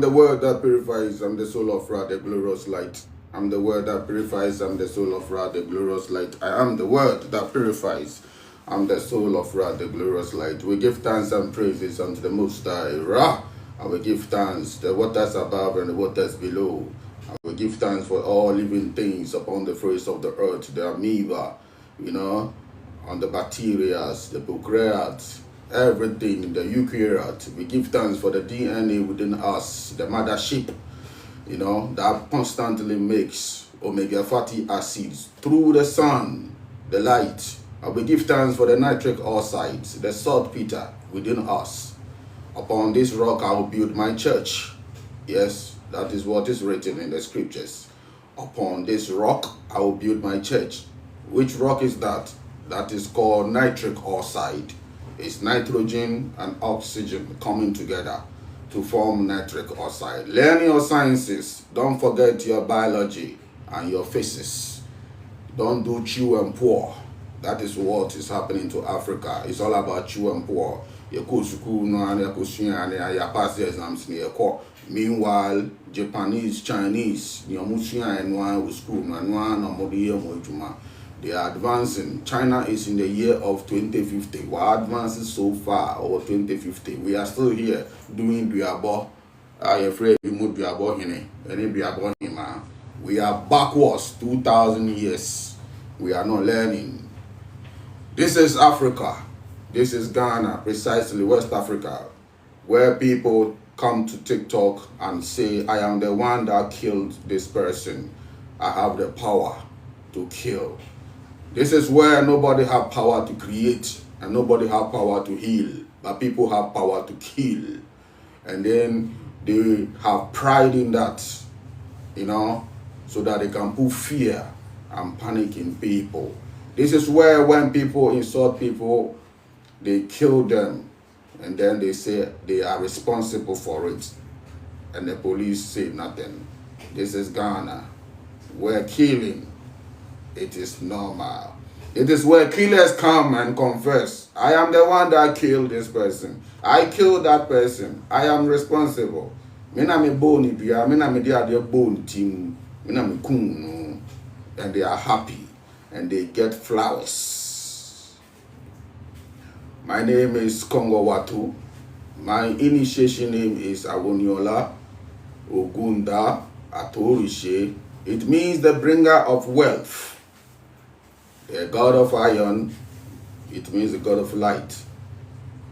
the word that purifies, I'm the soul of Ra, the glorious light. I'm the word that purifies, I'm the soul of Ra, the glorious light. I am the word that purifies, I'm the soul of Ra, the glorious light. We give thanks and praises unto the Most High Ra, and we give thanks the waters above and the waters below. And we give thanks for all living things upon the face of the earth, the amoeba, on the bacteria, the prokaryotes, everything, the eukaryote. We give thanks for the DNA within us, the mothership, that constantly makes omega fatty acids through the sun, the light. And we give thanks for the nitric oxides, the saltpeter within us. Upon this rock I will build my church. Yes, that is what is written in the scriptures. Upon this rock I will build my church. Which rock is that? That is called nitric oxide. It's nitrogen and oxygen coming together to form nitric oxide. Learn your sciences. Don't forget your biology and your physics. Don't do chew and pour. That is what is happening to Africa. It's all about chew and pour. You go to school, you pass the exams. Meanwhile, Japanese, Chinese, they are advancing. China is in the year of 2050. We're advancing so far over 2050. We are still here doing Duabo. We are backwards 2,000 years. We are not learning. This is Africa. This is Ghana, precisely West Africa, where people come to TikTok and say, I am the one that killed this person. I have the power to kill. This is where nobody have power to create and nobody have power to heal, but people have power to kill. And then they have pride in that, so that they can put fear and panic in people. This is where when people insult people, they kill them, and then they say they are responsible for it, and the police say nothing. This is Ghana, where killing, it is normal. It is where killers come and confess, I am the one that killed this person. I killed that person. I am responsible. And they are happy and they get flowers. My name is Kongo Wattu. My initiation name is Awoniola Ogunda Atorishe. It means the bringer of wealth. The God of iron, it means the God of light.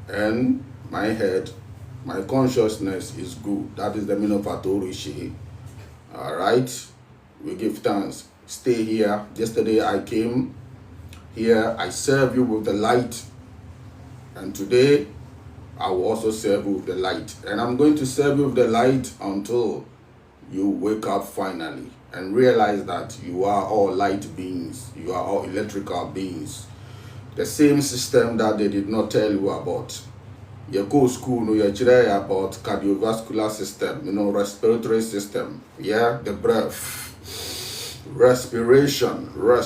And my head, my consciousness is good. That is the meaning of Atorishe. Alright, we give thanks. Stay here. Yesterday I came here, I serve you with the light. And today I will also serve you with the light. And I'm going to serve you with the light until you wake up finally and realize that you are all light beings, you are all electrical beings. The same system that they did not tell you about. You go to school, you hear about cardiovascular system, respiratory system, the breath, respiration. You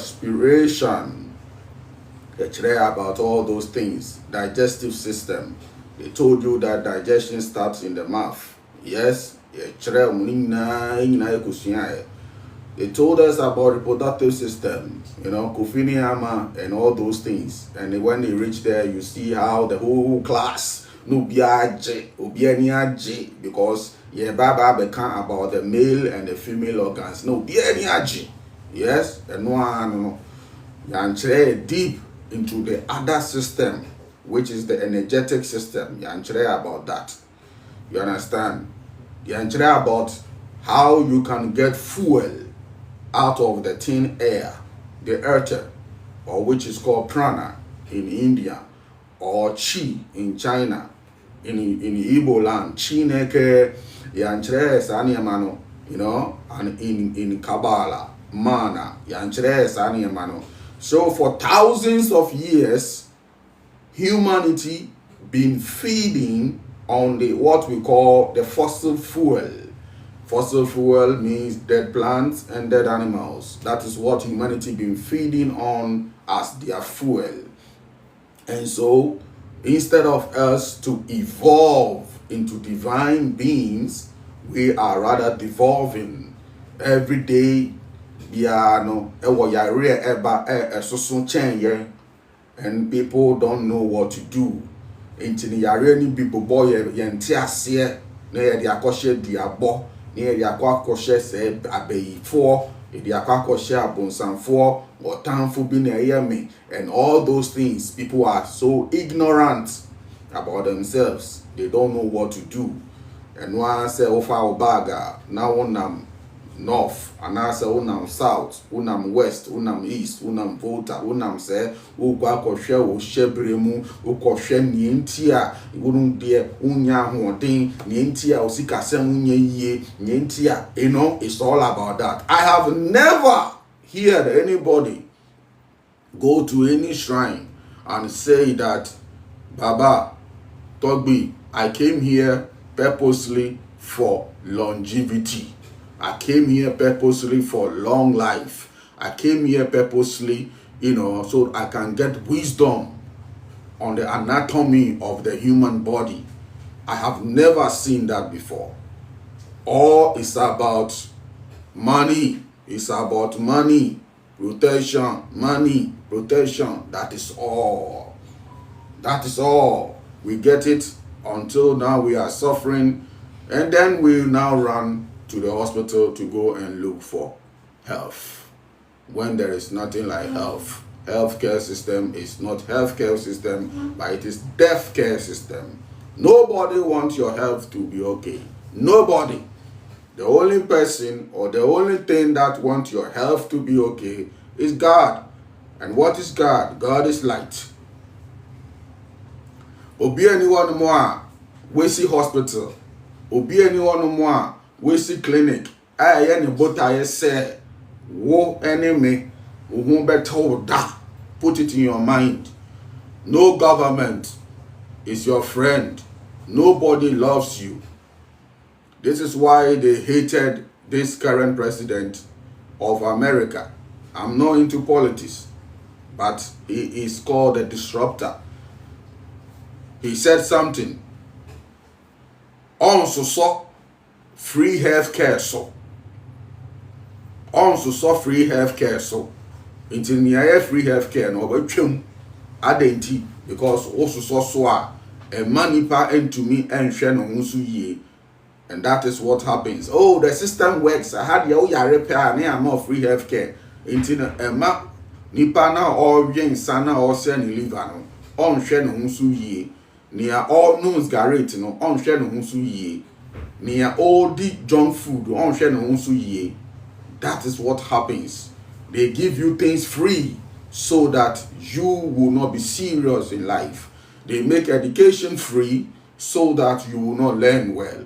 hear about all those things, digestive system. They told you that digestion starts in the mouth. Yes, they told us about reproductive system, Kofiniama and all those things. And when they reach there, you see how the whole class, because Baba become about the male and the female organs. Yes, and one deep into the other system, which is the energetic system. About that. You understand? About how you can get fuel out of the thin air, the earth, or which is called prana in India, or chi in China, in Igbo land, chineke, and in Kabbalah, mana, So for thousands of years, humanity been feeding on what we call the fossil fuel. Fossil fuel means dead plants and dead animals. That is what humanity been feeding on as their fuel. And so, instead of us to evolve into divine beings, We are rather devolving every day. Biano, and people don't know what to do. Into the arena, people boy, yantia, near the akoshe diabo, near the aquacoshe said abbey for, the aquacoshe bonsan for, or tanfu bin me, and all those things. People are so ignorant about themselves, they don't know what to do. And one say ofa obaga, now unam north, and I say unam south, unam west, unam east, unam volta, unam say ugwa koshe o shebremu, ukoshe nientia, unum de unya hoden, nientia osikase unye ye, nientia. You know, it's all about that. I have never heard anybody go to any shrine and say that, Baba, Togbi, I came here purposely for longevity. I came here purposely for long life. I came here purposely, so I can get wisdom on the anatomy of the human body. I have never seen that before. All is about money. It's about money, protection, money, protection. That is all. That is all. We get it until now we are suffering, and then we now run to the hospital to go and look for health when there is nothing like health. Healthcare system is not healthcare system, but it is death care system. Nobody wants your health to be okay. Nobody. The only person or the only thing that wants your health to be okay is God. And what is God? God is light. Obi anyone more, we see hospital. Obi anyone more, we see clinic. Any but I say, wo enemy, who better that. Put it in your mind. No government is your friend. Nobody loves you. This is why they hated this current president of America. I'm not into politics, but he is called a disruptor. He said something. Also saw free healthcare so. Also saw free healthcare so. Until near free healthcare no but chum adenti because also saw so a money pa into me and share no ye. And that is what happens. Oh, the system works. I had ya repair near more free healthcare. Until a map nipa na or yen sana or send liver no on share no ye. Near all news garret no on share no ye. Near all the junk food on share no ye. That is what happens. They give you things free so that you will not be serious in life. They make education free so that you will not learn well.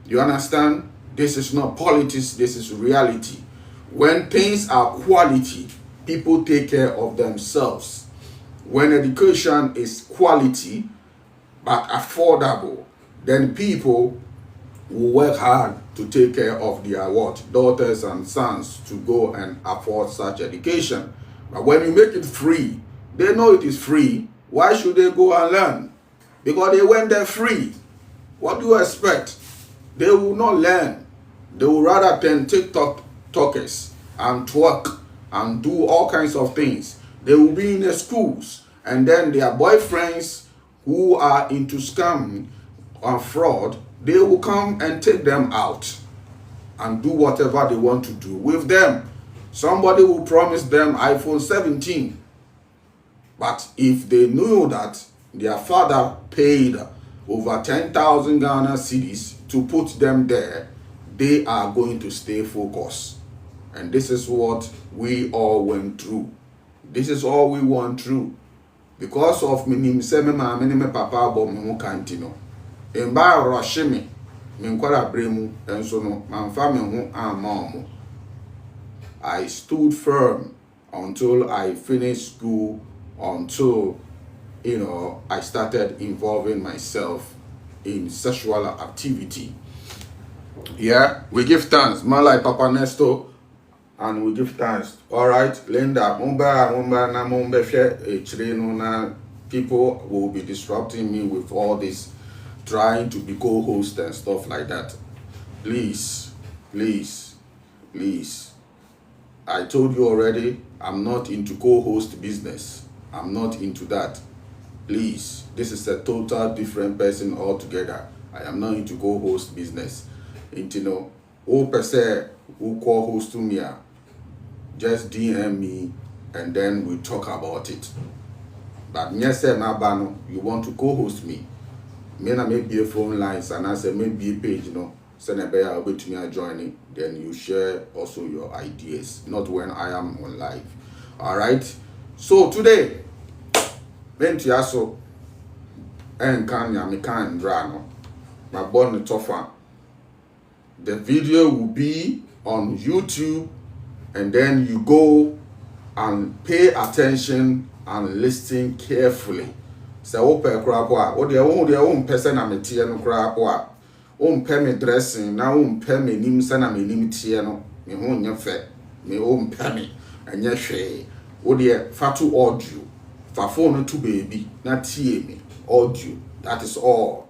You understand? This is not politics, this is reality. When things are quality, people take care of themselves. When education is quality but affordable, then people will work hard to take care of their daughters and sons to go and afford such education. But when you make it free, they know it is free. Why should they go and learn? Because they went there free. What do you expect? They will not learn. They will rather than TikTok talkers and twerk and do all kinds of things. They will be in the schools, and then their boyfriends who are into scam and fraud, they will come and take them out and do whatever they want to do with them. Somebody will promise them iPhone 17. But if they knew that their father paid over 10,000 Ghana cedis to put them there, they are going to stay focused. And this is what we all went through. This is all we went through. Because of me papa bo me kantino. Emba roshimi me nkwara bremu enso no manfa me ho amamu. I stood firm until I finished school, until I started involving myself in sexual activity. Yeah, we give thanks. Man like Papa Nesto, and we give thanks. All right, Linda, people will be disrupting me with all this, trying to be co-host and stuff like that. Please, please, please. I told you already, I'm not into co-host business. I'm not into that. Please, this is a total different person altogether. I am not into co-host business. Into no, all per se who co-host to me, just DM me and then we talk about it. But yes, Mabano, you want to co-host me? Maybe a phone lines and I say maybe a page, send a bear away to me joining. Then you share also your ideas, not when I am on live. All right. So today, Bentiaso and Kanya Mikan Drano, my born tougher. The video will be on YouTube, and then you go and pay attention and listen carefully. So open crap or their own person I'm a tiano crap or own me dressing now me nim sana me nim tiano me hon your fat me own me and your share or dear fatu audio for phone to baby not tie me audio, that is all.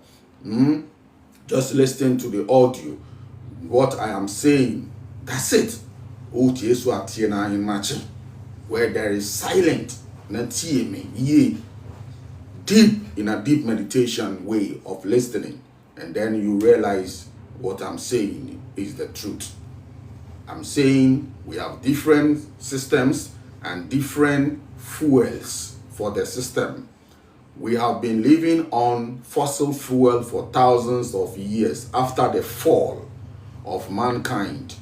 Just listen to the audio, what I am saying, that's it. Oh Jesu atiena in matching where there is silent not tie me ye deep in a deep meditation way of listening, and then you realize what I'm saying is the truth. I'm saying we have different systems and different fuels for the system. We have been living on fossil fuel for thousands of years after the fall of mankind.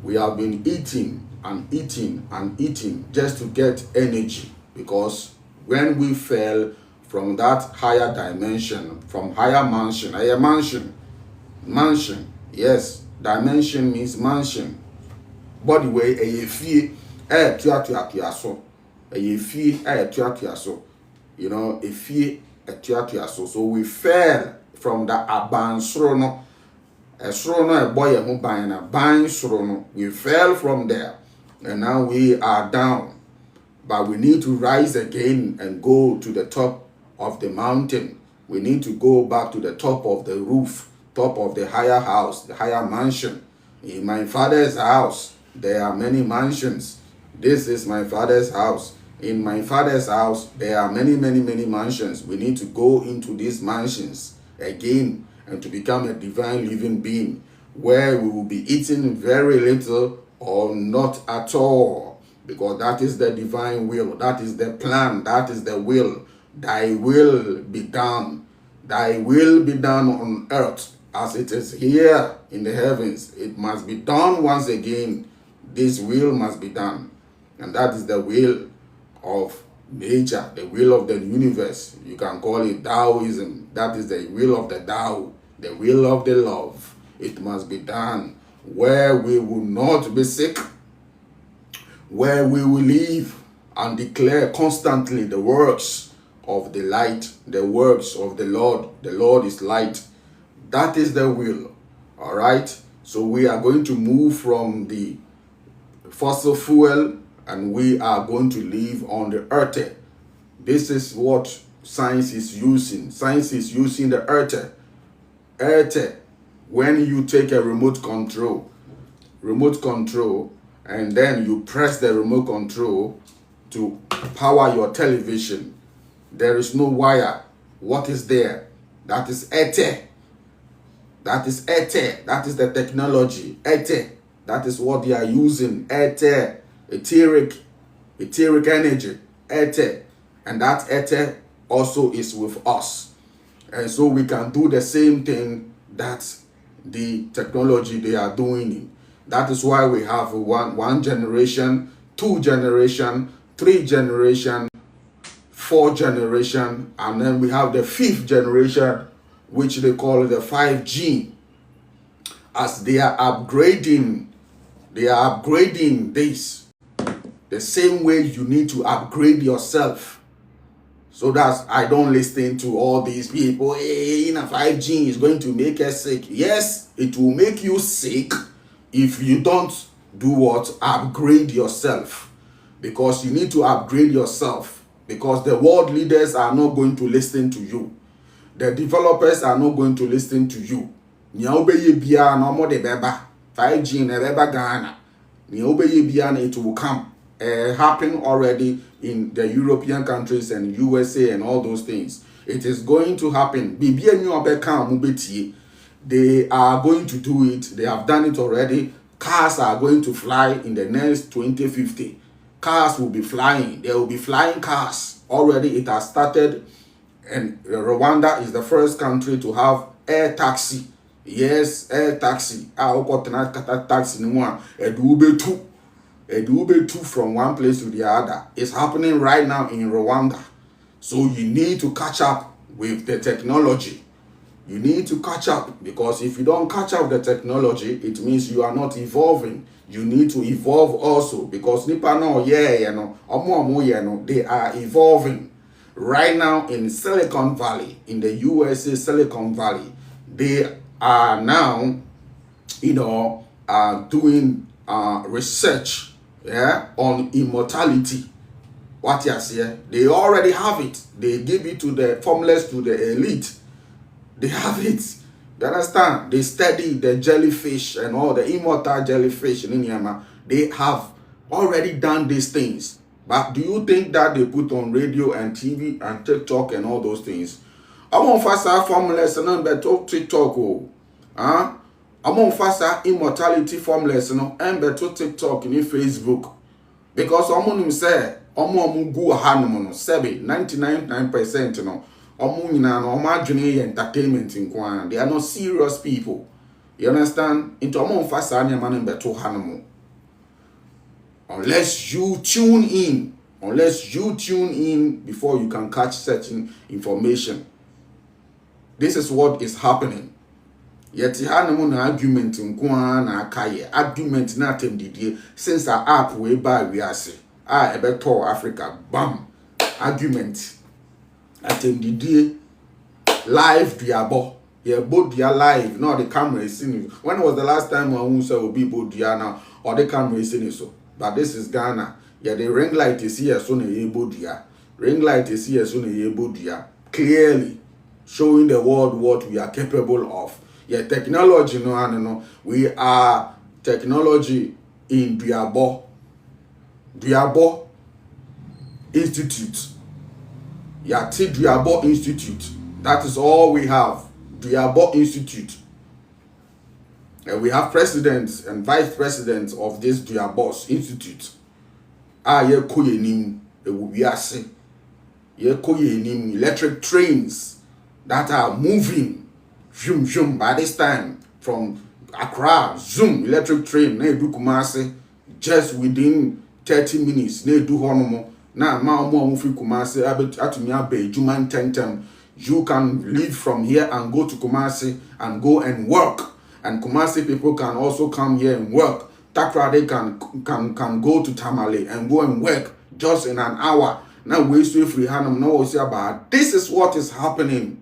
We have been eating and eating and eating just to get energy, because when we fell from that higher dimension, from higher mansion, yes, dimension means mansion. Body way a fee so a fee a fee so we fell from the abansrono a srono a boy who buying a buying srono. We fell from there and now we are down, but we need to rise again and go to the top of the mountain. We need to go back to the top of the roof, top of the higher house, the higher mansion. In my father's house, there are many mansions. This is my father's house. In my father's house, there are many mansions. We need to go into these mansions again and to become a divine living being where we will be eating very little or not at all, because that is the divine will. That is the plan. That is the will. Thy will be done. Thy will be done on earth as it is here in the heavens. It must be done once again. This will must be done. And that is the will of nature, the will of the universe. You can call it Taoism. That is the will of the Tao, the will of the love. It must be done where we will not be sick, where we will live and declare constantly the works of the light, the works of the Lord. The Lord is light. That is the will. All right. So we are going to move from the fossil fuel and we are going to live on the earth. This is what science is using. Science is using the earth. Earth. When you take a remote control, and then you press the remote control to power your television, there is no wire. What is there? That is ether. That is ether. That is the technology. Ether. That is what they are using. Ether. Etheric energy. Ether. And that ether also is with us. And so we can do the same thing that the technology they are doing. That is why we have one generation, 2 generation, 3 generation, 4th generation, and then we have the 5th generation, which they call the 5G. As they are upgrading this the same way you need to upgrade yourself. So that I don't listen to all these people. Hey, 5G is going to make us sick. Yes, it will make you sick if you don't do what? Upgrade yourself. Because you need to upgrade yourself. Because the world leaders are not going to listen to you. The developers are not going to listen to you. Nya obeye bia na omo de beba 5G na beba Ghana. Nya obeye bia na it will come. Happen already in the European countries and USA and all those things. It is going to happen. Bibia nyu obeka mubetie. They are going to do it. They have done it already. Cars are going to fly in the next 2050. Cars will be flying. There will be flying cars. Already it has started. And Rwanda is the first country to have air taxi. Yes, air taxi. Taxi from one place to the other. It's happening right now in Rwanda. So you need to catch up with the technology. You need to catch up, because if you don't catch up with the technology, it means you are not evolving. You need to evolve also, because Nipa no they are evolving. Right now in Silicon Valley, in the USA Silicon Valley, they are now, doing research, on immortality. What you say? They already have it. They give it to the formless, to the elite. They have it. You understand? They study the jellyfish and all the immortal jellyfish in Yama. They have already done these things. But do you think that they put on radio and TV and TikTok and all those things? I'm on faster formless and better TikTok. I'm on faster immortality formless and better TikTok in Facebook. Because I'm on say, I'm on go hand 99.9%. Entertainment in Kwan. They are not serious people. You understand? Into unless you tune in. Unless you tune in before you can catch certain information. This is what is happening. Yet na argument in Kwan na kaye. Argument na tem didie. Since our app way by we are say. Ebeto Africa. Bam. Argument. Atem didie live diabo. Yeah, both dia live. No, the camera is seeing it. When was the last time one say will be both dia now or the camera is seeing it so? But this is Ghana. Yeah, the ring light is here so na both dia. Ring light is here so na both dia. Clearly showing the world what we are capable of. Yeah, technology no. We are technology in Diabo Institute. Yati Diabo Institute. That is all we have. Diabo Institute. And we have presidents and vice presidents of this Diabo Institute. Ye koye nim ewubiase. Ye koye nim electric trains that are moving. Zoom by this time from Accra, zoom electric train na edu Kumasi just within 30 minutes na edu honomo. Na ma fi Kumasi atumi abe juman tentem. You can leave from here and go to Kumasi and go and work. And Kumasi people can also come here and work. Takrade can go to Tamale and go and work just in an hour. Now we still free hanum no say about this is what is happening.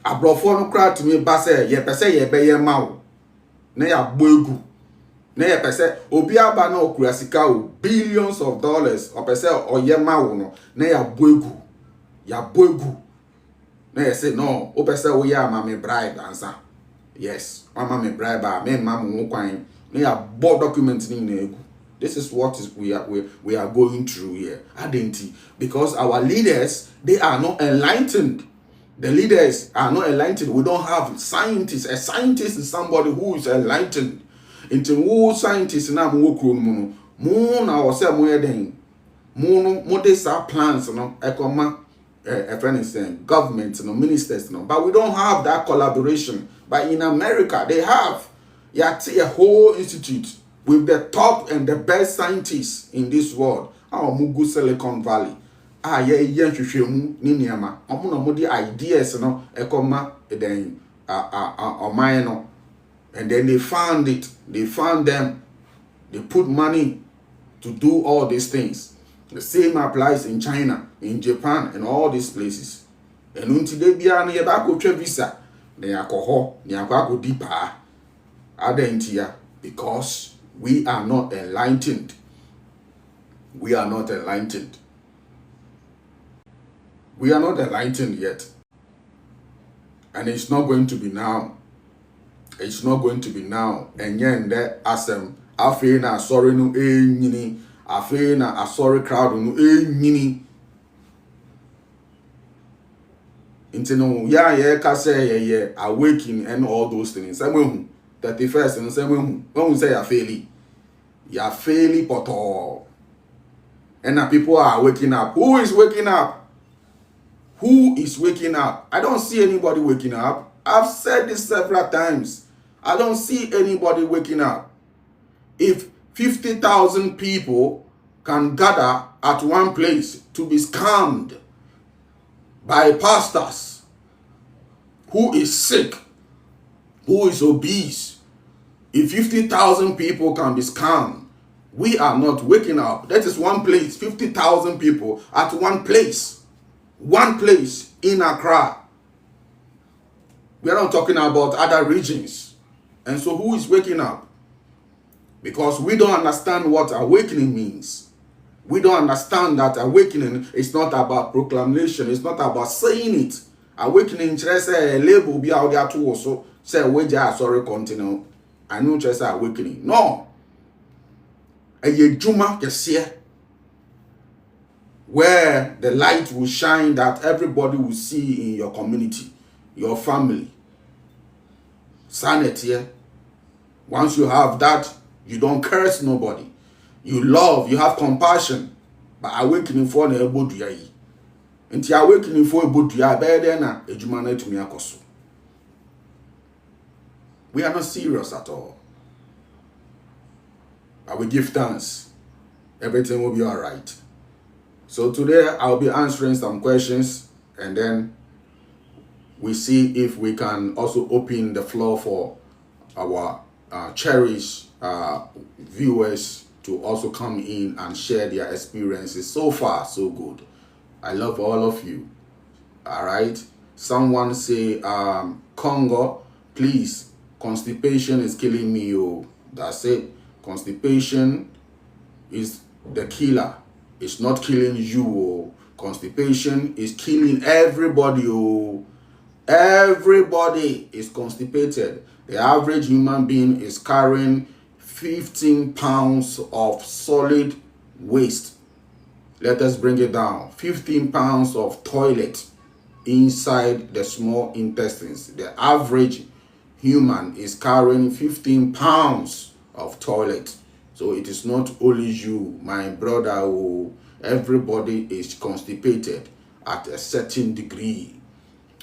Abrofo no kra to me ba say ye pese ye be ye ma wo. Na ya gboegu. Na ye pese obi aba na okura sika o billions of dollars o pese o ye ma wo no na ya gboegu. Ya gboegu. Na ye say no o pese o ya ma me bribe answer. Yes, mama me bribe me mama mo kwan. Na ya bo document ni na egu. This is what we are going through here. Identity, because our leaders, they are not enlightened. The leaders are not enlightened. We don't have scientists. A scientist is somebody who is enlightened. Into who scientists na mo kro mu no na o se mo yeden mo dey plans no ekoma friend is saying government no ministers no, but we don't have that collaboration. But in America they have a whole institute with the top and the best scientists in this world. Our Mugu Silicon Valley. Ye hwehwemu ni niama. Omo no mo di ideas no ekoma then mine no. And then they found it. They found them. They put money to do all these things. The same applies in China, in Japan, and all these places. And until they be an yabako visa, they are coho, they are go deeper. Adentia, because we are not enlightened. We are not enlightened. We are not enlightened yet. And it's not going to be now. It's not going to be now. And yen there asem afe na sorry no nyini afe na sorry crowd no nyini. Into no yeah ka say yeah awakening and all those things. Same way 31st and same way when we say you fairly poto. And now people are waking up. Who is waking up? Who is waking up? I don't see anybody waking up. I've said this several times. I don't see anybody waking up. If 50,000 people can gather at one place to be scammed by pastors who is sick, who is obese, if 50,000 people can be scammed, we are not waking up. That is one place, 50,000 people at one place in Accra. We are not talking about other regions. And so who is waking up? Because we don't understand what awakening means. We don't understand that awakening is not about proclamation. It's not about saying it. Awakening, say label be out there too also. Say we just sorry continue. I know just awakening. No. A yejuma kesiye, where the light will shine that everybody will see in your community, your family. Sanity. Once you have that, you don't curse nobody. You love, you have compassion. But awakening for na eboduya yi. Nti awakening for eboduya be na ejuma na etumi akoso. We are not serious at all. I will give thanks. Everything will be all right. So today I'll be answering some questions, and then we see if we can also open the floor for our cherished viewers to also come in and share their experiences. So far, so good. I love all of you. All right. Someone say, Congo, please, constipation is killing me. Oh, that's it. Constipation is the killer. It's not killing you. Oh. Constipation is killing everybody. Oh. Everybody is constipated. The average human being is carrying 15 pounds of solid waste. Let us bring it down. 15 pounds of toilet inside the small intestines. The average human is carrying 15 pounds of toilet. So it is not only you, my brother, who everybody is constipated at a certain degree.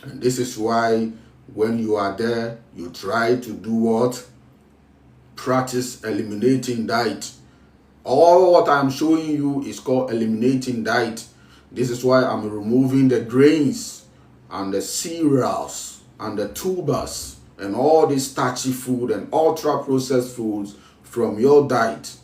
And this is why when you are there, you try to do what? Practice eliminating diet. All what I'm showing you is called eliminating diet. This is why I'm removing the grains and the cereals and the tubers and all this starchy food and ultra processed foods from your diet,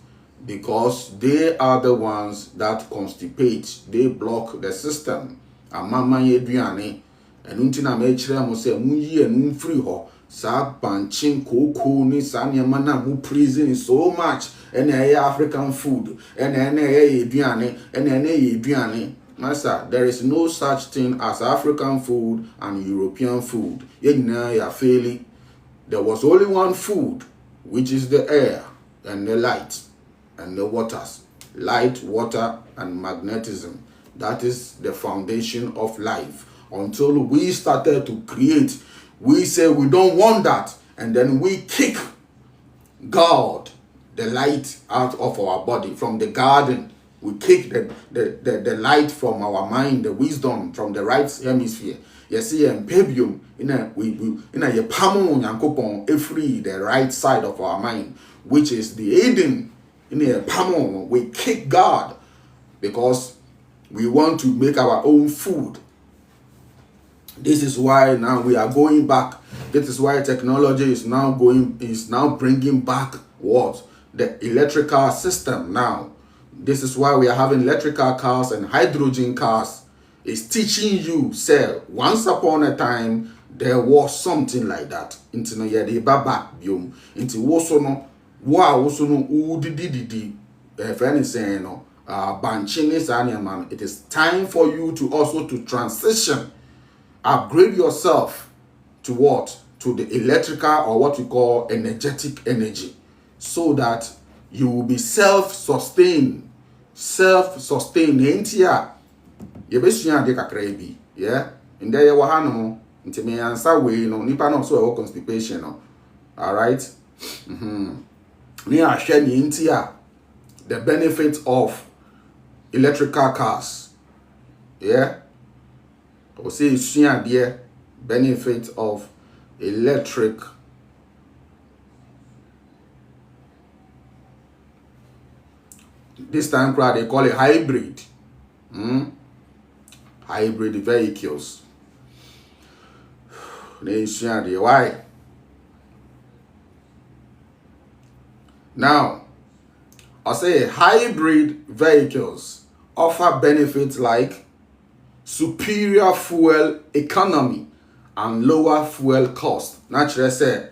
because they are the ones that constipate. They block the system. Amama yeduane enunti na me kire mo se munyi enu free ho sa banchin koko ni sa nyama na mu prison so much and African food and yeduane and yeduane. Master, there is no such thing as African food and European food. Ya failing. There was only one food, which is the air and the light and the waters. Light, water, and magnetism. That is the foundation of life. Until we started to create, we say we don't want that, and then we kick God, the light, out of our body from the garden. We kick the light from our mind, the wisdom from the right hemisphere. You see, and pebium in a pamon yankopon free the right side of our mind, which is the Eden. In a pamon, we kick God because we want to make our own food. This is why now we are going back. This is why technology is now bringing back what? The electrical system now. This is why we are having electrical cars and hydrogen cars. It's teaching you, say, once upon a time, there was something like that. Into no yedi baba biom. Into wosono, wosono udididi. If anything, no, banchini man. It is time for you to also to transition, upgrade yourself to what? To the electrical or what we call energetic energy, so that you will be self-sustained. Self-sustained. Entia. Yebesua de kakra bi. Yeah. Nde ye wa hanom. Nti me answer we no nipa no so e constipation no. All right. Me a share ni entia. The benefit of electrical cars. Yeah. O say sua de benefit of electric this time crowd they call it hybrid. Hybrid vehicles. Why? Now, I say hybrid vehicles offer benefits like superior fuel economy and lower fuel cost. Naturally say,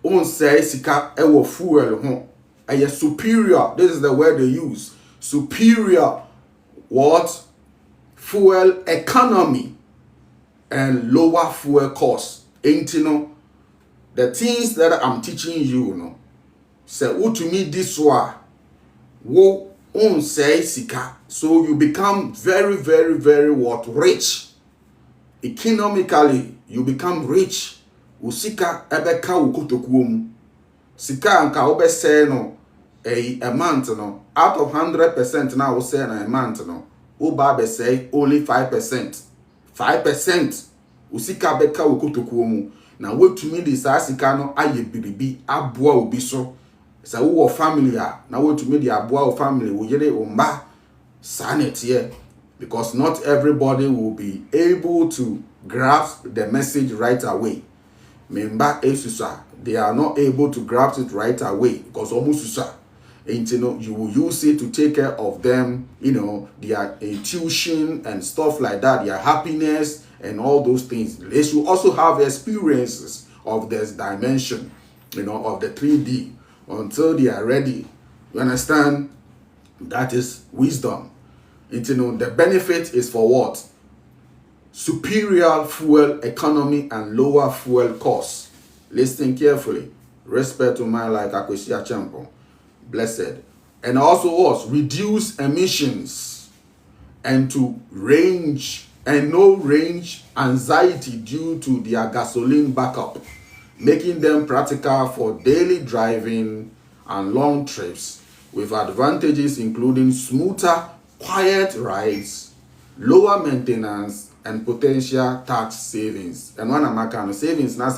on say sika ewo fuel ho. A superior, this is the word they use. Superior what? Fuel economy and lower fuel cost. Ain't you know? The things that I'm teaching you, know. Say, to me this one, wo on say sika. So you become very, very, very what? Rich. Economically, you become rich. Usika ebeka ukutokuomu. Sika anka obe say no a month no. Out of 100% now we say a month no. Oba be say only 5%. 5%. Usika beka ukutokuomu. Na what to me this sika no aye bibibi aboa obi so. Sa wo family a na what to me the aboa o family wo yere o mba sanet here, because not everybody will be able to grasp the message right away. Member esusa, they are not able to grasp it right away because almost and you will use it to take care of them, their tuition and stuff like that, their happiness and all those things. They should also have experiences of this dimension, of the 3D until they are ready. You understand? That is wisdom. And the benefit is for what? Superior fuel economy and lower fuel costs. Listen carefully. Respect to my like Akwesi Champo. Blessed. And also what? Reduce emissions and to range and no range anxiety due to their gasoline backup, making them practical for daily driving and long trips, with advantages including smoother, quiet rides, lower maintenance, and potential tax savings. And when I'm savings, now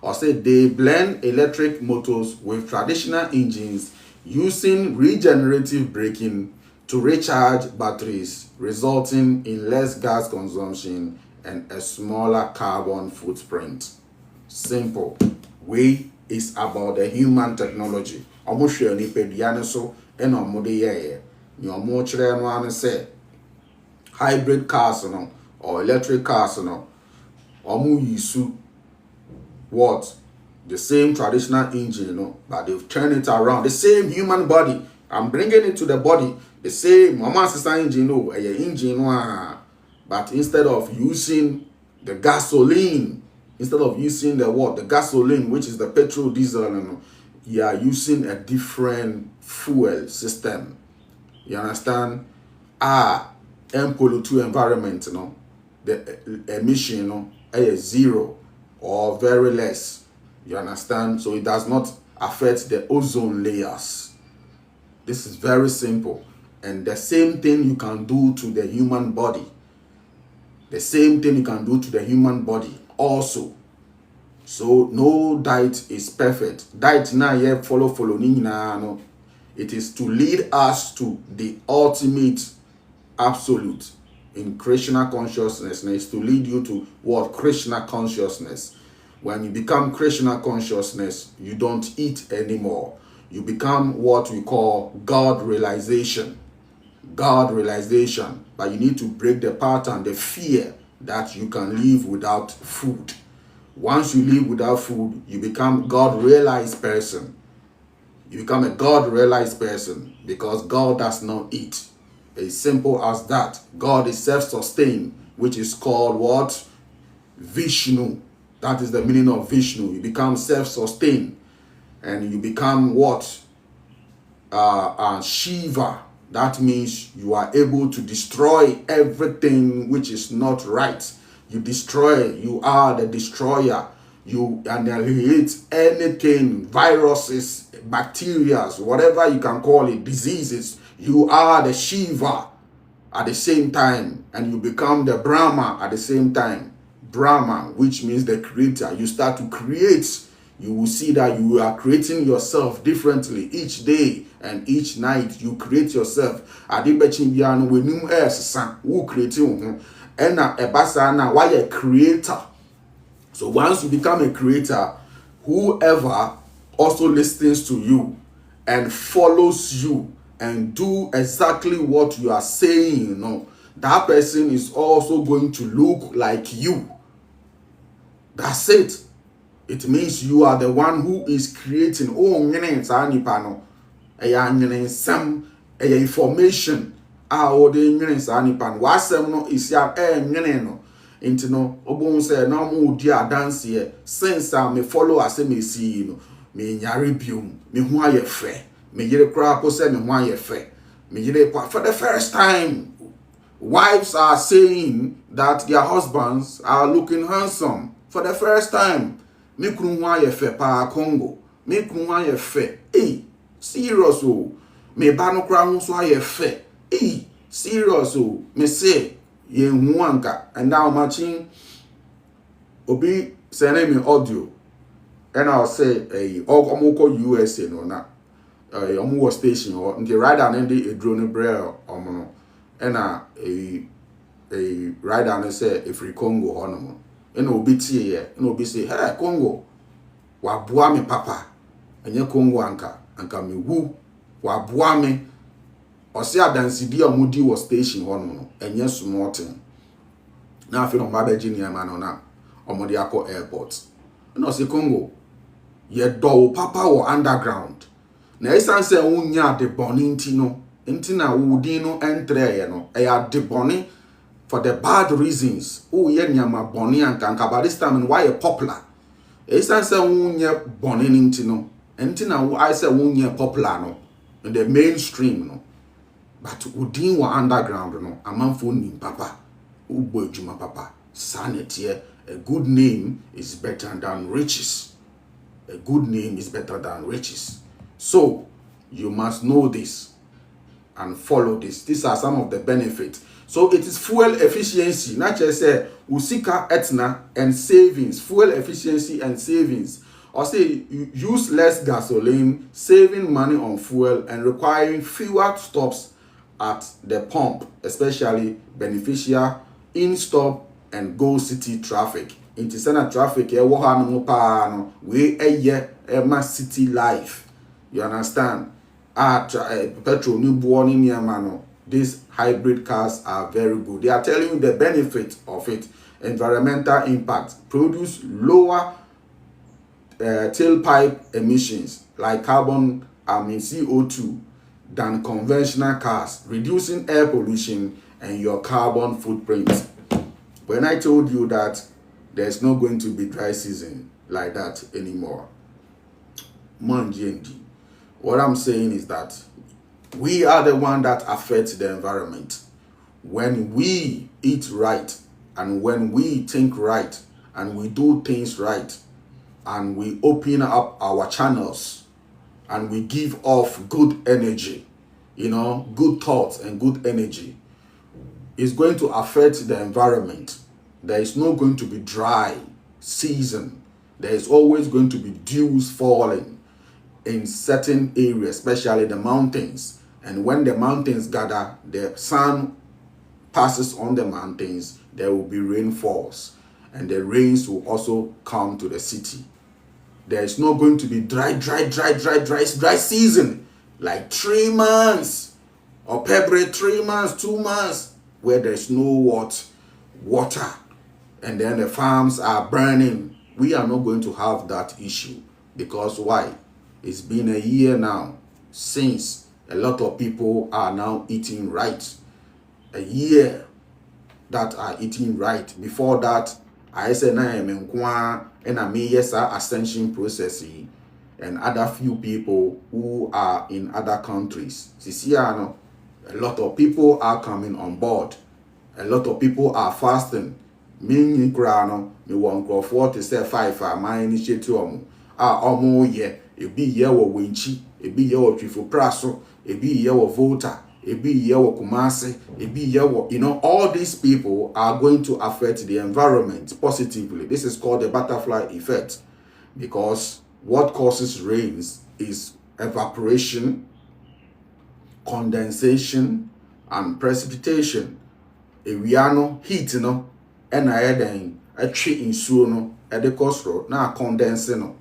or say they blend electric motors with traditional engines using regenerative braking to recharge batteries, resulting in less gas consumption and a smaller carbon footprint. Simple. Way is about the human technology. Almost sure ni pediano so and on ye. You are more children say hybrid cars or electric cars or use what? The same traditional engine, but they've turned it around. The same human body. I'm bringing it to the body. The same mama sister engine, but instead of using the gasoline, instead of using the what? The gasoline, which is the petrol, diesel, you are using a different fuel system. You understand? M2 environment, the emission, is zero or very less. You understand? So it does not affect the ozone layers. This is very simple. And the same thing you can do to the human body. The same thing you can do to the human body also. So no diet is perfect. Diet na ye follow no. It is to lead us to the ultimate absolute in Krishna consciousness. And it's to lead you to what? Krishna consciousness. When you become Krishna consciousness, you don't eat anymore. You become what we call God realization. God realization. But you need to break the pattern, the fear that you can live without food. Once you live without food, you become God realized person. You become a God realized person because God does not eat. As simple as that. God is self-sustained, which is called what? Vishnu. That is the meaning of Vishnu. You become self-sustained. And you become what? Shiva. That means you are able to destroy everything which is not right. You destroy. You are the destroyer. You annihilate anything, viruses, bacteria, whatever you can call it, diseases. You are the Shiva at the same time, and you become the Brahma at the same time. Brahma, which means the creator. You start to create. You will see that you are creating yourself differently each day and each night. You create yourself. Adibechimbiano wenum esa who creating and ebasa na why a creator. So once you become a creator, whoever also listens to you and follows you and do exactly what you are saying, that person is also going to look like you. That's it. It means you are the one who is creating. Some information. Is into no obon say na mo di dance here since me follow as me see me nyare biom me ho aye fe me yire kra ko say me ho aye fe me yire for the first time wives are saying that their husbands are looking handsome for the first time. Me kunu ho aye fe pa Kongo, me kunu ho aye fe serious me ba no kra ho so aye fe serious me say Yenhuanka, and now matching Obi sending me audio, and I'll say a Omoko USA no na Omuwa station or the rider and a drone braille and a rider and say a free Congo honomo and Obi tie and Obi say hey Congo wa bua me papa and ye Congo anka me woo wa bua me. Ose adansidi amudi was station hono enye small thing. Na afi no mabeji ni ama no na omodi akọ airport. Na ose Congo ye do papa wo underground. Na isan se unya de boni nti na wudi no entre ye no e ya de boni for the bad reasons. O ye nyama boni anka by this time why e popular. Isan se unya boni nti na I say unya popular no in the mainstream no. But within wa underground no amanfo nim papa ubo ejuma papa sanity. A good name is better than riches. A good name is better than riches. So you must know this and follow this. These are some of the benefits. So it is fuel efficiency, not just say usika etna and savings, fuel efficiency and savings. Or say you use less gasoline, saving money on fuel and requiring fewer stops at the pump, especially beneficial in-stop and go city traffic. Into center traffic, we city life. You understand? Petrol new born in Yamano. These hybrid cars are very good. They are telling you the benefit of it. Environmental impact, produce lower tailpipe emissions like CO2 than conventional cars, reducing air pollution and your carbon footprint. When I told you that there's not going to be dry season like that anymore, what I'm saying is that we are the one that affects the environment. When we eat right and when we think right and we do things right and we open up our channels and we give off good energy, good thoughts and good energy, it's going to affect the environment. There is not going to be dry season. There is always going to be dews falling in certain areas, especially the mountains. And when the mountains gather, the sun passes on the mountains, there will be rainfalls. And the rains will also come to the city. There is not going to be dry season like 3 months or February 3 months, 2 months where there is no water and then the farms are burning. We are not going to have that issue because why? It's been a year now since a lot of people are now eating right. A year that are eating right. Before that, I say na menkwa and me yes ascension process and other few people who are in other countries. Sisiano, a lot of people are coming on board. A lot of people are fasting. Me krano, me won go for to say 5 my initiative omo ye ebi ye wo winchi, ebi ye wo twifo praso, ebi ye wo volta, ebi ye wo kumase, ebi ye wo, all these people are going to affect the environment positively. This is called the butterfly effect, because what causes rains is evaporation, condensation, and precipitation. Ewiano heat no ena eden atwe nsuo no ede kosro na condense no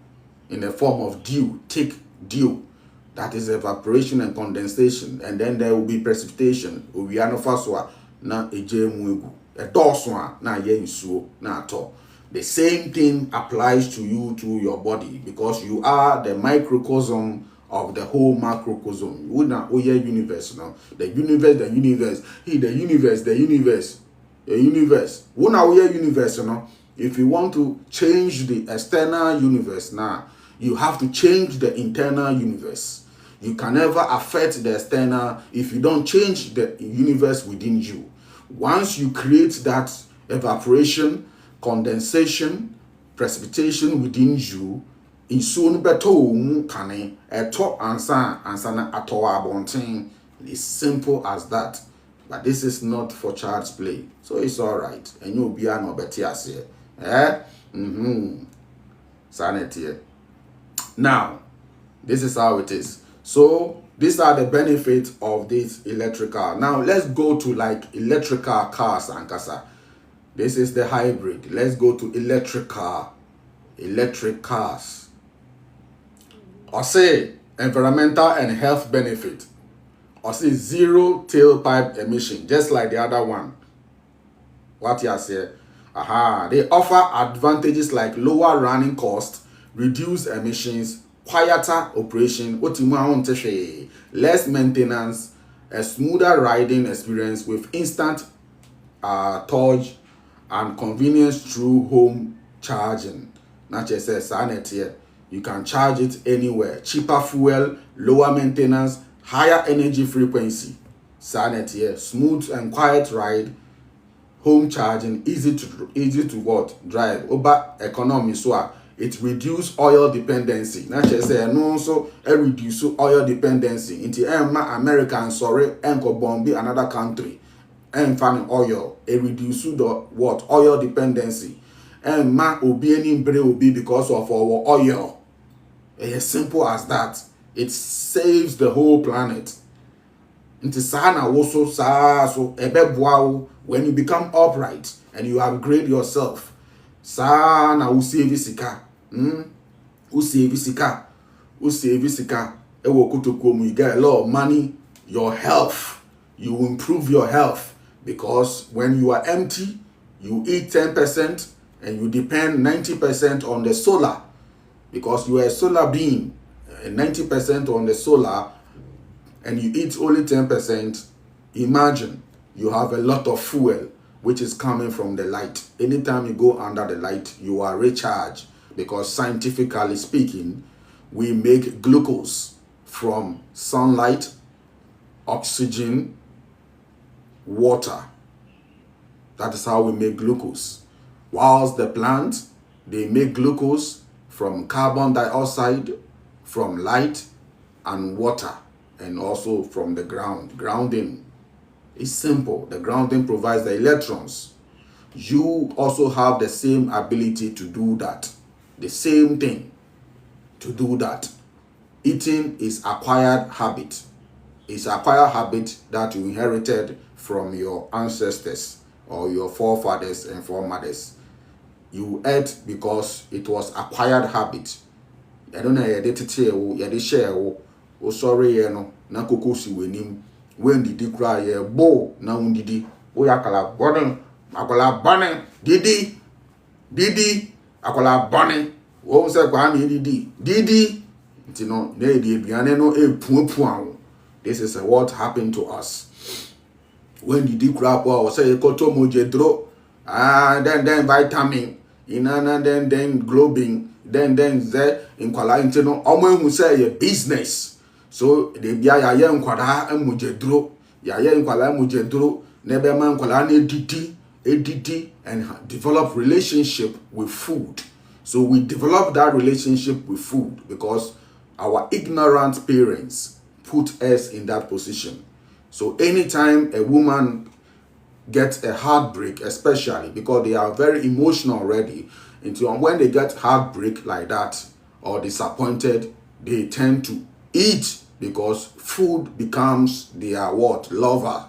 in the form of dew, thick dew. That is evaporation and condensation, and then there will be precipitation. Ewiano faswa na ejemu egu edoso na ye nsuo na ato. The same thing applies to you, to your body, because you are the microcosm of the whole macrocosm. We now oh yeah, universe now. The universe. The universe. We now yeah, universe now. If you want to change the external universe now, you have to change the internal universe. You can never affect the external if you don't change the universe within you. Once you create that evaporation, condensation, precipitation within you, in soon beto kane a top answer na atoa bonting. It's simple as that. But this is not for child's play. So it's alright. And you'll be no betias here. Sanity. Now, this is how it is. So these are the benefits of this electrical. Now let's go to like electrical cars and kasa. This is the hybrid. Let's go to electric cars. Or say environmental and health benefit. Or say zero tailpipe emission, just like the other one. What you say? They offer advantages like lower running costs, reduced emissions, quieter operation, less maintenance, a smoother riding experience with instant touch and convenience through home charging. Not just say sanity. You can charge it anywhere. Cheaper fuel, lower maintenance, higher energy frequency. Sanity, smooth and quiet ride, home charging, easy to what? Drive. Over economy, so it reduce oil dependency. Not just say no, so it reduce oil dependency. Into American sorry, enko bombi another country. And finding oil, it reduce the what? Oil dependency. And ma obi any bre obi because of our oil. It's as simple as that. It saves the whole planet. Into sana also so ebe when you become upright and you upgrade yourself. Sana usevisica. Usevisica. Ewo kutokomu, you get a lot of money, your health. You improve your health. Because when you are empty, you eat 10% and you depend 90% on the solar. Because you are a solar being, 90% on the solar, and you eat only 10%, imagine you have a lot of fuel which is coming from the light. Anytime you go under the light, you are recharged. Because scientifically speaking, we make glucose from sunlight, oxygen, water. That is how we make glucose. Whilst the plant, they make glucose from carbon dioxide, from light and water, and also from the ground. Grounding is simple. The grounding provides the electrons. You also have the same ability to do that. The same thing to do that. Eating is acquired habit. It's acquired habit that you inherited from your ancestors or your forefathers and foremothers. You ate because it was acquired habit. I don't know you share o sorry no na kokosi wenim when did you cry bo na undidi o yakala bonen akola bane didi akola bane o se kwa ni didi ntino na edi aduane no epuapu awon. This is what happened to us when did you cry o say koto mojedro then vitamin inana then globing then there in kwala into no omo hu say a business so they bia ya ye nkwada amujedro ya ye nkwala amujedro na be man nkwala na edidi and develop relationship with food. So we develop that relationship with food because our ignorant parents put us in that position. So anytime a woman gets a heartbreak, especially because they are very emotional already, and when they get heartbreak like that or disappointed, they tend to eat because food becomes their lover.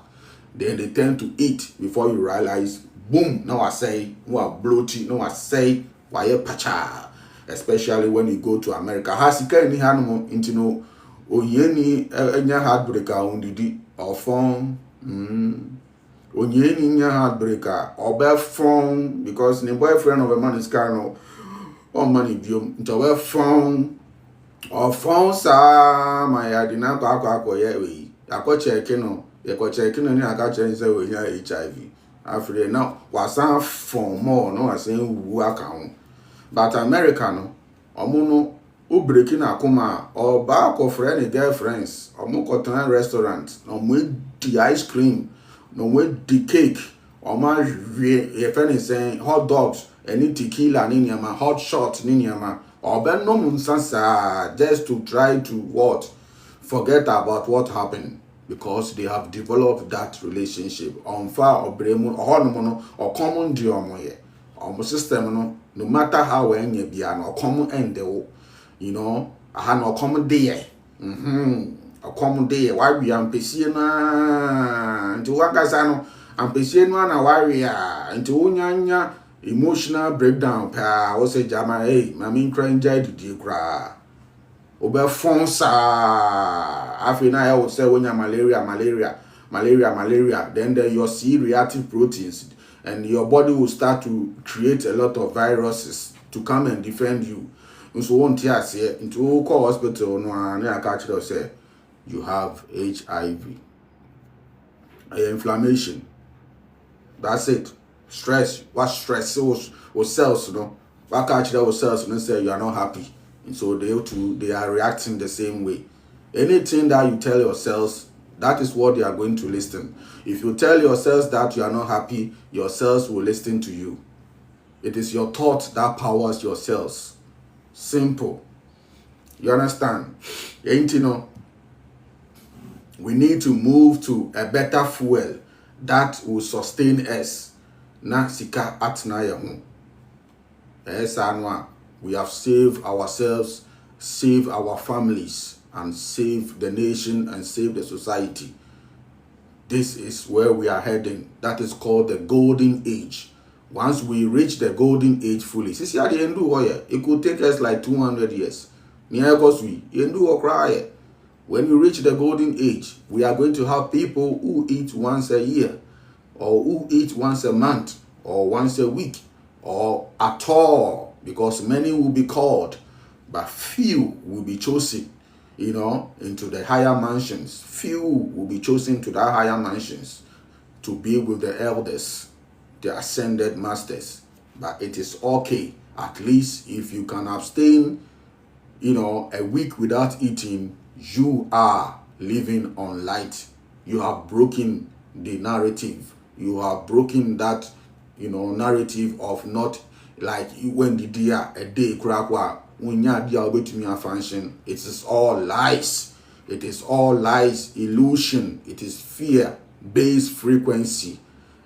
Then they tend to eat before you realize, boom, now I say, wow, bloaty, now I say, why pacha. Especially when you go to America. Hasika ni hanu into no oyeni enya heartbreaker undidi or phone. Onyeni nya heartbreaker or be phone because the boyfriend of a man is kind or money biom into phone or phone sa my adina kwa ye we akọ check no ye ko check no ni aka check say we nya HIV afre now wasan phone more no wasan wu account. But America no, omo no o breaking akoma or back of friend girlfriends, omo cotton restaurant, no we the ice cream, no we the cake, omo your friend is saying hot dogs, any tequila ni nyama, hot shot ni nyama, or ben no munsansa just to try to what forget about what happened because they have developed that relationship on far or bremu or no or common diomo system no matter how when you be an or common end you know I had no common day a common day why we am na into wakasano am na why we are into unyanya emotional breakdown pa o say jama hey mami crying jai di kra obe fonsa afi na I would say when you malaria then your C-reactive proteins and your body will start to create a lot of viruses to come and defend you. And so one tear say into call hospital no and catch us say you have HIV. Inflammation. That's it. Stress. What stress or cells, you know. What catch those cells and say you are not happy. And so they are reacting the same way. Anything that you tell your cells, that is what they are going to listen. If you tell your cells that you are not happy, your cells will listen to you. It is your thought that powers your cells. Simple. You understand? You know, we need to move to a better fuel that will sustain us. Na sika atna yahu. We have saved ourselves, saved our families, and save the nation and save the society. This is where we are heading. That is called the golden age. Once we reach the golden age fully, see at the end it could take us like 200 years. When we reach the golden age, we are going to have people who eat once a year, or who eat once a month, or once a week, or at all, because many will be called, but few will be chosen. You know, into the higher mansions. Few will be chosen to the higher mansions to be with the elders, the ascended masters. But it is okay. At least if you can abstain, you know, a week without eating, you are living on light. You have broken the narrative. You have broken that, you know, narrative of not like when the dia a day crack. Function. It is all lies. It is all lies, illusion. It is fear-based frequency.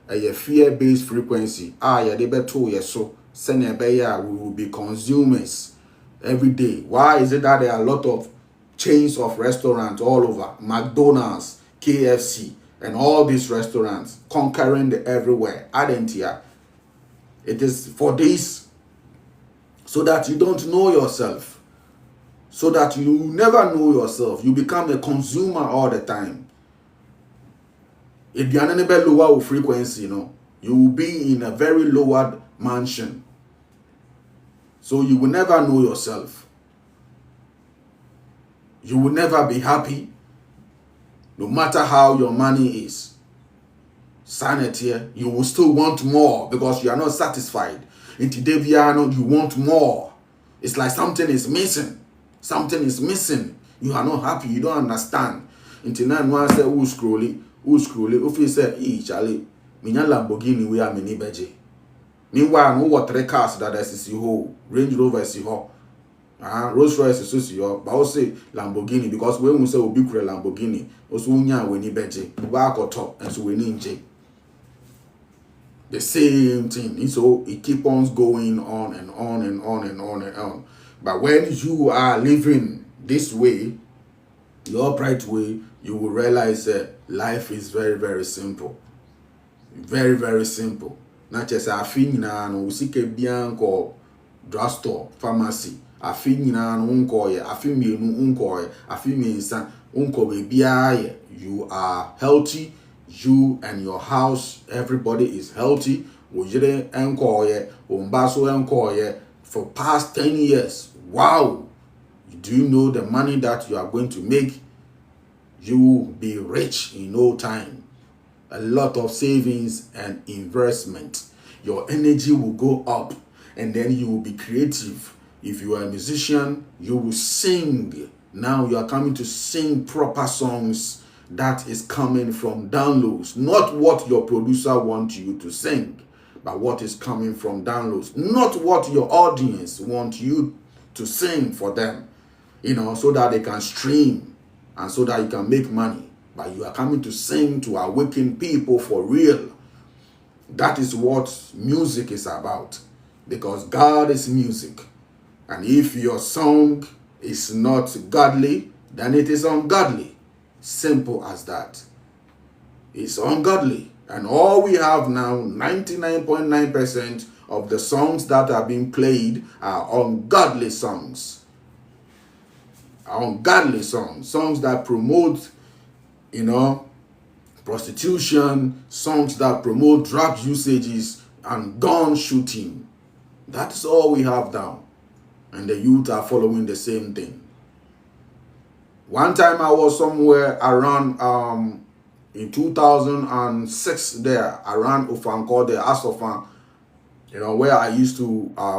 A fear-based frequency. They better so. We will be consumers every day. Why is it that there are a lot of chains of restaurants all over? McDonald's, KFC, and all these restaurants conquering everywhere. Adentia. It is for this. So that you don't know yourself. So that you never know yourself. You become a consumer all the time. If you are in a lower frequency, you know, you will be in a very lowered mansion. So you will never know yourself. You will never be happy. No matter how your money is. Sanity, you will still want more because you are not satisfied. Into Deviano, you want more. It's like something is missing. Something is missing. You are not happy. You don't understand. Into now one say who scrolly. If you say, Charlie, minya Lamborghini we are mini beje. Meanwhile, no what 3 cars that is ho, Range Rover is ho. Rolls Royce is so but I say Lamborghini because when we say we be Lamborghini, also unya we ni beje. Back or top and so we need the same thing. And so it keep on going on and on and on and on and on. But when you are living this way, the upright way, you will realize that life is very, very simple. Very, very simple. Not just a thing na no usike bianco drugstore, pharmacy. A thing na no unko ye, a thing me no unko ye, a thing me insan unko baby. You are healthy. You and your house, everybody is healthy. Ujire unko ye, umbaso unko ye for past 10 years. Wow. Do you know the money that you are going to make? You will be rich in no time. A lot of savings and investment. Your energy will go up and then you will be creative. If you are a musician, you will sing. Now you are coming to sing proper songs that is coming from downloads. Not what your producer wants you to sing, but what is coming from downloads. Not what your audience wants you to sing for them. So that they can stream and so that you can make money. But you are coming to sing to awaken people for real. That is what music is about. Because God is music. And if your song is not godly, then it is ungodly. Simple as that. It's ungodly. And all we have now, 99.9% of the songs that are being played are ungodly songs. Ungodly songs that promote, prostitution, songs that promote drug usages and gun shooting. That's all we have now. And the youth are following the same thing. One time I was somewhere around in 2006 there, around Ofanko, the Asofan, where I used to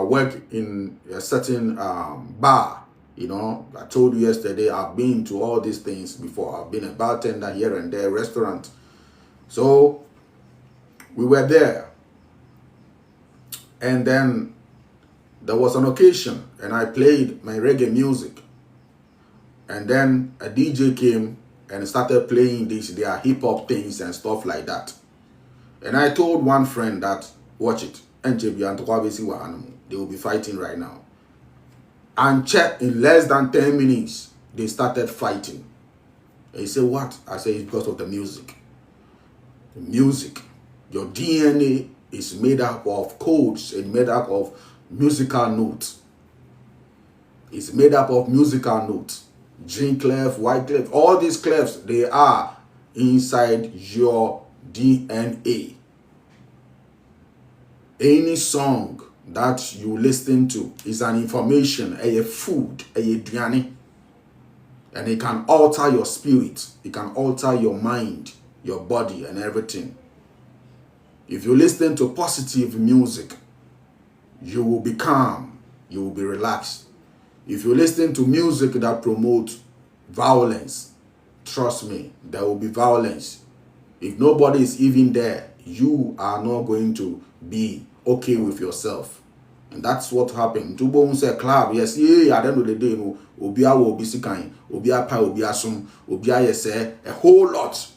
work in a certain bar. I told you yesterday, I've been to all these things before. I've been a bartender here and there, restaurant. So we were there. And then there was an occasion and I played my reggae music. And then a DJ came and started playing their hip hop things and stuff like that. And I told one friend that, watch it. They will be fighting right now. And check in less than 10 minutes, they started fighting. And he said, what? I said, it's because of the music. The music. Your DNA is made up of codes and made up of musical notes. It's made up of musical notes. G clef, white clef, all these clefs, they are inside your DNA. Any song that you listen to is an information, a food, a diani, and it can alter your spirit, it can alter your mind, your body, and everything. If you listen to positive music, you will be calm, you will be relaxed. If you listen to music that promotes violence, trust me, there will be violence. If nobody is even there, you are not going to be okay with yourself. And that's what happened. To bones a club, yes, yeah, at the end of the day, no, Obia will be sick, Obia pa, Obia sum, Obia yes, a whole lot.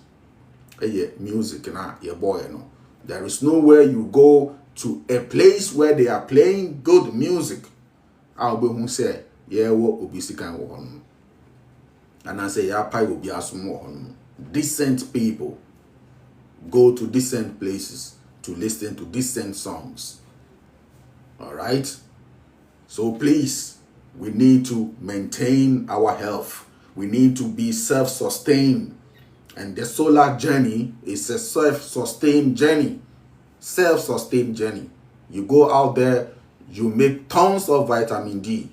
Music na your boy, no. There is nowhere you go to a place where they are playing good music. I'll be who say, yeah, what will be sick and I say, yeah, pa, Obia sum, decent people go to decent places to listen to decent songs. All right. So please, we need to maintain our health. We need to be self-sustained. And the solar journey is a self-sustained journey. Self-sustained journey. You go out there, you make tons of vitamin D.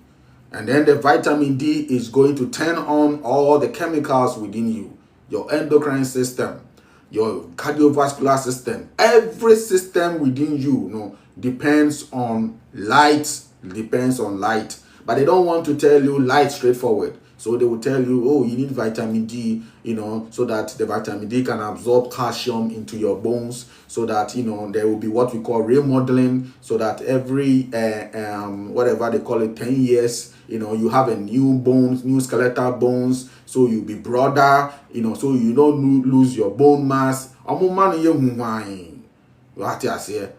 And then the vitamin D is going to turn on all the chemicals within you. Your endocrine system, your cardiovascular system, every system within you, depends on light, but they don't want to tell you light straightforward. So they will tell you, oh, you need vitamin D, so that the vitamin D can absorb calcium into your bones, so that, there will be what we call remodeling, so that every, whatever they call it, 10 years, you have a new bones, new skeletal bones, so you'll be broader, so you don't lose your bone mass. What I say?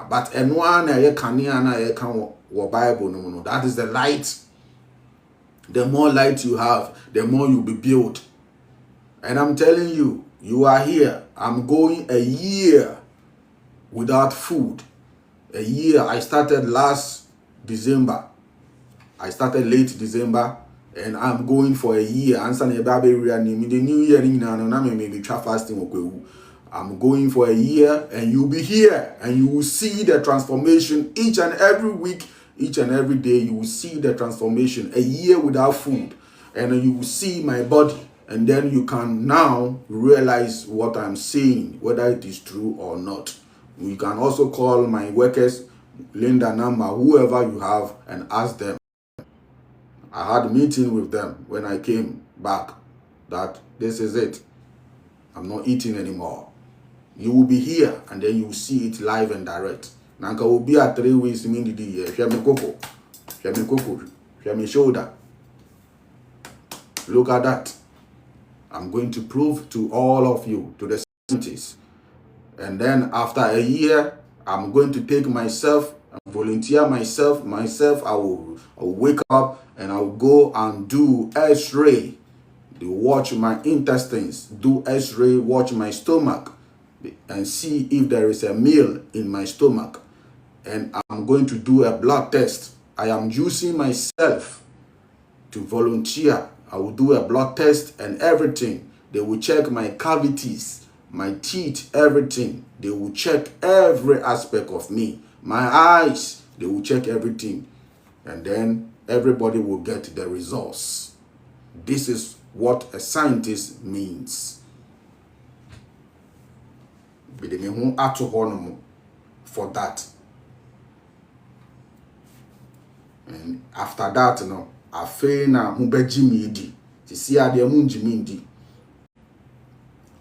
But Bible, no. That is the light. The more light you have, the more you'll be built. And I'm telling you, you are here. I'm going a year without food. A year. I started last December. I started late December, and I'm going for a year. The new year, maybe fasting. I'm going for a year, and you'll be here, and you will see the transformation each and every week, each and every day. You will see the transformation. A year without food, and you will see my body, and then you can now realize what I'm saying, whether it is true or not. You can also call my workers, Linda number, whoever you have, and ask them. I had a meeting with them when I came back that this is it. I'm not eating anymore. You will be here, and then you will see it live and direct. Nanka will be at 3 weeks in the year. Share me shoulder. Look at that. I'm going to prove to all of you, to the scientists. And then after a year, I'm going to take myself and volunteer myself. I will wake up and I will go and do X-ray. They watch my intestines, do X-ray, watch my stomach, and see if there is a meal in my stomach. And I'm going to do a blood test. I am using myself to volunteer. I will do a blood test and everything. They will check my cavities, my teeth, everything. They will check every aspect of me. My eyes, they will check everything. And then everybody will get the results. This is what a scientist means. For that. And after that, I feel na mubeji midi. See how they munji di.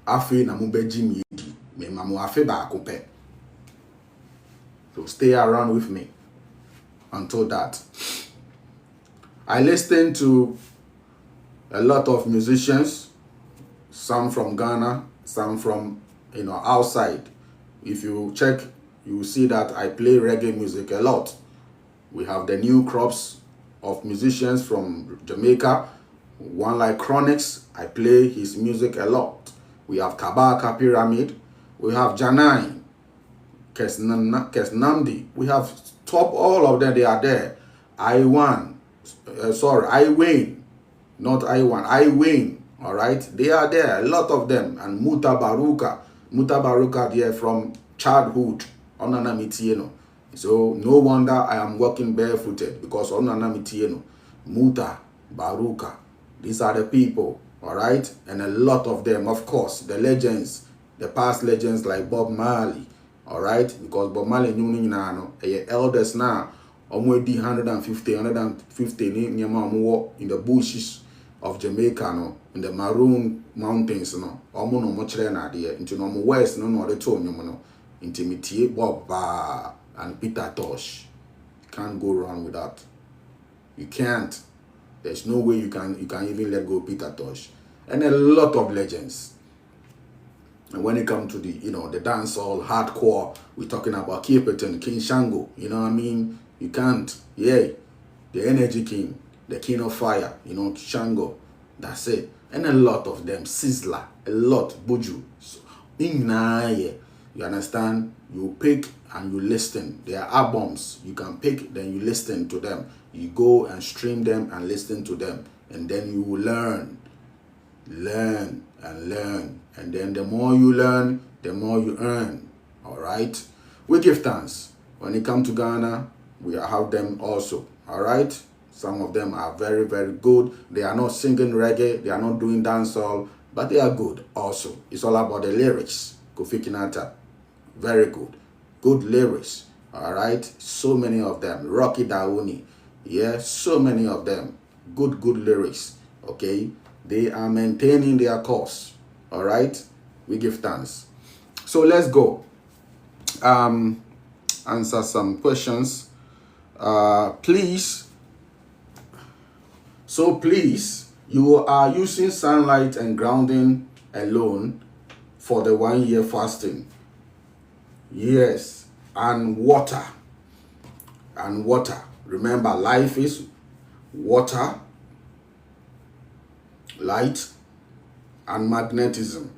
I feel na mubeji midi. Me mamu afe ba akope. So stay around with me until that. I listen to a lot of musicians, some from Ghana, some from outside. If you check, you will see that I play reggae music a lot. We have the new crops of musicians from Jamaica. One like Chronix, I play his music a lot. We have Kabaka Pyramid. We have Janai, Kesnamdi. We have top all of them. They are there. Iwan, not Iwan. Iwayne. All right, they are there. A lot of them. And Muta Baruka, they are from childhood. So no wonder I am walking barefooted, because Muta, Baruka, these are the people, all right? And a lot of them, of course, the legends, the past legends like Bob Marley, all right? Because Bob Marley, elders now, almost 150 in the bushes of Jamaica, in the Maroon Mountains, almost no much there, into no west, no the tone, intimidate Bob and Peter Tosh. Can't go wrong with that. You can't. There's no way you can even let go of Peter Tosh. And a lot of legends. And when it comes to the the dancehall, hardcore, we're talking about Caperton, King Shango. You know what I mean? You can't. Yeah. The Energy King, the King of Fire, Shango. That's it. And a lot of them. Sizzler, a lot. Buju. So, you understand? You pick and you listen. There are albums you can pick, then you listen to them. You go and stream them and listen to them. And then you will learn. Learn and learn. And then the more you learn, the more you earn. All right? We give thanks. When it comes to Ghana, we have them also. All right? Some of them are very, very good. They are not singing reggae. They are not doing dancehall. But they are good also. It's all about the lyrics. Kofi Kinata. Very good. good lyrics. All right, so many of them. Rocky Dauni, yeah, so many of them. Good lyrics. Okay, they are maintaining their course. All right, we give thanks. So let's go. Answer some questions. Please. So please, you are using sunlight and grounding alone for the 1 year fasting. Yes, and water. And water. Remember, life is water, light, and magnetism.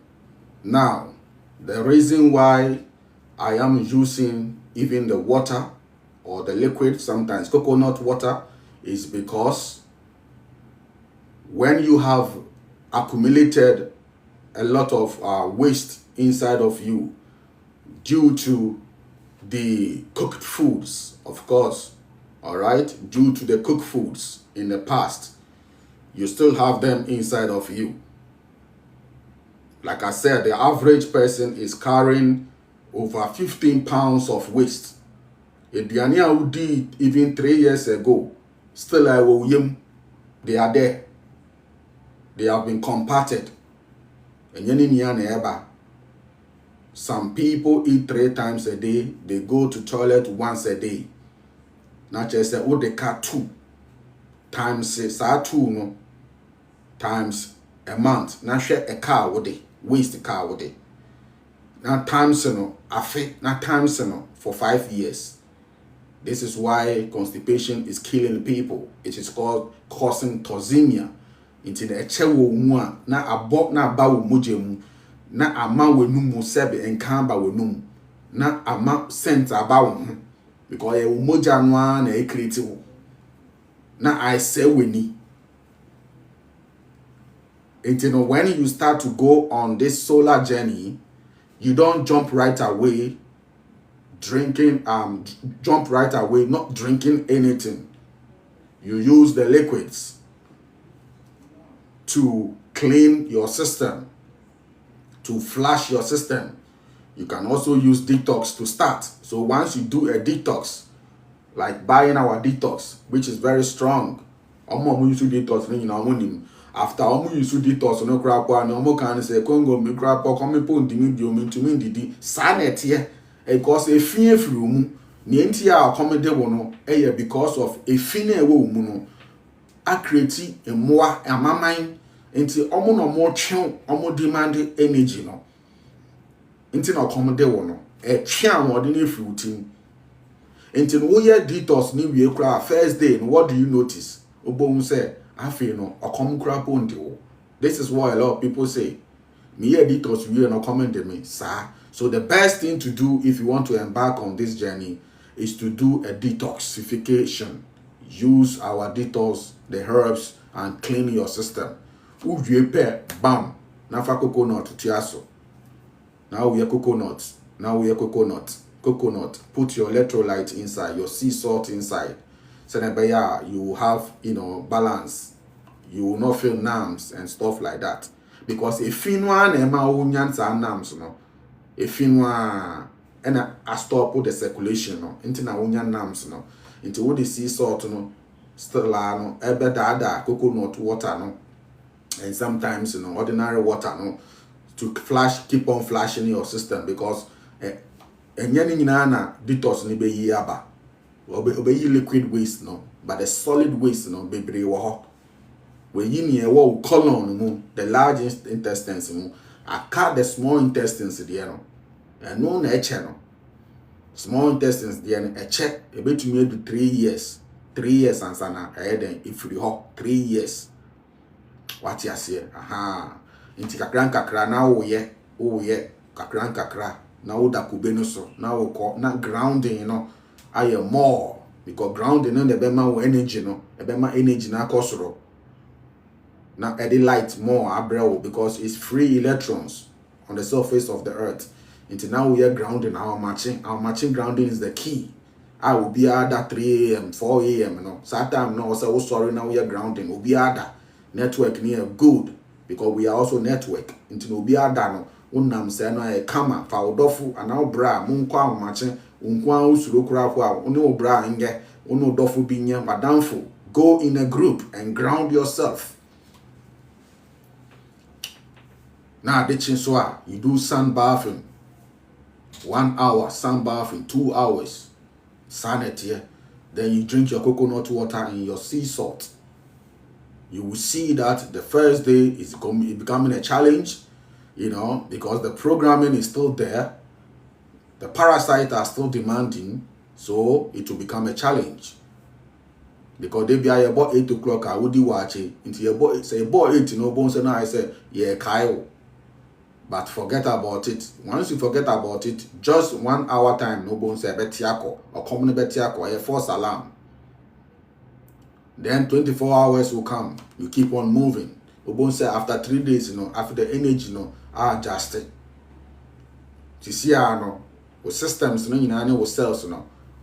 Now, the reason why I am using even the water or the liquid, sometimes coconut water, is because when you have accumulated a lot of waste inside of you due to the cooked foods, of course, all right, due to the cooked foods in the past, you still have them inside of you. Like I said, the average person is carrying over 15 pounds of waste. Aduane a we did even 3 years ago, still I will yim. They are there. They have been compacted. And some people eat 3 times a day. They go to toilet once a day. Not just say, oh, they cut 2 times 2 no times a month. Now share a car with it, waste a car with it. Now times no, not times no for 5 years. This is why constipation is killing people. It is called causing toxemia. Into the echewo mu a na abo na aba wo mogye na ama wenu mu sebe enkan ba wenu na ama scent aba wo because ye wo mogya no na e create wo na I say weni. Until when you start to go on this solar journey, you don't jump right away not drinking anything. You use the liquids to clean your system, to flush your system. You can also use detox to start. So once you do a detox, like buying our detox, which is very strong, after use detox no crap one can say Kongo me crap come pon dimi to me didi sanet here because a fear flu nienti a accommodate no because of a fine ewo mu no akreti emoa amaman enti omo no mo twen omo demand energy no enti na accommodate wo no twe amode na fruitin enti no ye detox ni wie kra first day no what do you notice obom say afi no okom kra pondi wo. This is what a lot of people say me ye detox wie no comment me sir. So the best thing to do if you want to embark on this journey is to do a detoxification. Use our detox, the herbs, and clean your system. Bam. Now for coconut tiaso. Now we are coconut. Coconut. Put your electrolyte inside, your sea salt inside. So that you will have, balance. You will not feel numbs and stuff like that. Because if finwa ema unyansa numbs no. If finwa and I stop the circulation no. Into na unya numbs no. Into what the sea salt no. Still no. Ebe da coconut water no. And sometimes ordinary water no. To keep on flashing your system because enyani nyina na detox ni be yi aba. Obeyi liquid waste no, but the solid waste no bebre wo ho. We yi ne wo colon mu, the large intestines mu, aka the small intestines there no. And no na eche no. Small intestines there no eche e betumi do 3 years. 3 years ansana den ifri ho 3 years. What you say? Aha. Inti kakra na wo ye kakra na wo da kube no so na wo ko na grounding I am more because grounding no the bema energy no the bema energy na kosoro na edit light more abrel because it's free electrons on the surface of the earth. Until now we are grounding our matching grounding is the key. I will be at 3 a.m. 4 a.m. Sometimes no say oh sorry now we are grounding will be at network near good because we are also network until we be at unam se no e kama fa odofo ana obra monko ahomache unko a usuro kura ko a one obra nge one odofo bi nya madamfo. Go in a group and ground yourself. Now the chinswa, you do sun bathing 1 hour, sun bathing 2 hours, sanity. Then you drink your coconut water and your sea salt. You will see that the first day is becoming a challenge, because the programming is still there. The parasites are still demanding, so it will become a challenge. Because they be about 8 o'clock, I would do watch it. Into your boy, say, boy, 8, bones and I say, yeah, Kyle. But forget about it. Once you forget about it, just 1 hour time, no bones say, betiako, or common betiako, a false alarm. Then 24 hours will come. You keep on moving. Obon say after 3 days, after the energy, are adjusted. To see with systems, with cells,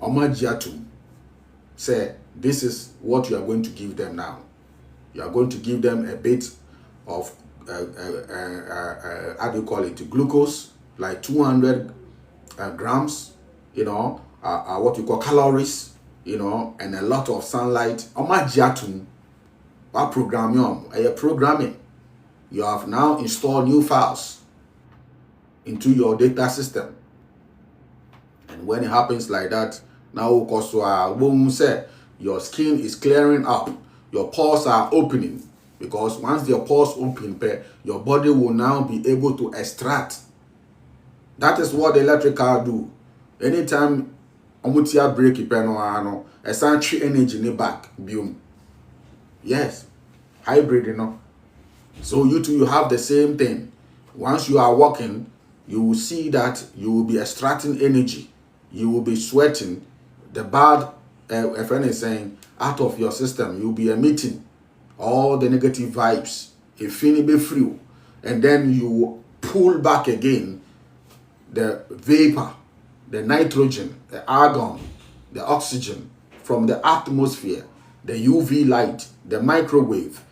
omajiatu. Say, this is what you are going to give them now. You are going to give them a bit of, how do you call it, glucose, like 200 grams, what you call calories, and a lot of sunlight. Omajiatu, what programming? You have now installed new files into your data system. And when it happens like that, now say your skin is clearing up, your pores are opening, because once your pores open, your body will now be able to extract. That is what the electrical do. Anytime omutia break ipeno essential energy in back boom. Yes, hybrid, So you have the same thing. Once you are walking, you will see that you will be extracting energy. You will be sweating. The bad, a friend is saying, out of your system, you'll be emitting all the negative vibes. If you be free, and then you pull back again the vapor, the nitrogen, the argon, the oxygen from the atmosphere, the UV light, the microwave,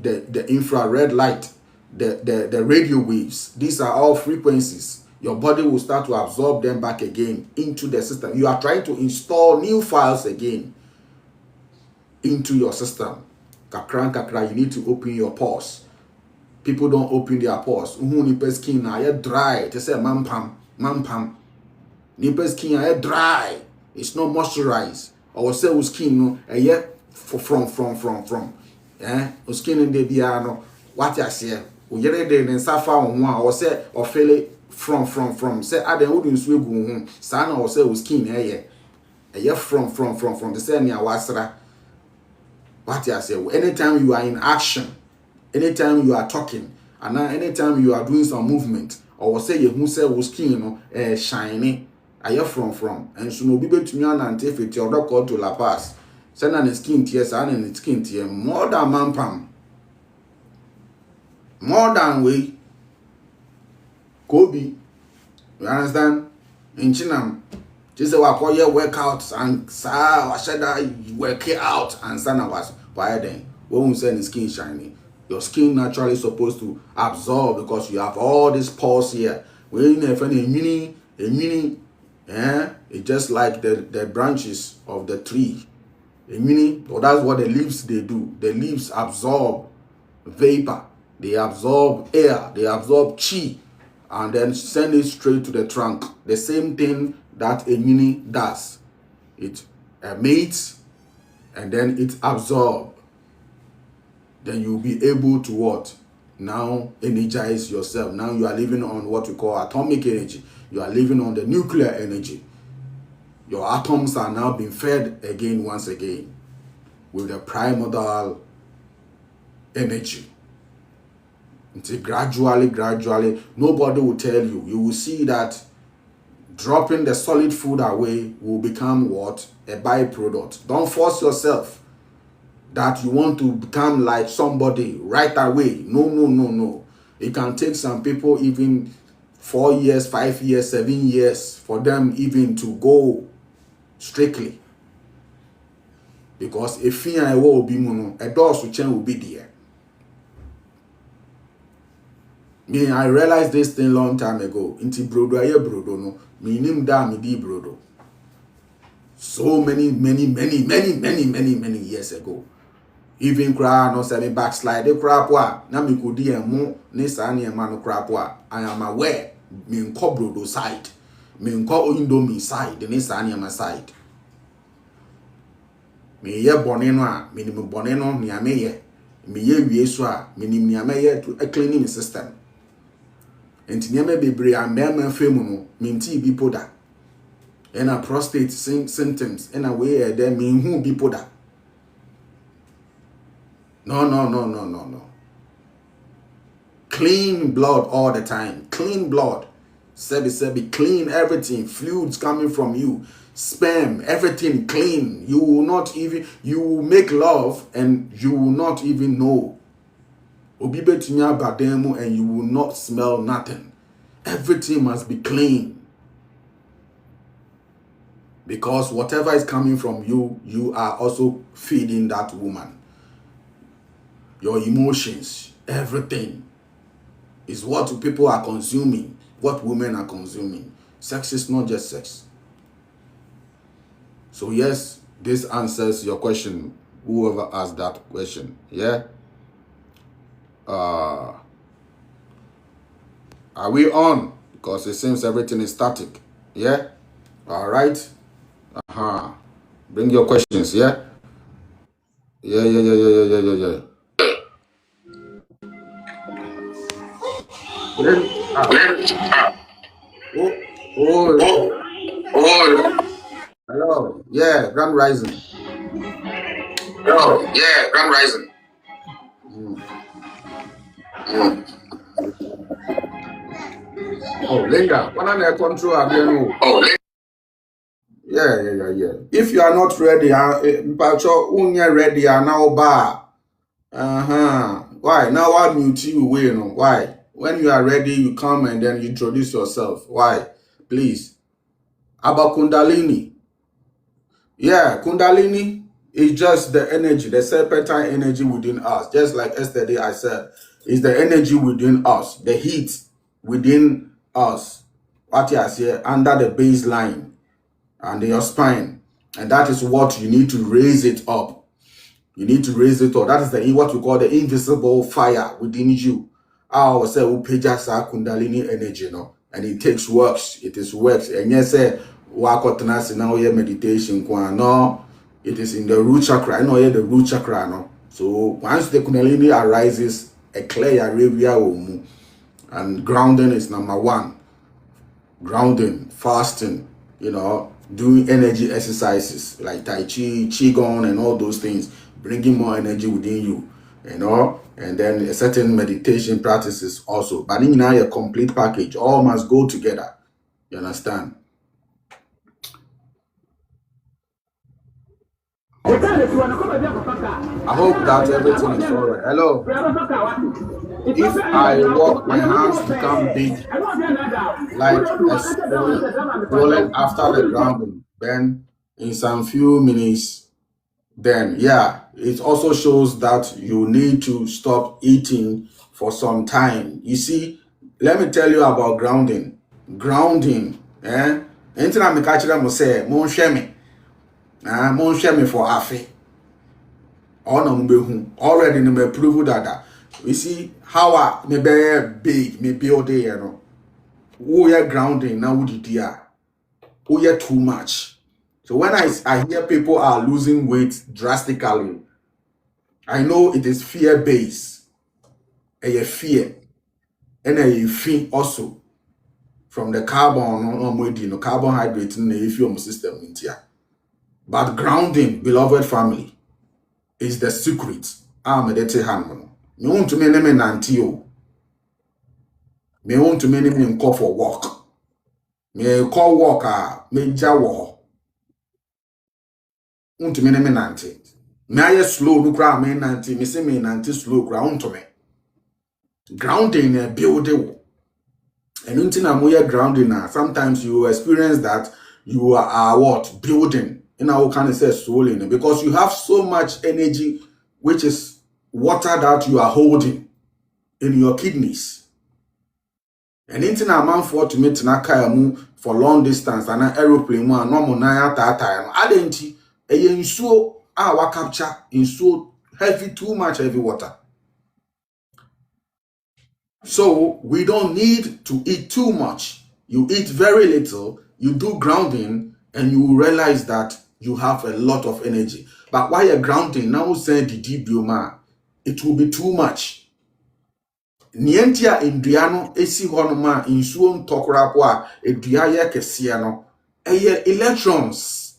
the infrared light, the radio waves. These are all frequencies. Your body will start to absorb them back again into the system. You are trying to install new files again into your system. Kakra, you need to open your pores. People don't open their pores. Nipa skin na dry. They say mampam. Nipa skin dry. It's not moisturized. Or say skin from. Skin in the biano. What I say? Uyere de nsafa onwa or say or feel from say aden wudun so egu hu sa na or say skin from the say near wasra. What I say? Anytime you are in action, anytime you are talking, and anytime you are doing some movement, or say you say skin shiny, from and so no be betumi anante fiti odoko to La Paz. Send an skin tears and skin tear more than mampam. More than we Kobe. You understand? In Chinam, just say call your workouts and I said that work it out and sana was why then when we say the skin shiny, your skin naturally supposed to absorb because you have all these pores here. When you find a mini, it's just like the branches of the tree. Or that's what the leaves they do. The leaves absorb vapor, they absorb air, they absorb chi, and then send it straight to the trunk. The same thing that a mini does. It emits and then it absorbs. Then you'll be able to what? Now energize yourself. Now you are living on what we call atomic energy. You are living on the nuclear energy. Your atoms are now being fed again, once again, with the primordial energy. Until gradually, nobody will tell you. You will see that dropping the solid food away will become what? A byproduct. Don't force yourself that you want to become like somebody right away. No. It can take some people even 4 years, 5 years, 7 years for them even to go strictly. Because if fear will be mono, a door to change will be there. Me, I realized this thing long time ago. Inti brodo aye brodo no. Me nim da me di brodo. So many years ago. Even cry no say me backslide the crap wa. Na me could di emo ne sa ne ma no crap wa. I am aware. Me nko brodo side. Me nko indomie side. Ne sa ne ma side. Me ye bone no a. Me ni me bone no ni ame ye. Me ye wie so a. Me ni me ame ye to cleaning system. Enti niame bebre amema femu no minti bi poda ena prostate symptoms ena we there me hu bi poda. No. Clean blood all the time. Clean blood. Sebi clean everything. Fluids coming from you. Sperm, everything clean. You will make love and you will not even know. Obi betunya bademu and you will not smell nothing. Everything must be clean. Because whatever is coming from you, you are also feeding that woman. Your emotions, everything is what people are consuming, what women are consuming. Sex is not just sex. So yes, this answers your question, whoever asked that question. Yeah. Are we on? Because it seems everything is static. Yeah? All right. Bring your questions. Yeah? Yeah. Hello. Yeah, Grand Rising. Oh, yeah, Grand Rising. Oh, Linda, what are control again? Oh, Yeah. If you are not ready, Mpacho, unya ready, now bar. Why? Now I'll mute you. Wait, no. Why? When you are ready, you come and then you introduce yourself. Why? Please. About Kundalini. Yeah, Kundalini is just the energy, the serpentine energy within us. Just like yesterday I said, is the energy within us, the heat within us. What you see under the baseline and your spine. And that is what you need to raise it up. You need to raise it up. That is the what we call the invisible fire within you. I will say Upejasa Kundalini energy, no? And it takes works. It is works. And yes, now meditation. No, it is in the root chakra. I know the root chakra, no. So once the Kundalini arises, a clear area will move. And grounding is number one. Grounding, fasting, doing energy exercises like Tai Chi, Qigong, and all those things, bringing more energy within you, and then a certain meditation practices also. But in now a complete package, all must go together. You understand? I hope that everything is alright. Hello. If I walk, my hands become big, like a spoon rolling after the grounding. Then in some few minutes, then yeah, it also shows that you need to stop eating for some time. You see, let me tell you about grounding. Grounding, anything I'm catching them will say, mon shame for afe. Already me prove that. You see how I me big, me build there, we are grounding now we are too much. So when I hear people are losing weight drastically, I know it is fear-based. A fear. And a fear also from the carbohydrate in the fuel system in here. But grounding, beloved family, is the secret. Me want to me nantio. Me want to me call for walk. Me call walk me jawo. Want to me nanti. Me aye slow no kra me nanti. Me say me nanti slow kra want to me. Grounding a building. And until I'm grounding now, sometimes you experience that you are what? Building. In our kind of say swollen because you have so much energy, which is water that you are holding in your kidneys. And anything amount for to meet na car mu for long distance and an aeroplane mu no mo na atata no adenti eye nsuo a wa capture nsuo heavy, too much heavy water. So we don't need to eat too much. You eat very little, you do grounding, and you realize that you have a lot of energy. But while you're grounding, now saying the deep bioma, it will be too much. Nientia induano esi honoma insuo ntokora po a edua ye kese no eye electrons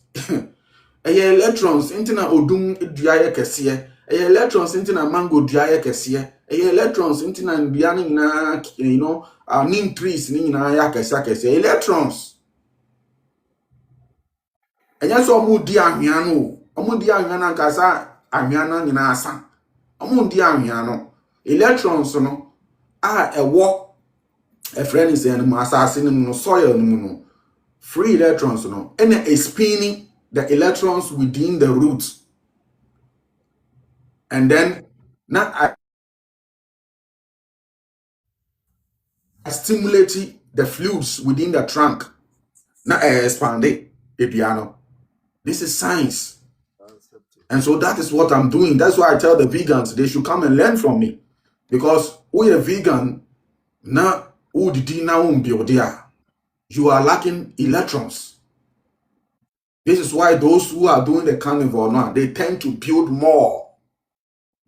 eye electrons intina odum edua ye kese eye electrons intina mango dua ye kese eye electrons intina ndua ni na nim trees ni na ya kese electrons enya so mu di ahwea no omu di ahwea na nkasa ahwea na nyina asa omu di ahwea no electrons no ewo a friend is saying assassin no soil no free electrons no and is spinning the electrons within the roots, and then now I stimulate the fluids within the trunk. Now I expand it the piano. This is science. And so that is what I'm doing. That's why I tell the vegans they should come and learn from me, because we are vegan now. You are lacking electrons. This is why those who are doing the carnivore now, they tend to build more,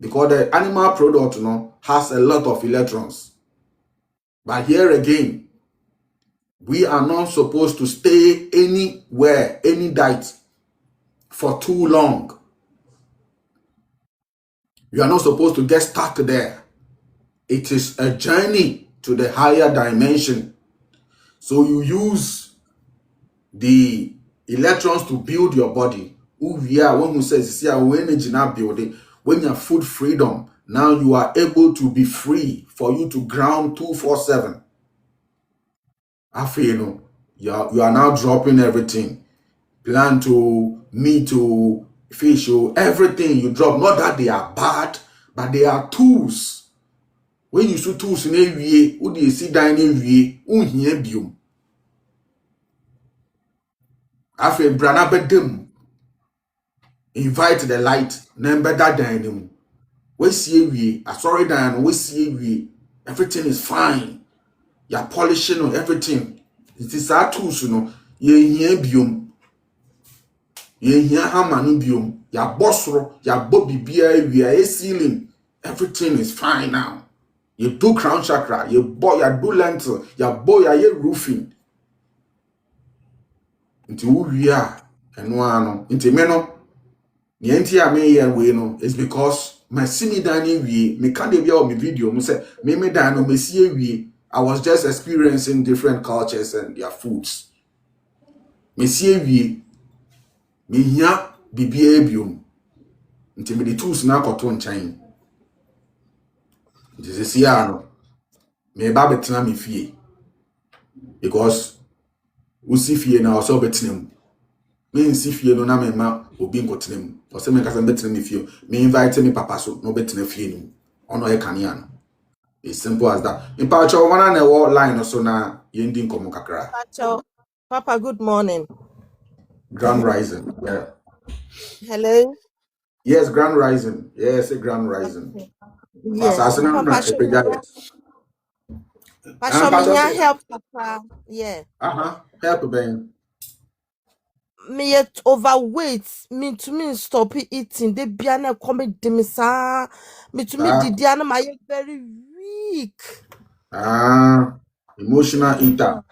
because the animal product has a lot of electrons. But here again, we are not supposed to stay anywhere, any diet for too long. You are not supposed to get stuck there. It is a journey to the higher dimension. So you use the electrons to build your body. When you say energy now building, when you have food freedom, now you are able to be free for you to ground 247. After you are now dropping everything. Plant to meat to fish, everything you drop. Not that they are bad, but they are tools. When you see tools in a who do you see down in a After brana bedem, invite the light, number that dining. We see sorry down, we see everything is fine. You're polishing on everything. It is our tools, ye here bium. Ye here hammer no bium. Ya bossro, ya bobby beer, we are ceiling. Everything is fine now. You do crown chakra, you boy, you do lentil, you boy, you roofing. Into who we are, and one into meno. The entire me no is because my simi dining me can't be on my video. Me say me dine me see we. I was just experiencing different cultures and their foods. Me see we me nya bibia biom. Nti me the tools na koto nchain. Nti se sia no me ba betena me fie. Because usi fie na oso betenam. Me nsi fie no na me ma obi nkotenam. Ose me kasa betena me fie. Me invite me papa so no betena fie no. Ono e kanea no. It's simple as that. In Pacho, one and a wall line or so now, Yending Komokakra. Papa, good morning. Grand Rising. Yeah. Hello. Yes, Grand Rising. Yes, a Grand Rising. Yes. Papa, help, Papa. Yeah. Help, Ben. Me yet overweight. Me to me stop eating. They be an a comedy demisa. Me to me Diana my very weak. Emotional eater.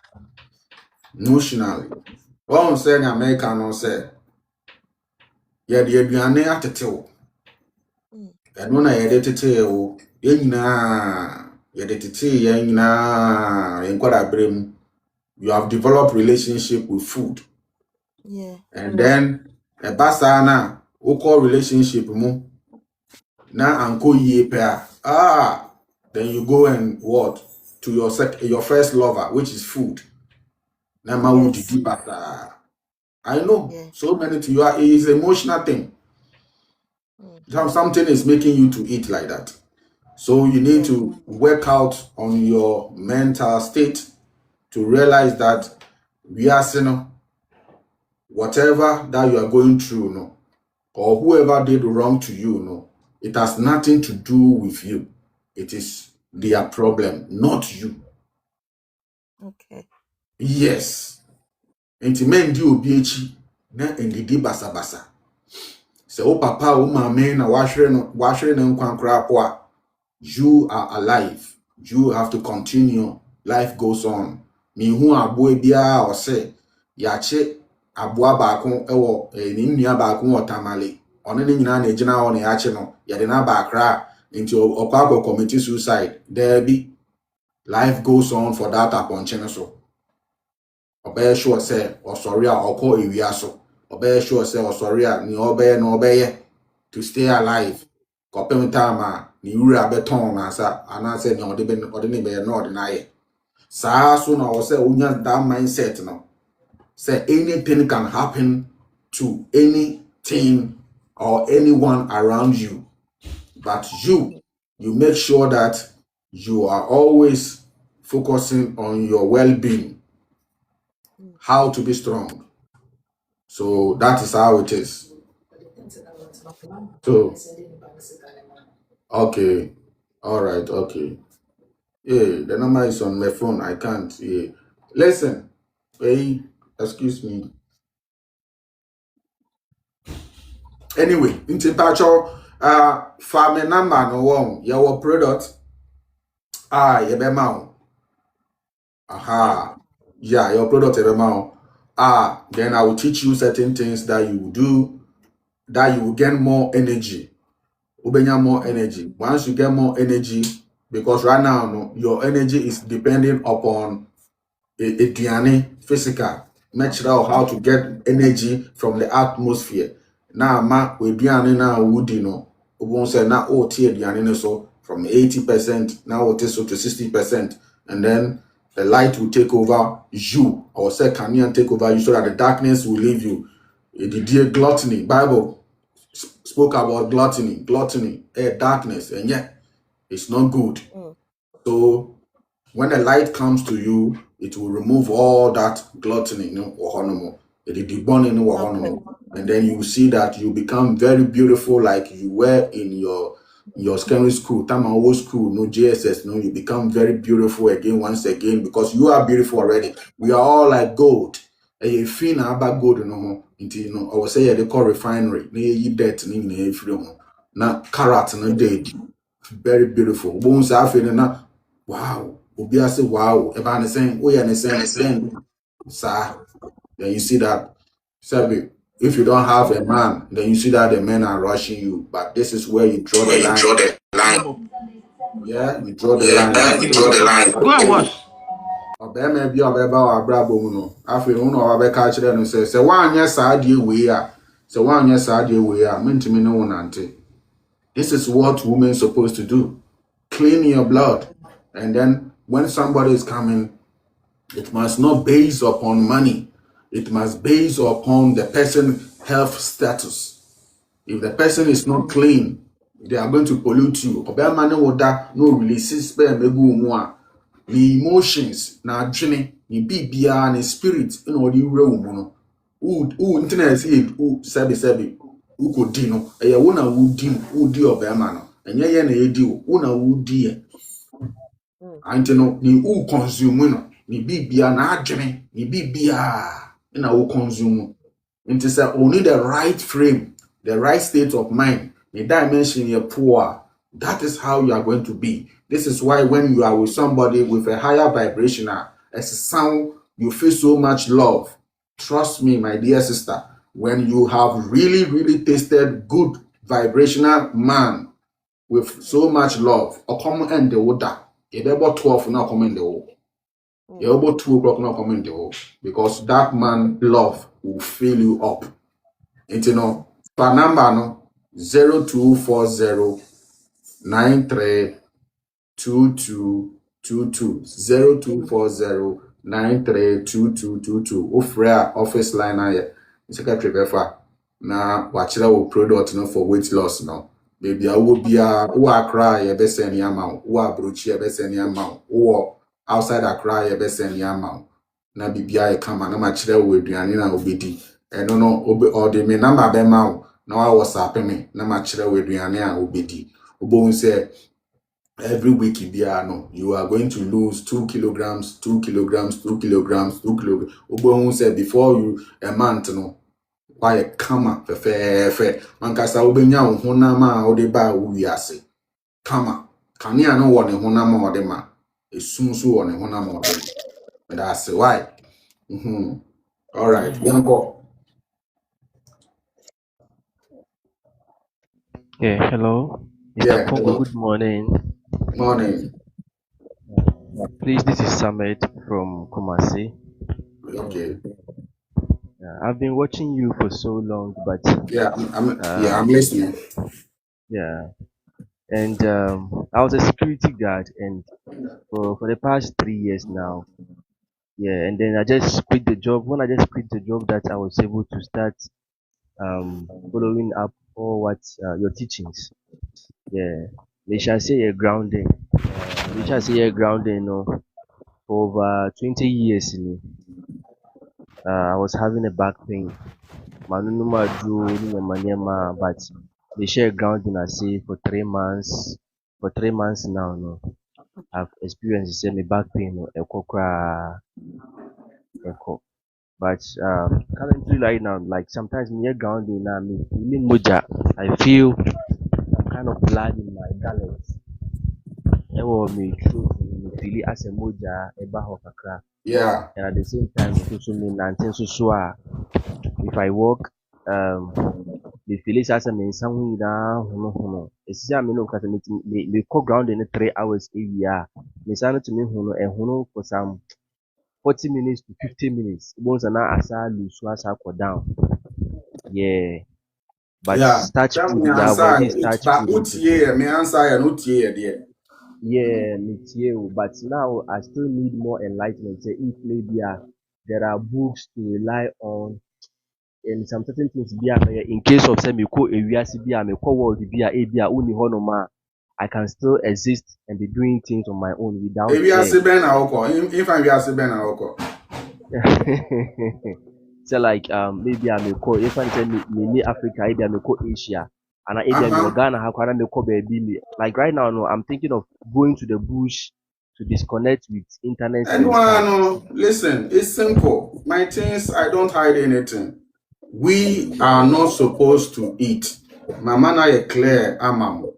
Emotionally. One saying American on say. Yeah, the Adriane at the tail. And when I edit the tail, you have developed relationship with food. Yeah. And then a basana call relationship mo na anko ye pair. Then you go and what to your first lover, which is food. Na ma would deep I know so many to you is emotional thing. Something is making you to eat like that. So you need to work out on your mental state to realize that we are sinner. Whatever that you are going through, no, or whoever did wrong to you, no, it has nothing to do with you. It is their problem, not you. Okay. Yes. Enti men di obi echi na ndidi basabasa. Se o papa o mama na wahwere no nkwankra po a, you are alive. You have to continue. Life goes on. Me hu abo bia o se yache aboa baako ewo ni nnua baako otamale. Ono ne nyina na egina ho na yache no, ye de na baakra nti okwa commit suicide. There be life goes on for that aponche so. Obey sure say or sorry or call area so. Obey sure say or sorry ni obey no obey to stay alive. Kopem time ni wura beton asa anase ni ode be no ordinary. Sa so na say unya that mindset no. Say anything can happen to anything or anyone around you. But you make sure that you are always focusing on your well-being, how to be strong. So that is how it is. So, okay. All right. Okay. Yeah, the number is on my phone. I can't. Yeah. Listen. Hey, excuse me. Anyway, into patcho, farming number no one. Your product. You be mount. Aha. Yeah, your product every mount. Then I will teach you certain things that you will do, that you will get more energy. Ubenya more energy. Once you get more energy, because right now no, your energy is depending upon a physical, natural, how to get energy from the atmosphere. Now ma we diane na woody no, ubon say na o tie diane so from 80% now it is so to 60%, and then the light will take over you, or say can you take over you so that the darkness will leave you. The dear gluttony Bible spoke about gluttony, darkness, and yet it's not good. So when the light comes to you, it will remove all that gluttony, and then you will see that you become very beautiful, like you were in your secondary school, time old school, no JSS, no, you become very beautiful again, once again, because you are beautiful already. We are all like gold. A fin about gold no more. I will say they call refinery. You debt na carrot no dead. Very beautiful. Bones are na wow. Obi say wow. Eba ne saying, oh yeah, ne saying then sir. Then you see that Sabi, if you don't have a man, then you see that the men are rushing you. But this is where you draw the line. Yeah, you draw the line. You draw the line. Go and wash. Obema bi obeba wa brabo mu no afi hu no obeka kire no se wanya saa de we a se wanya saa de we a mentimi ne wonante. This is what women supposed to do. Clean your blood, and then when somebody is coming, it must not base upon money. It must base upon the person's health status. If the person is not clean, they are going to pollute you. Obema ne woda no release sperm egu mu a the emotions na adwene ni bibia na spirit na odi wura wo mu no internet say sebi ukodi no eye wo na wudi obema no enye ye na edi wo na wudi e anti no ni consume no ni bibia na adwene ni bibia na wo consume nti say only the right frame, the right state of mind, the dimension you're poor. That is how you are going to be. This is why when you are with somebody with a higher vibration, as a sound, you feel so much love. Trust me, my dear sister, when you have really, really tasted good vibrational man with so much love, or come and the water, you about 12 now come in the hole. You're about 2 o'clock now come in the hole. Because that man love will fill you up. And you know, per number no 0240 93 2222 0240 93 2222. Ofra office line aye secretary befa na wachira wo product no for weight loss no Baby, I will be who I cry a best any amount, who are broachy a best any amount, or outside I cry a best any amount. Na bibia come and I'm actually with you and obedi. And no, or the me number be mount. Now I was happy me, na actually with you and obedi. Obo say every week no, you are going to lose 2 kilograms, 2 kilograms, 2 kilograms, 2 kilograms. Obo say before you a month no. Why kama fe mankasa obenya wo honam a ode ba wo wiase kama kanea no wo ne honam a ode ma esum so wo ne honam a ode ma that's why all right yanko Yeah, hello. Mr. yeah Kongo, hello good morning. morning Please, this is Samet from Kumasi. okay I've been watching you for so long, but I'm listening yeah, and I was a security guard, and for the past 3 years now, yeah, and then I just quit the job. When I just quit the job, that I was able to start following up all what your teachings. Yeah, they shall say a grounding. They shall say a grounding. For over 20 years, I was having a back pain. Manunuma drew Niema, but they share grounding I say for 3 months. For 3 months now, no, I've experienced the same back pain, no, echo. But currently, right now, like sometimes near grounding, now, me feeling moja, I feel some kind of blood in my gullet. Ewo me throat, me feel it as a moja, eba ho kakra. yeah And at the same time, so me nantin so if I walk, mefeel sɛ asɛ me nsa ho nyinaa hono. Ɛsi sɛ me no kasa mekɔ ground no 3 hours awie a me nsa no tumi hono ɛhono for some 40 minutes to 50 minutes. Bohu sɛ na asa lose asa kɔ down. Yeah. But starch tell food me the answer avoid it starch but food. utie me answer no tie there Yeah, me too. But now I still need more enlightenment. Say if maybe there are books to rely on in some certain things bi a in case of say mekɔ ewiase bi a mekɔ world bi a ebi a wonni hɔnom a I can still exist and be doing things on my own without ebi fear. ase ben na woko if I ase ben na woko So like maybe I mekɔ if I say me Africa ebi a mekɔ Asia and ebi a mewɔ Ghana ha koraa na mekɔ baabi me like right now no I'm thinking of going to the bush to disconnect with internet and stuff. no, listen, it's simple. My things, I don't hide anything. We are not supposed to eat. Mama na ye clear, amam.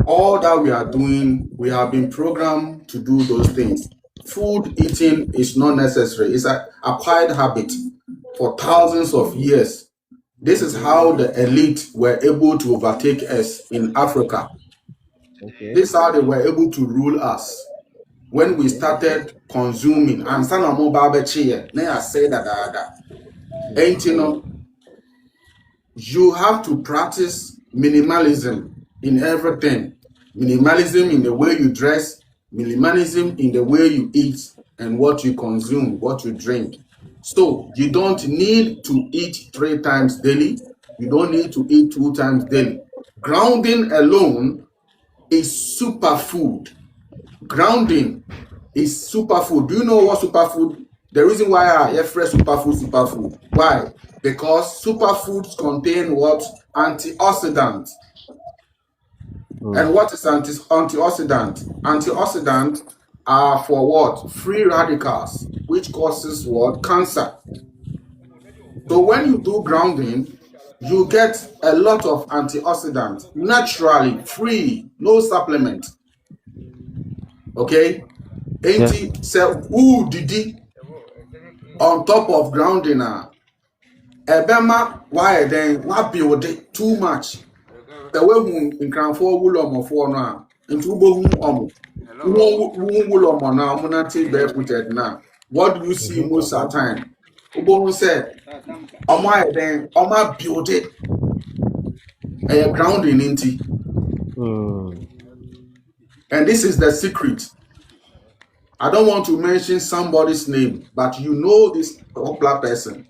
All that we are doing, we have been programmed to do those things. Food eating is not necessary. It's an acquired habit for thousands of years. This is how the elite were able to overtake us in Africa. Okay. This is how they were able to rule us. When we started consuming, and sana mo ba chair, na I say that ain't you know, you have to practice minimalism in everything. Minimalism in the way you dress, minimalism in the way you eat and what you consume, what you drink. So you don't need to eat 3 times daily. You don't need to eat 2 times daily. Grounding alone is superfood. Grounding is superfood. Do you know what superfood? The reason why I refer superfood. Why? Because superfoods contain what? Antioxidants. And what is antioxidant? Antioxidants are for what? Free radicals, which causes what? Cancer. So when you do grounding, you get a lot of antioxidants naturally, free, no supplement. Okay? Yeah. 80 say who did on top of grounding ebema why then what build it too much the way who in crown for wool for no into bohu wool now monate barefooted now what do you see most of the time ubohu say why then build it a grounding into and this is the secret. I don't want to mention somebody's name, but you know this popular person,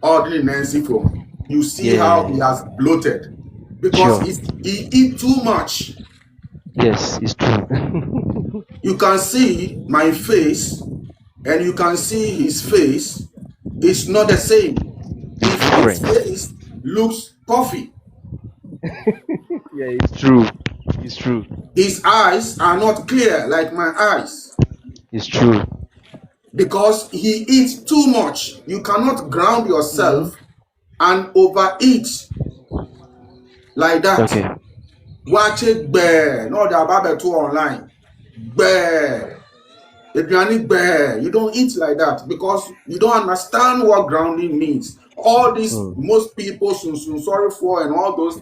Audrey Nancy from. You see how he has bloated. because Sure. he eat too much. Yes, it's true. You can see my face and you can see his face. It's not the same. It's His different. face looks puffy. Yeah, it's true. It's true. His eyes are not clear like my eyes It's true. because he eats too much. You cannot ground Mm-hmm. yourself and overeat like that. Okay. Watch it bear. No, the Bible too online. Bear. You don't eat like that because you don't understand what grounding means. All these Mm. most people sorry for and all those,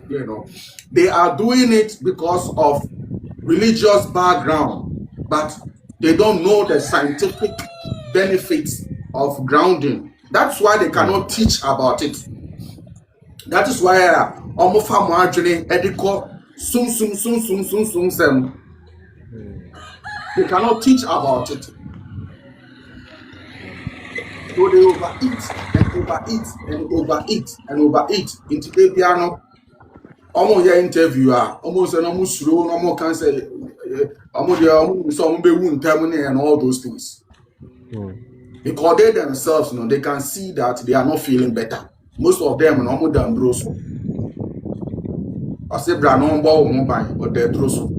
they are doing it because of religious background, but they don't know the scientific benefits of grounding. That's why they cannot Mm. teach about it. That is why omofa mo adwene ediko sum sem. They cannot teach about it. So they overeat and overeat and overeat and overeat. Into the piano, almost your interview, almost an almost slow, almost can say, almost your some be wound terminate and all those things. Mm. Because they themselves, they can see that they are not feeling better. Most of them, and almost them broso. I say, Branon ball mobile, but they're broso.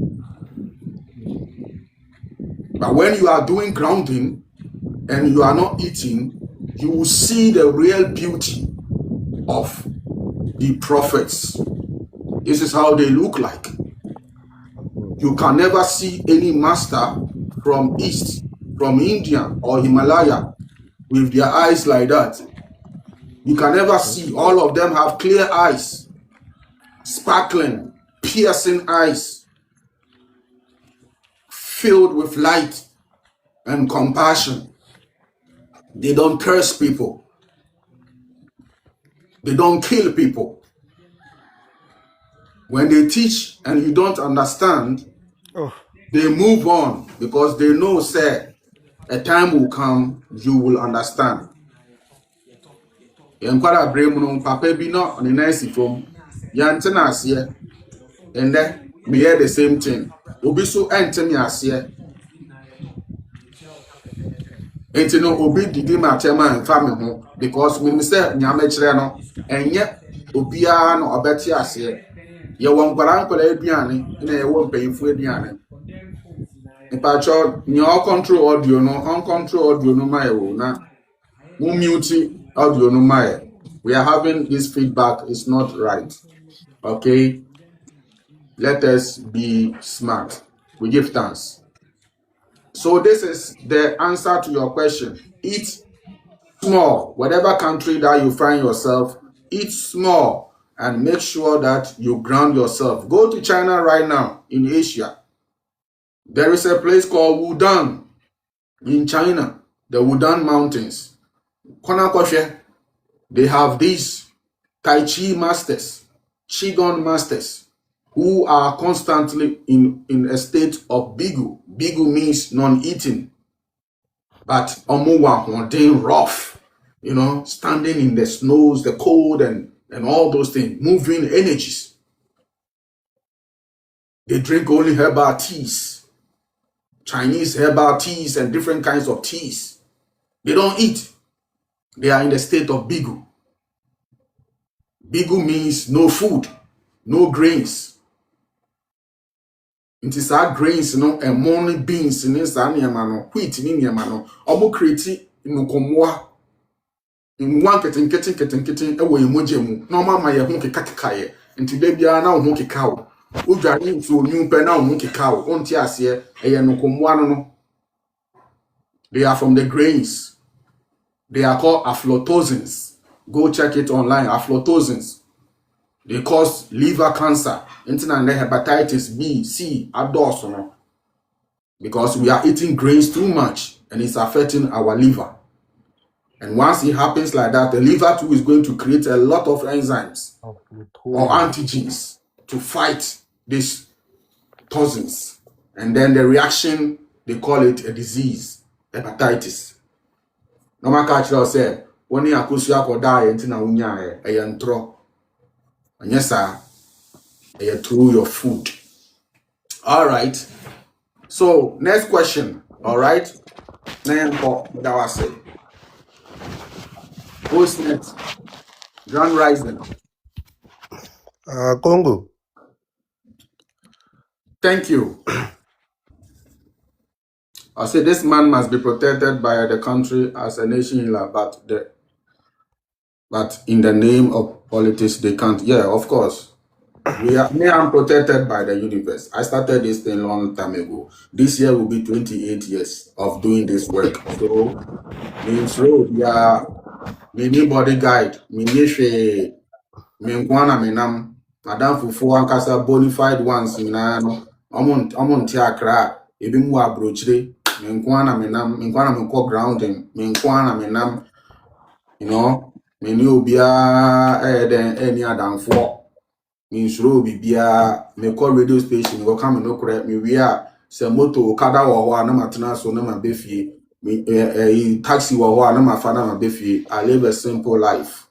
But when you are doing grounding and you are not eating, you will see the real beauty of the prophets. This is how they look like. You can never see any master from East, from India or Himalaya with their eyes like that. You can never see. All of them have clear eyes, sparkling, piercing eyes, filled with light and compassion. They don't curse people. They don't kill people. When they teach and you don't understand, they move on because they know, say, a time will come, you will understand. Enkwara bremu no papa bi no ne nice from yante na ase and then me hear the same thing. Obi so ente me ase. Enti no obi didi ma chema mfa me ho because me say nyame kire no enye obia no obeti ase. Ye won nkwara aduane na ye won mpanyimfo aduane. Ipacho ni all control audio no on control audio no my wo na mu mute audio no my. We are having this feedback, it's not right. Okay, let us be smart. We give thanks. So this is the answer to your question. Eat small. Whatever country that you find yourself, eat small and make sure that you ground yourself. Go to China right now in Asia. There is a place called Wudan in China, the Wudan Mountains. Konakoshe, they have these Tai Chi masters, Qigong masters, who are constantly in a state of bigu. Bigu means non-eating. But omuwa wanting rough, standing in the snows, the cold, and all those things, moving energies. They drink only herbal teas, Chinese herbal teas and different kinds of teas. They don't eat. They are in the state of bigu. Bigu means no food, no grains. It is our grains, and morning beans in Sanyamano, wheat in Yamano, omu kreti nukomwa. In one kitten, away mojemu, no mamma, ya hunky kakakaye, and today be now hunky cow. Uja into new pen now hunky cow, on tiasia, a yanukomwano. They are from the grains. They are called aflatoxins. Go check it online, aflatoxins. They cause liver cancer, internal hepatitis B, C, adults, because we are eating grains too much and it's affecting our liver. And once it happens like that, the liver too is going to create a lot of enzymes or antigens to fight these toxins. And then the reaction, they call it a disease, hepatitis. Normal culture say, when you are die, and yes, sir. through your food. All right. So next question. All right. That was it. Who's next? Grand Rising. Congo. Thank you. I say this man must be protected by the country as a nation healer, but in the name of politics, they can't. Yeah, of course. I'm protected by the universe. I started this thing a long time ago. This year will be 28 years of doing this work. So, means road, yeah, me body guide, me nishe, me nkwana me nam, madam fufu ankasa bonafide ones na no, omon ti akra, ebi mu abrochire, me nkwana me nam, me nkwana me ko grounding, me nkwana me nam, you know, me ni obia den any adamfo. Minsuro bibia me call radio station go come no correct me we are se moto kada wo ho na matena so na ma befie me taxi wo ho na ma fa na ma befie. I live a simple life.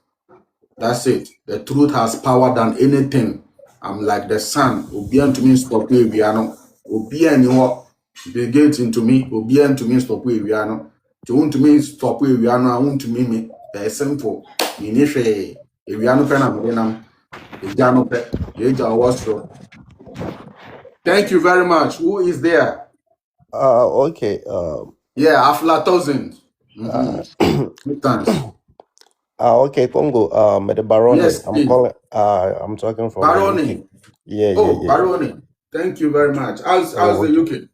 That's it. The truth has power than anything. I'm like the sun. Obi to me stop we no. Obi ani ho begate into me. Obi to me stop we no. To want to me stop we no. I want to me very simple. Me ni hwe we no pe na me nam. Thank you very much. Who is there? Okay. Yeah, Aflatoxin. Thanks. Okay, Congo. The Barone. Yes, I'm please. calling. I'm talking from Barone. the UK. Yeah. Barone. Thank you very much. How's the UK?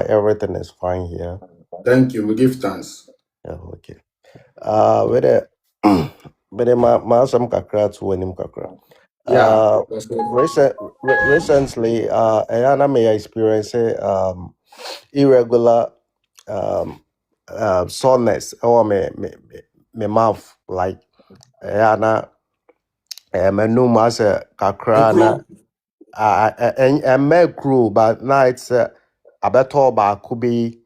Everything is fine here. Thank you. We give thanks. Yeah. Okay. Whether my some kakra to him kakra. Yeah. Recently, I may experience irregular soreness or me mouth like na menum as a kakra na and me crew but now it's a better ba could be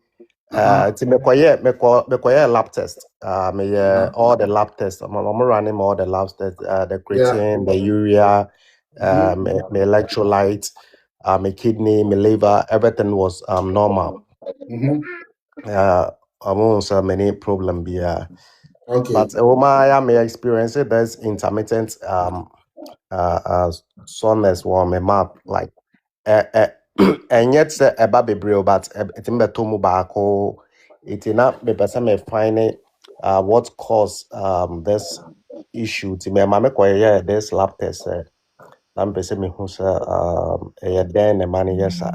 to me lab test me all the lab tests I'm running all the lab tests the creatine the urea me electrolyte my kidney my liver everything was normal. I won't say many problem be Okay. but I may experience it there's intermittent soreness on my map like and yet a baby brew but it's in the tomu baako it not be person may find it what caused this issue to me mama yeah this lab test I'm person me who say then the money yes a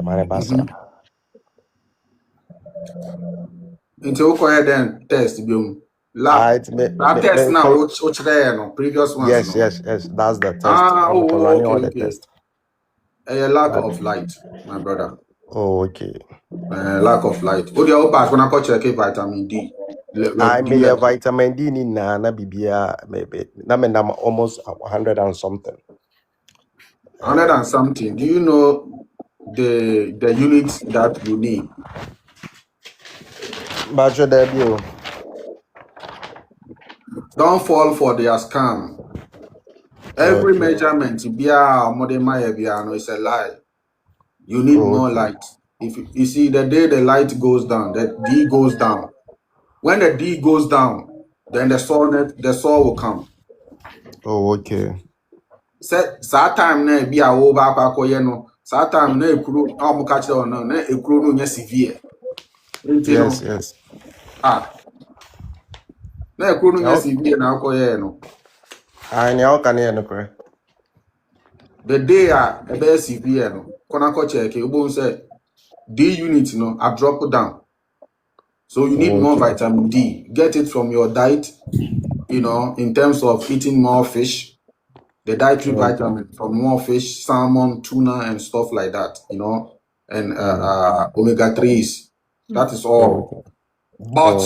money basa. Into then test biom. Lab test now which there no previous ones. Yes, that's the test. Running all the test. A lack of light, my brother. Oh, okay. Lack of light. Oh, the back when I go check vitamin D. I may have vitamin D in na bibia maybe. Na almost 100 and something. 100 and something. Do you know the units that you need? But your debut. Don't fall for their scam. Every measurement is a lie. You need more light. If you see the day the light goes down, the D goes down. When the D goes down, then the soul will come. Oh, okay. That time na be a over no. That time na ekuru catch on na ekuru no severe. Yes. Na ekuru no severe na akoye no. I know can hear no correct. The day a be severe no. Kona ko check e say D unit no I drop down. So you need more vitamin D. Get it from your diet, in terms of eating more fish. The dietary vitamin from more fish, salmon, tuna, and stuff like that, and omega-3s. That is all. But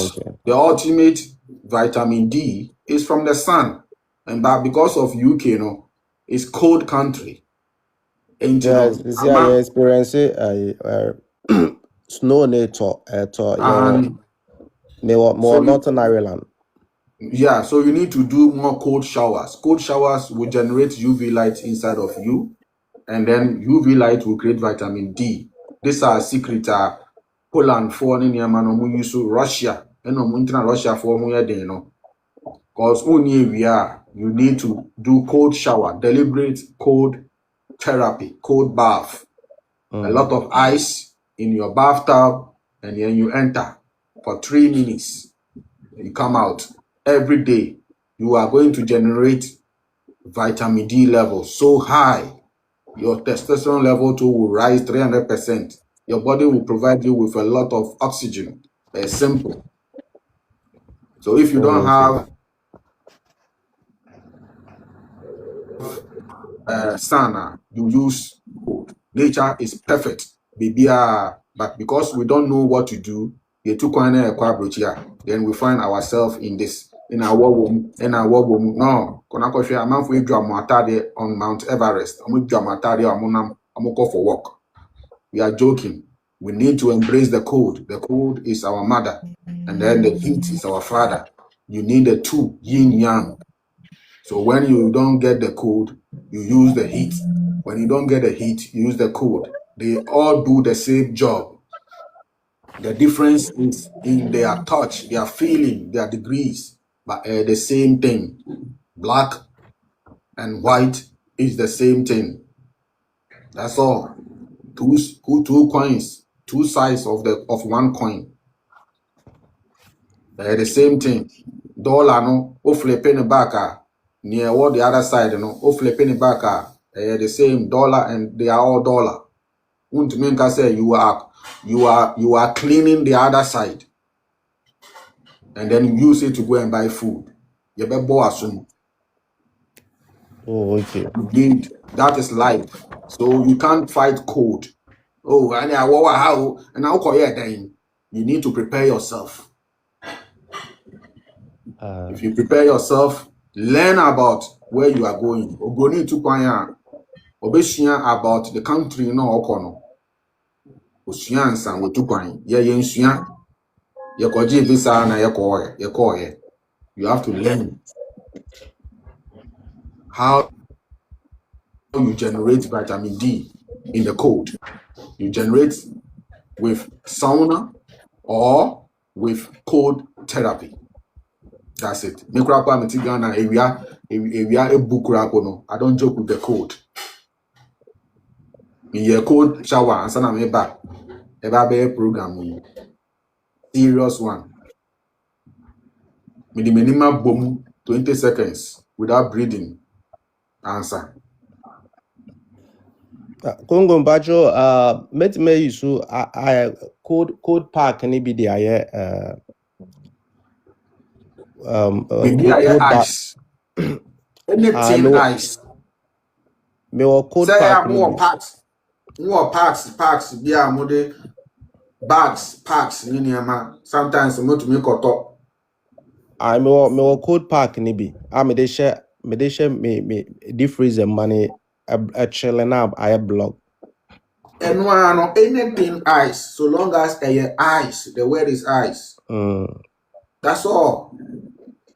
the ultimate vitamin D is from the sun. And but because of UK, it's cold country. And, yes, I experience it. Snow nature more Northern Ireland. Yeah, so you need to do more cold showers. Cold showers will generate UV light inside of you. and then UV light will create vitamin D. These are secret. Poland for any man use Russia and Russia for no. Because only we are, you need to do cold shower, deliberate cold therapy, cold bath, a lot of ice in your bathtub, and then you enter for 3 minutes. You come out every day. You are going to generate vitamin D level so high. Your testosterone level too will rise 300%. Your body will provide you with a lot of oxygen. It's simple. So if you don't have sun, you use cold. Nature is perfect. But because we don't know what to do, then we find ourselves in this. In our war room. No, on Mount Everest. I'm go for walk. We are joking. We need to embrace the cold. The cold is our mother, and then the heat is our father. You need the two, yin yang. So when you don't get the cold, you use the heat. When you don't get the heat, you use the cold. They all do the same job. The difference is in their touch, their feeling, their degrees, but the same thing. Black and white is the same thing. That's all. Two coins, two sides of one coin. The same thing. Dollar no, o flipping it back near what the other side no, o flipping it back the same dollar, and they are all dollar. Untumenka say you are cleaning the other side, and then you use it to go and buy food. You better assume. Oh, okay. That is life. So you can't fight cold. Oh, and how and how call you need to prepare yourself. If you prepare yourself, learn about where you are going. Ogoni to kwanya obesua about the country no okono. Osua ansan we to kwan. Ye nsua. Ye koji visa na ye ko ye. You have to learn how you generate vitamin D in the cold. You generate with sauna or with cold therapy. That's it. I don't joke with the cold. In your cold shower and sana me back. Eba program. Serious one. Minimum boom 20 seconds without breathing. Answer. Kongo Mpacho, me use I code park ni bi the aye Maybe ice. Anything ice. Me wo code say park more parks. More parks. Yeah, more parks. Sometimes I'm to make a talk. I me wo code park ni bi. Me de share me deep freeze money a chilling up I block. And one anything ice, so long as ice, the word is ice. That's all.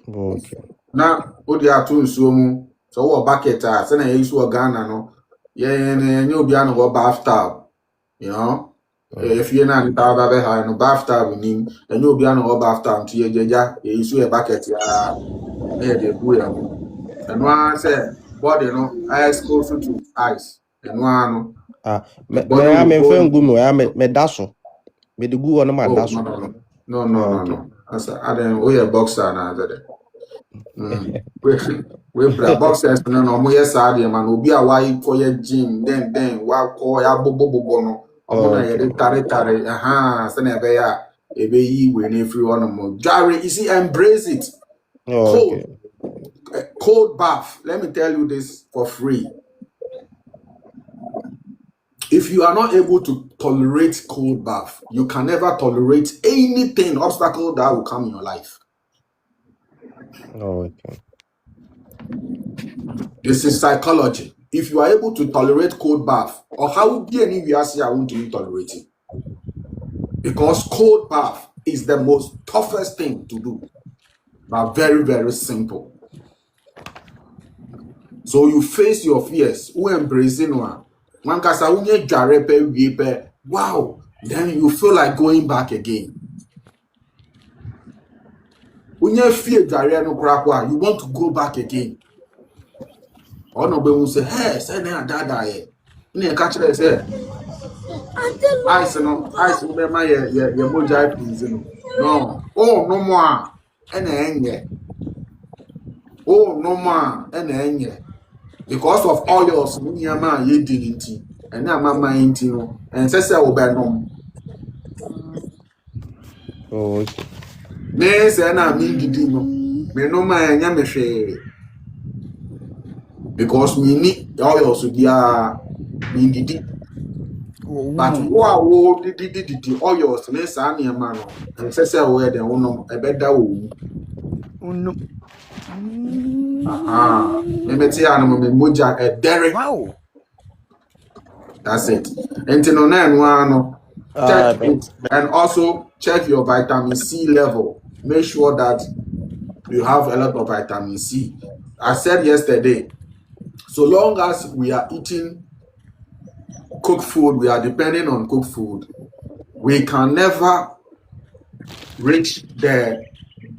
Okay. Now, what you are to assume, so what bucket as and I use a Ghana no. Yeah, and you'll be on a bathtub, you know. If you're not in no bathtub in him, and you'll be on a bathtub to your jaja, you use a bucket, and one said, body, ice closer to ice, and one. Me friend go me daso. Me de gu on my daso. No. That's I didn't boxer now. We play boxers no mo yes man obi a why for your gym then wa call ya bobo no omo na ye tare say na be ya e be yi we na free one mo jare you see embrace it. Cold bath, let me tell you this for free. If you are not able to tolerate cold bath, you can never tolerate anything obstacle that will come in your life. Okay. This is psychology. If you are able to tolerate cold bath, or how would be any I want to tolerate it? Because cold bath is the most toughest thing to do, but very, very simple. So you face your fears, who embracing one, Wankasa unye dwarepe wiepe. Wow. Then you feel like going back again. Unye fear dware no krakwa, you want to go back again. Ono be won say, "Hey, say na dada ye." Ne ka kire say, "Ice no be ma ye moja please no." No. Oh, no more. Ena enye. Oh, no more. Ena enye. Because of oils nyama ye di nti. Ena mama nti no. Ense se wo be nom. Oh, Ne se na mi didi no. Me no ma enya me hwe. Because me ni oils dia mi didi. But wo didi oils ne sa nyama no. Ense se wo ye den wo nom ebeda wo. Unu. Aha. Me meti anu me moja edere. Wow. That's it. Until no check and also check your vitamin C level. Make sure that you have a lot of vitamin C. I said yesterday, so long as we are eating cooked food, we are depending on cooked food, we can never reach the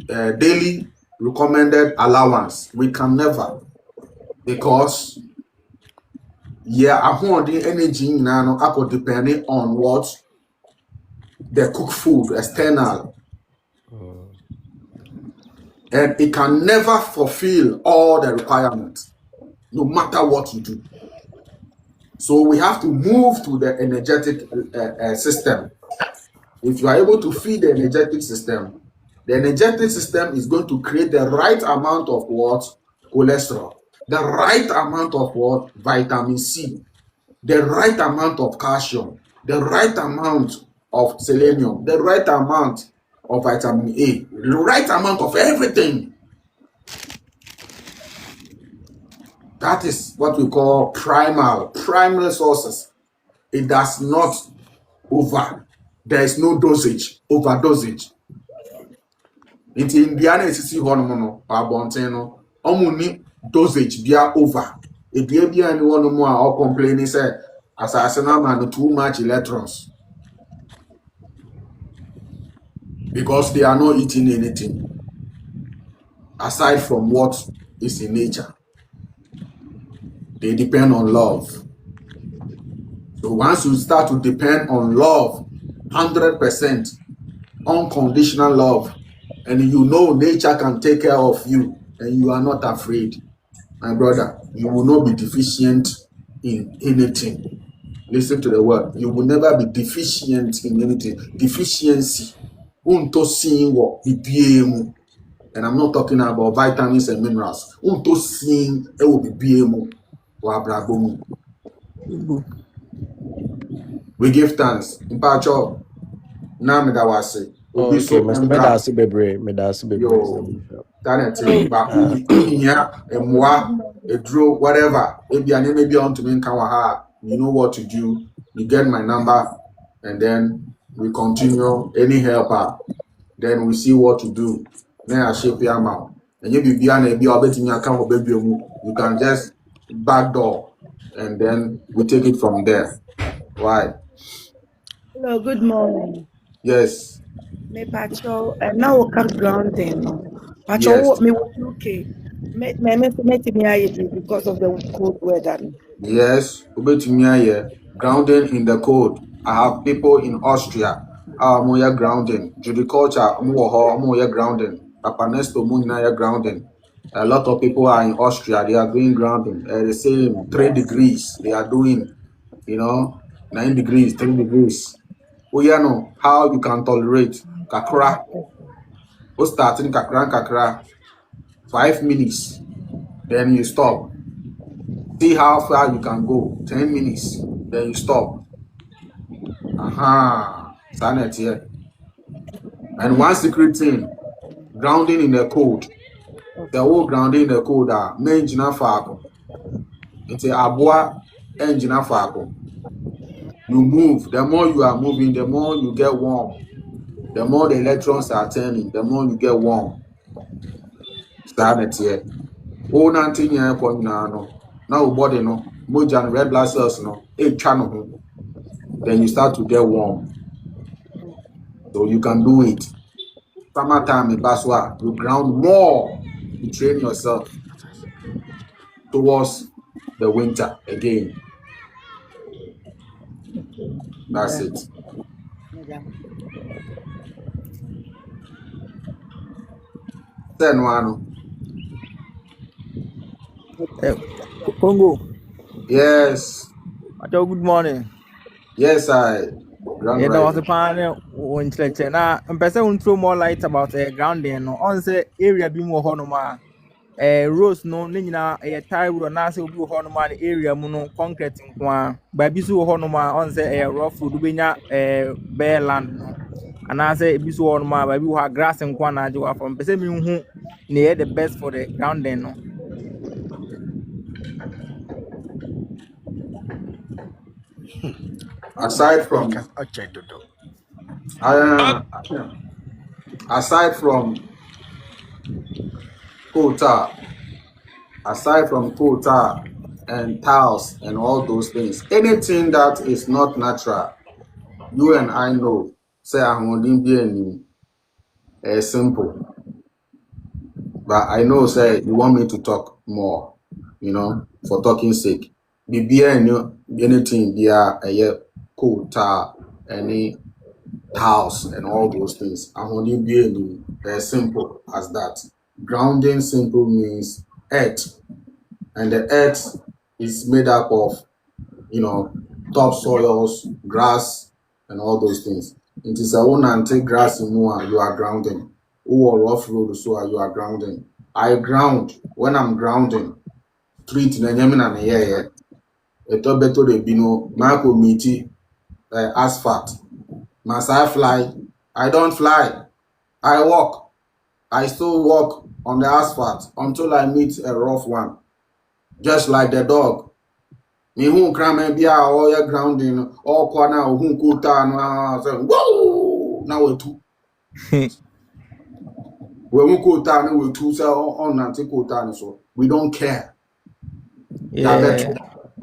daily recommended allowance. We can never, because I want the energy now. I could depending on what the cooked food external, and it can never fulfill all the requirements, no matter what you do. So we have to move to the energetic system. If you are able to feed the energetic system is going to create the right amount of what? Cholesterol, the right amount of what? Vitamin C, the right amount of calcium, the right amount of selenium, the right amount of vitamin A, the right amount of everything. That is what we call primal sources. It does not there is no overdosage. Into Indiana esisi hono no abonten no omuni dosage bia over. Edua bia ni wono mu a o complaining say asase na man too much electrons, because they are not eating anything aside from what is in nature. They depend on love. So once you start to depend on love, 100% unconditional love, and you know nature can take care of you, and you are not afraid, my brother, you will not be deficient in anything. Listen to the word. You will never be deficient in anything. Deficiency. Unto seeing what BPM. And I'm not talking about vitamins and minerals. Unto seeing it will be BPM. We give thanks. In Pacho, now me da wase. Obi okay, so Mr. embra. Medasi Yo, that but uhinya, emwa, edro, whatever. Maybe on to me kawaha. You know what to do. You get my number, and then we continue. Any helper, then we see what to do. Then I shape your mouth. And you be an be betting your account baby. You can just backdoor, and then we take it from there. Why? Hello, good morning. Yes. Me Pacho, now we come grounding. Yes. Pacho, me was okay. Me because of the cold weather. Yes, here, grounding in the code. I have people in Austria. Moya grounding. Judiculture, moya grounding. Papa Nesto, moya grounding. A lot of people are in Austria. They are doing grounding. The same 3 degrees. They are doing, 9 degrees, 3 degrees. No, how you can tolerate kakra. O starting kakra, 5 minutes. Then you stop. See how far you can go. 10 minutes. Then you stop. Sanity here. And one secret thing, grounding in the code. The whole grounding in the code are main jina fako. It's a abua engine fako. You move. The more you are moving, the more you get warm. The more the electrons are turning, the more you get warm. Sanity here. Oh, nothing here no. Now body no. moja and red blood cells, no, channel, then you start to get warm. So you can do it. Summertime in Baswa, you ground more to train yourself towards the winter again. That's it. Then one. Kongo. Yes. Good morning. Yes, I. Ground There was right. a panel on church. Now, I'm person throw more light about grounding. On the area be more honoma. Rose no nina a tire would not say be honoma area muno concrete in Kwan. By bisu honoma on the rough food winya bare land no. And I say bisu honoma by you have grass and Kwan ajo from person who near the best for the grounding no. Aside from aside from quota and tiles and all those things, anything that is not natural, you and I know, say I'm going to be simple. But I know, say you want me to talk more, for talking sake. Anything there, quota, any tiles and all those things. I'm only being as simple as that. Grounding simple means earth, and the earth is made up of topsoils, grass, and all those things. It is a one and take grass in more, you are grounding. Or rough road, so you are grounding. I ground when I'm grounding. Street na nyamina na yeah. Eto beto de bino, Marco miti asphalt. Must I fly? I don't fly. I walk. I still walk on the asphalt until I meet a rough one. Just like the dog. Me who cram be all your grounding, all corner who kuta no say whoa now we two. We won't kuta no we two say on nanti kuta so we don't care. Yeah.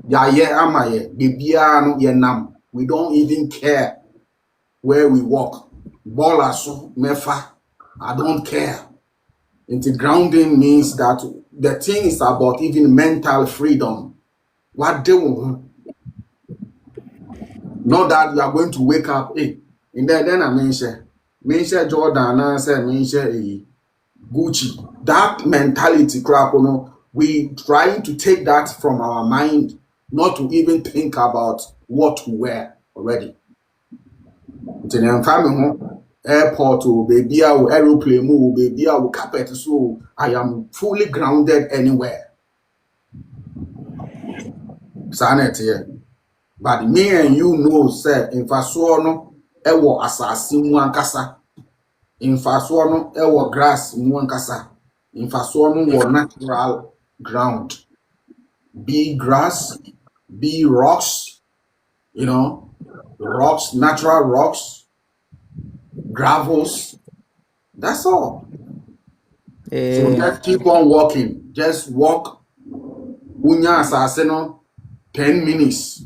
Yeah, am I bibia no ye nam. We don't even care where we walk. Ball so mefa. I don't care. Into grounding means that the thing is about even mental freedom. What do not that you are going to wake up, and then I mention Jordan, I say mention Gucci. That mentality crap, we trying to take that from our mind, not to even think about what to wear already. Airport, baby, aeroplane, baby, carpet, so I am fully grounded anywhere. Sanet here. But me and you know, sir, in Fasuano, ewo asasi muankasa. In Fasuano, ewo grass muankasa. In Fasuano, wo natural ground. Be grass, be rocks, rocks, natural rocks, gravels. That's all. So just keep on walking. Just walk. Unya asasino 10 minutes,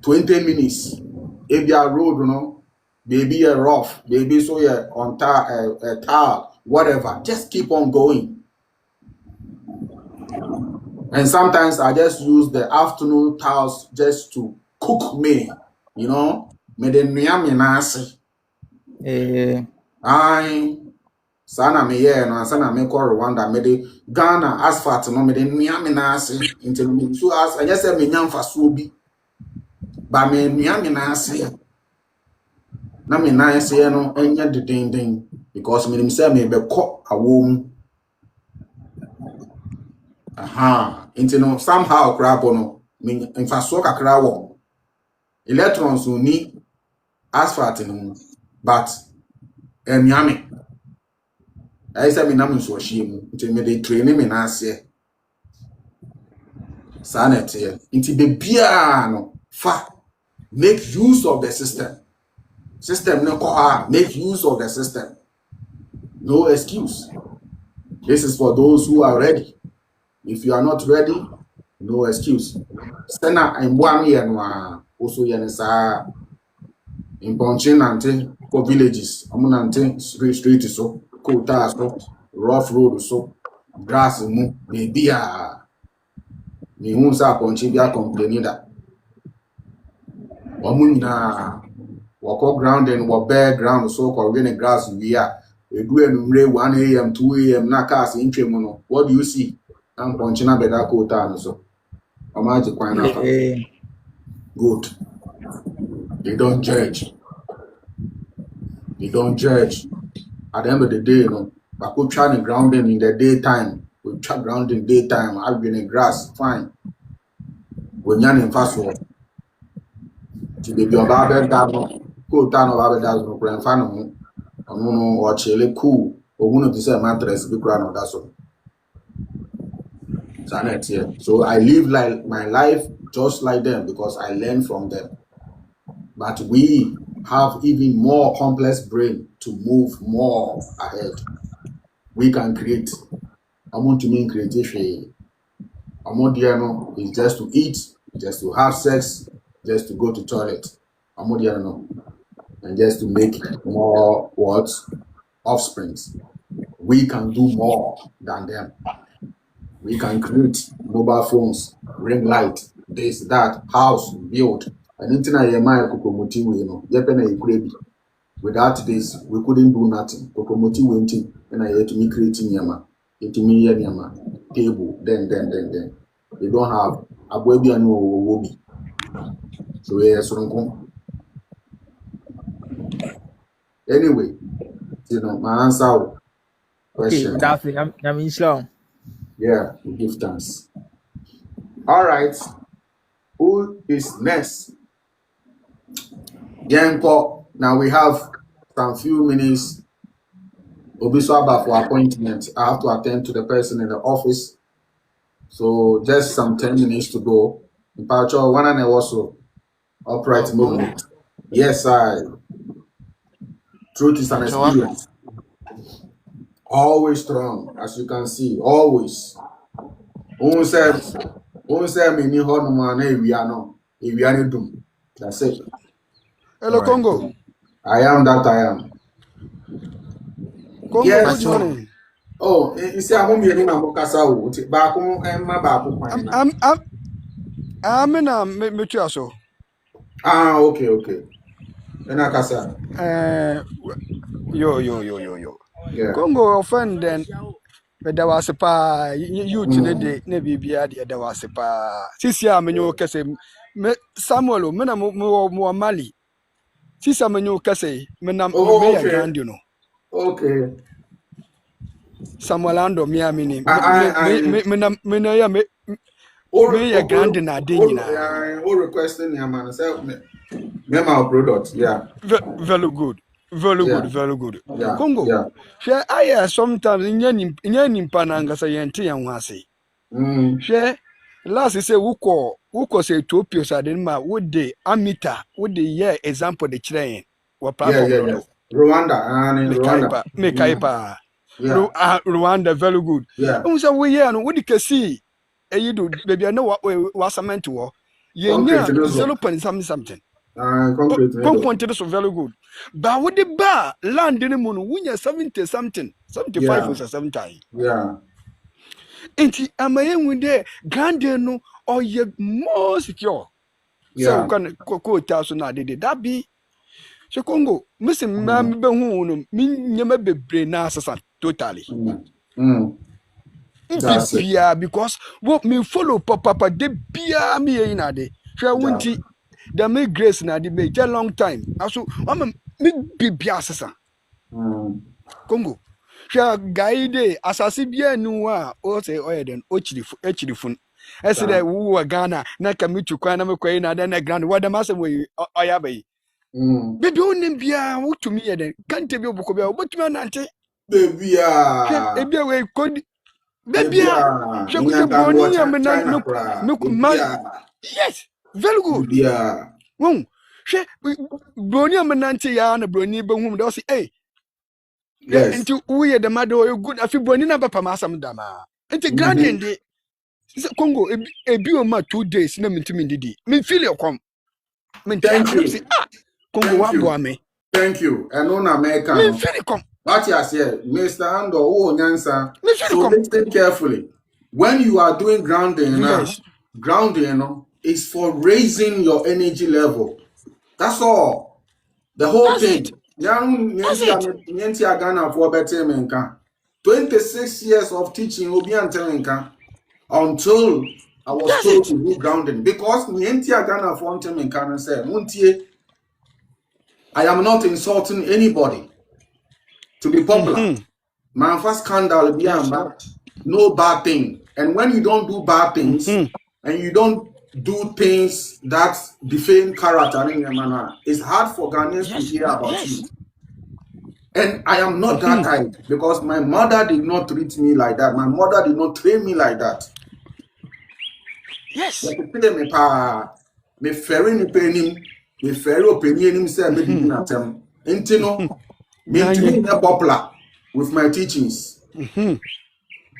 20 minutes. If you are road, maybe a rough, maybe so you're on a tile, whatever. Just keep on going. And sometimes I just use the afternoon tiles just to cook me, Me de nuyami nasi. Sana me no sana me ko Rwanda me de Ghana asphalt no me de nuyami nasi until me so as I just say me nyamfa so bi. Ba me nuyami nasi. Na me nasi no enya de ding because me say me be ko awom. Somehow crap no me infaso kakra wo. Electrons ni asphalt no but nuyami I say me na me so hye until me de train me nasi. Sanet here. Into the bia fa make use of the system. System no make use of the system. No excuse. This is for those who are ready. If you are not ready, No excuse. Sena and one year no also yensa in Ponchin ante ko villages. Amunante street so, kota so, rough road so, grass mu, baby me hu sa Ponchin bia complaining that. Omunyina wako ground and wa bare ground so ko we grass we are. Edu enumre 1 a.m. 2 a.m. na cars in no. What do you see? I'm Ponchin beda kota so. Omaji kwan afa. Good. They don't judge. They don't judge. At the end of the day, you know, I could try to ground them in the daytime. We try ground in daytime. I've been in grass, fine. When you're in fast work, to be your barber down, cool town of barber down, no grand fan, or chili cool, or one of the same mattress, big ground, that's all. So I live like my life just like them because I learn from them. But we have even more complex brain to move more ahead. We can create. I want to mean creative. Amodiano is just to eat, just to have sex, just to go to toilet. Amodiano. And just to make more what? Offsprings. We can do more than them. We can create mobile phones, ring light, this, that, house, build. And internet kokomoti we know. Without this, we couldn't do nothing. Kokomoti went in and I had to me creating yama. It to me yama table. Then. They don't have a baby and wobi. So yes, anyway, you know, my answer question. Okay, that's it. I'm in slow. Yeah, we give thanks. All right. Who is next? Yanko. Now we have some few minutes. Obiswaba for appointment. I have to attend to the person in the office. So just some 10 minutes to go. In Pacho, one and also upright movement. Yes, I. Truth is an experience. Always strong, as you can see. Always. Who said me ni hono man we are no. We are doom. That's it. Hello, Right. Congo. I am that I am. Congo, Yes. good morning. Oh, you see, I'm going to kasa o. Baako ma baako kwan na. I'm in a mutuaso. Ah, okay. Then I kasa. Yo. Yeah. Congo offend then. But there was a pa you today, maybe be at there was a pa. Sisia menyo kase Samuel, mena mo Mali. Sisia menyo kase, mena me ya grand, you know. Okay. Samuel Ando, me amini. Mena ya me ya grand na de nyina. All requesting your man say me my product. Yeah. Very good. Yeah. Congo. Yeah. Share I sometimes in yen pananga say yente yan wase. Share last say wuko say Ethiopia sa den ma would the amita would the year example the train or platform Yeah. Rwanda and Rwanda. Mekaipa. Yeah. Rwanda very good. Yeah. Say we here no would you see you do baby I know what was meant to war. Concrete Yenya 0 something. concrete. Point so very good. But with the bar land in the moon, when you're 70 something, 75 or 70. Yeah. And am I with the grand no or you more secure? So can cocoa thousand I did that be so Congo, missing mammy Behun, mean you may be brain assassin totally. That's it. Because what me follow papa de beer me in a day. Shall won't the make grace na the make a long time. Also, I'm a me be assassin. Congo. Shall guide assassin bien noa or say oil then ochri fun. I said that who are Ghana, not come to Kwana McQueen, and then a grand what the master way I have a. Baby only be out to me then can't tell you Bocobia, but man ante. Baby, Baby away could. Baby, yes, very good. Yeah. Wong, she brony amanante ya na brony be hum do say eh. Yes. Enti we the mother you good afi brony na papa ma asam dama. Enti grand ende. Congo, a bioma 2 days, no to me, did me feel your come. Thank you. Congo Wattu me. Thank you. And on American. Me feel it come. What you say, Mr. Ando, oh, Nyansa. Me feel So listen carefully. When you are doing grounding now, yes. grounding is for raising your energy level. That's all. The whole That's thing. it. That's it. Ghana for better menka. 26 years of teaching will be until I was That's told it. to do grounding because Ghana for menka said, Muntie, I am not insulting anybody to be popular. My first scandal be no bad thing. And when you don't do bad things and you don't do things that defame character in your manner, it's hard for Ghanaians to hear about you. And I am not that type because my mother did not treat me like that. My mother did not train me like that. Yes. Me ferry ni penim, me ferry opinion say me did not them. Intino, me popular with my teachings.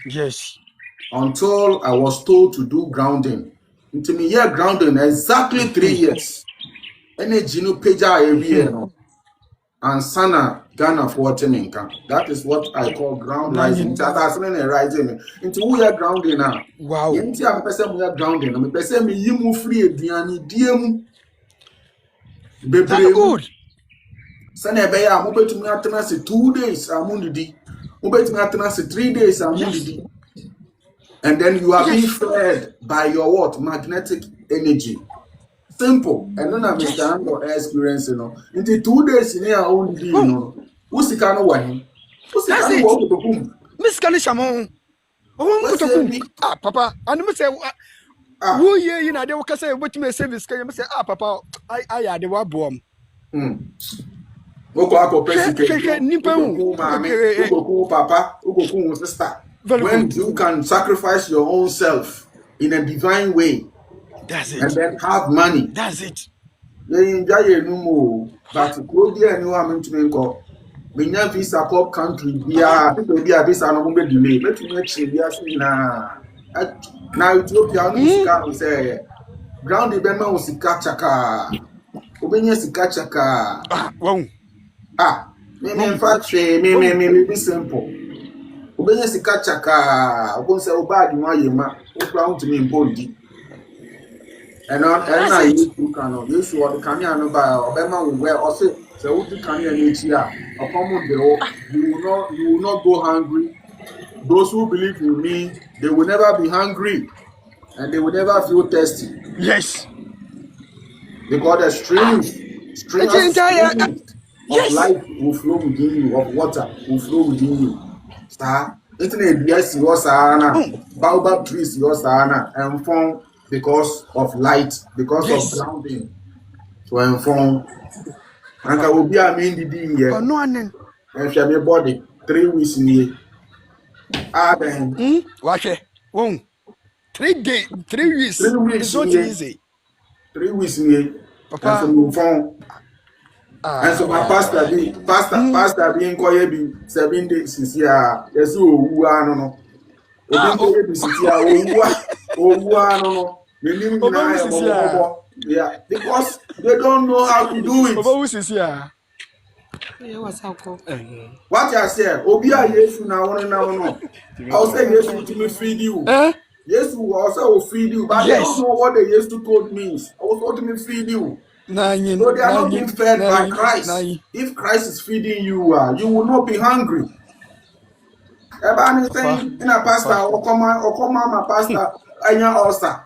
Yes. Until I was told to do grounding. Into me year grounding exactly 3 years. Energy no peja area and sana Ghana for Teminka. That is what I call ground rising. That's rising. Into we are grounding now. Wow. Yenti am person we are grounding. Me person me yimu free aduani diem. That's good. Sana ebeya mo betumi atena se 2 days amundidi. Mo betumi atena se 3 days amundidi. And then you are being fed by your what? Magnetic energy. Simple. And then I'm Mr. Ando experience, Into 2 days in here only, Who's the kind of one? Who's the kind of one with the boom? Miss Kanishamon. Oh, Papa. And I say, who ye, they will say, what you may say, Miss Kay, say, Papa, I had the one bomb. Papa, when you can sacrifice your own self in a divine way, that's it, and then have money. That's it. But Minya visa called country via visa no be delay. Let me change now Ethiopia no say ground the bema was chaka. Obenya sika chaka. Me in fact me be simple. Obenya sika chaka. Obon say obad no ayema. Okra want me mpondi. And I use to canoe. You see what the canyon no by Obama will wear also. So what the canyon each year upon you will not go hungry. Those who believe in me, they will never be hungry and they will never feel thirsty. Yes. Because the streams of life will flow within you, of water will flow within you. Sir, internet yes, you are baobab trees, you are and from because of light, because of grounding. So I'm from Anka will be a main DD here. And shall be body 3 weeks in here. Then watch it. 3 days, 3 weeks. 3 weeks it's not easy. 3 weeks in here. Papa. And so from and so my pastor being called 7 days since here. Yes, who are no. Yeah, because they don't know how to do it. What I say, Obia Yesu na one na no. I'll say Yesu to me feed you. Yesu also will feed you, but they don't know what the Yesu code means. I was told to me feed you. So they are not being fed by Christ. If Christ is feeding you, you will not be hungry. Anything in a pastor or come my pastor, anya also.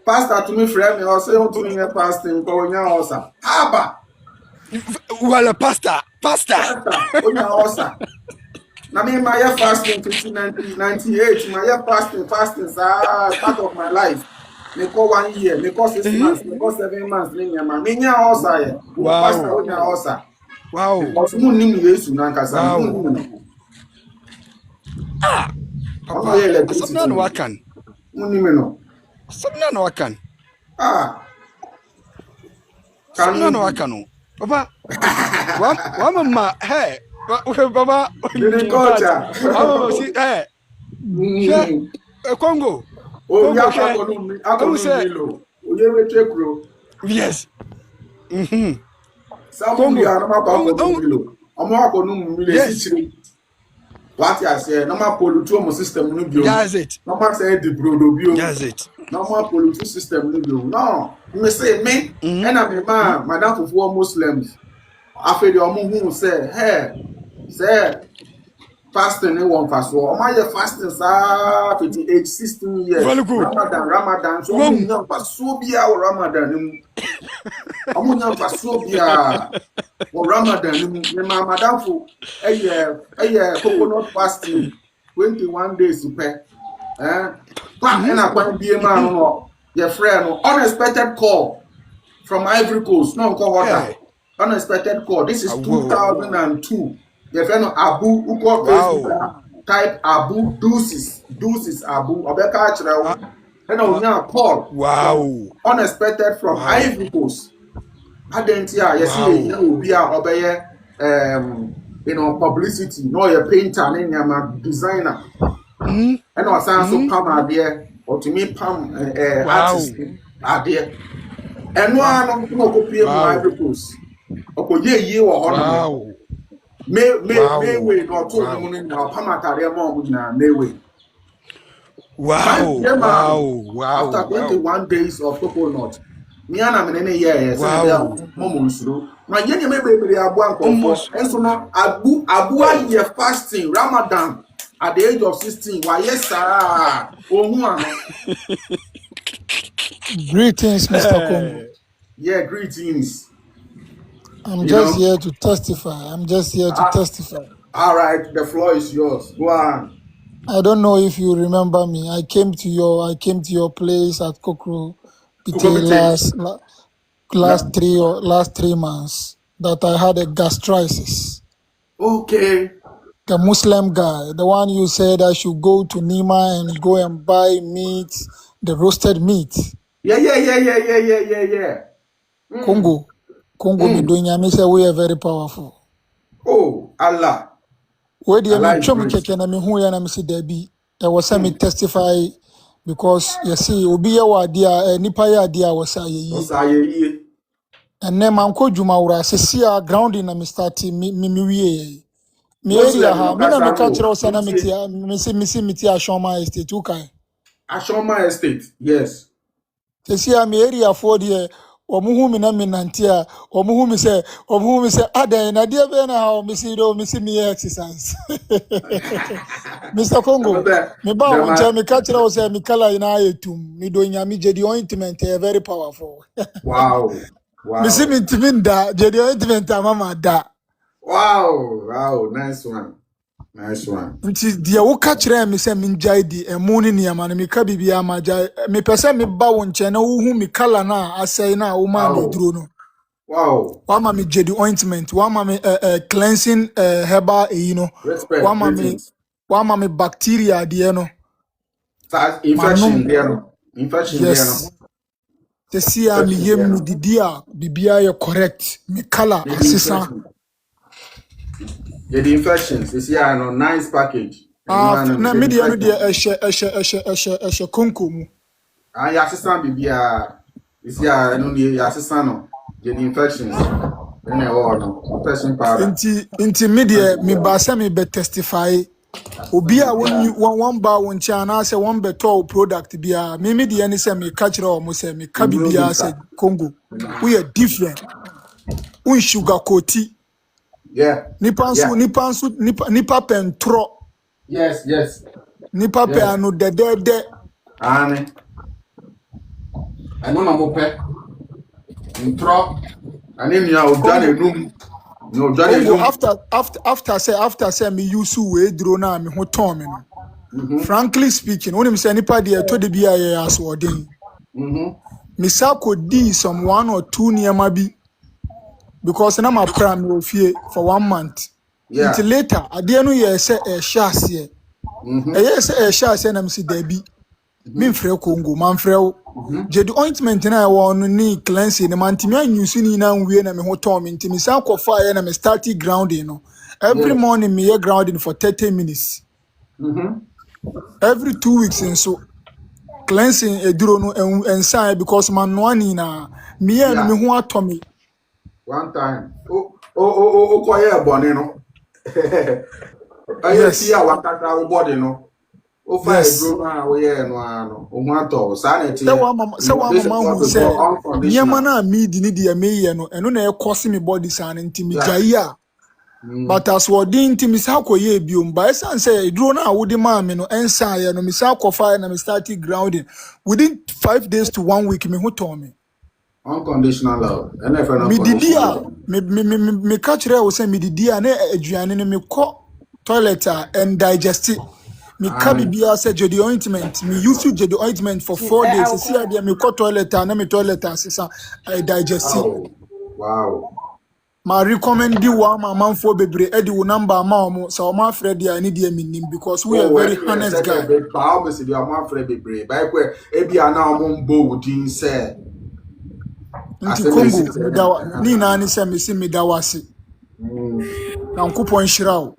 Pastor to me friend me or say to me pastor go anya also. Haba. Well, pastor. Onya also. Na me my fasting 1998, my fasting part of my life. Me call 1 year, me call 6 months, me call 7 months, me nya also. Pastor onya also. Wow. Because mu nim Yesu na nkasa. Papa, something no wakan. Something no wakan. Something no wakan. Papa, one mama, hey, Papa, the culture. Hey, Congo, Oh, Congo yeah, share. I will Akonu say Milo. Oye, Chekro. yes. Mhm. Some Congo. India, no matter Akonu Oh, Milo. Omo Akonu Milo, yes. Sichiri. What I say, no matter pollution system, no bio. That's it. No matter say the brodo bio. That's it. No matter pollution system, no bio. No, me say, me, Mhm. and I'm a man, madam for Muslims. After the Omu who say, hey, say, fasting ne one fast so my fasting saa 58 16 Very years good. Ramadan so omu Wom. nya faso bia wo Ramadan mu omu nya faso bia wo Ramadan mu me ma madam fo coconut fasting 21 days pe pa Mhm. na kwan bie ma no your friend no unexpected call from Ivory Coast no call water Hey. unexpected call this is Whoa. 2002 your friend no Abu who call Facebook Wow. type Abu Deuces Abu Obeka Uh, Achrew and uh, now call from wow. unexpected from Wow. Ivory Coast Adentia you see Wow. here will be a obey publicity no your painter and designer Mhm. and was so Mhm. pam idea or to me pam Wow. artist idea and no one no copy mu Wow. Ivory Coast okoye ye wo hono Wow. may Wow. way no to Wow. mu na pam atare ma mu na may way my Wow. dear man, Wow. Wow. after Wow. 21 days of coconut, me and I'm in any year, send a Wow. bell, Momonsu. My Jenny may be a one for, Almost. and so now Abu year fasting, Ramadan at the age of 16. Why, yes, sir. Oh, no. Greetings, Mr. Congo. Hey. Yeah, greetings. I'm You just know, here to testify. I'm just here to testify. all right, the floor is yours. Go on. I don't know if you remember me. I came to your place at Kokro Pite Kukopite. last 3 months that I had a gastritis. Okay. The Muslim guy, the one you said I should go to Nima and go and buy meat, the roasted meat. Yeah. Mm. Congo me Mm. doing me say we are very powerful. Oh, Allah. Where the me Allah is twam great. keke na me hu ya na me say there be e was me Mm. testify because you see obi ya wade a nipa ya ade a was ayi Osaye. enne man ko dwuma wura sesi a grounding na me start me wie me area Muslim ha no me na me ka kasano. kire o na me Mintie. tia me tia Shoma estate ukai Ashoma Estate. Yes. sesi a me area for the omuhu me na me nante a omuhu me say adan na de be na ha o me see do me see me exercise. Mr. I'm Congo, there. me ba The won man. tell me catch you say me color in ayetum. Me do nyami je the ointment very powerful. Wow. Me see Wow. me timin da je the ointment mama da. Wow. Nice one. Nice one. Nti dia wo catch me say me njai di emu ni niam na me ka bibia ma jai me pese me ba won che na wo hu me color na asai na wo ma me Wow. duro no. Wow. Wa ma me je the ointment, wa ma me cleansing herbal you know. Wa Respect. ma me Greetings. bacteria de no. Start Manum infection there. No. Infection there. No. yes. The see me Infection there. yem No. didia bibia ye correct me color Yeah, the asesa infection. Yeah, the infections. You see, I know nice package. And one na the media no de infection. ehye konko mu And your assistant be you see, I know the assistant no. Yeah, the infections. Then I want no infection powder. inti media me ba se me be testify obi a won ba won cha na se won be to product bia me media ni se me catch o mo se me ka Improve bibia se kongo we are different un sugar coaty Yeah. Yeah. nipa pentro Yes. nipa pe Yes. anu de And I know no more intro. And then you are done a kongo room. No, done a Congo room. after say me use we draw na me ho ton me no. Mm-hmm. Frankly speaking, when me say nipa de to de bia ye asodin. Mm-hmm. Me sa ko di some 1 or 2 niema bi because na ma pra me ofie for 1 month. Until Yeah. later, ade no ye say e sha ase. Mm-hmm. E ye say e sha ase na me say da bi. Me Mm-hmm. mfrɛ Congo, man frɛ wo. Mm-hmm. Je the ointment na e wo no ni cleanse ni man timi anyusu ni na nwie na me ho ton me ntimi sa ko fa ye na me start grounding no. Every Yes. morning me grounding for 30 minutes. Mm-hmm. Every 2 weeks and so cleansing eduro no ensan because man no ani na me no me Yeah. ho atomi. One time. Oh, quiet bonnie no. I see Yes. our kaka body no. O fire Yes. grow na we no ano. O ho ato sanity. Say one This is mama what who we say call nyama unconditional. na me di ni de me ye no eno na e cause me body san nti me Yeah. gyae a but as what din nti me sa koye biom ba esan say eduro na wo de ma me no ensan ye no me sa kofa na me started grounding within 5 days to 1 week me ho ton me. Unconditional love. And if an Me didi unconditional a love. me ka kire wo say me didi a na aduane no me kɔ toilet and digest it. Me ka Aye. bibia say jedi ointment me use jedi ointment for 4 days see a dia me kɔ toilet na me toilet asesa I digest it. Oh. Wow. Ma recommend you one man for bebre edi wo number ma omo so omo afre dia ni dia minim because we are Oh, very anyway, honest said guy. that big power, Mr. The amount for the brave. By where, Ebi are now on board, say, I Nti said, Miss, Congo me da ni na ni se me si me da wase. Na nkopon hyira wo.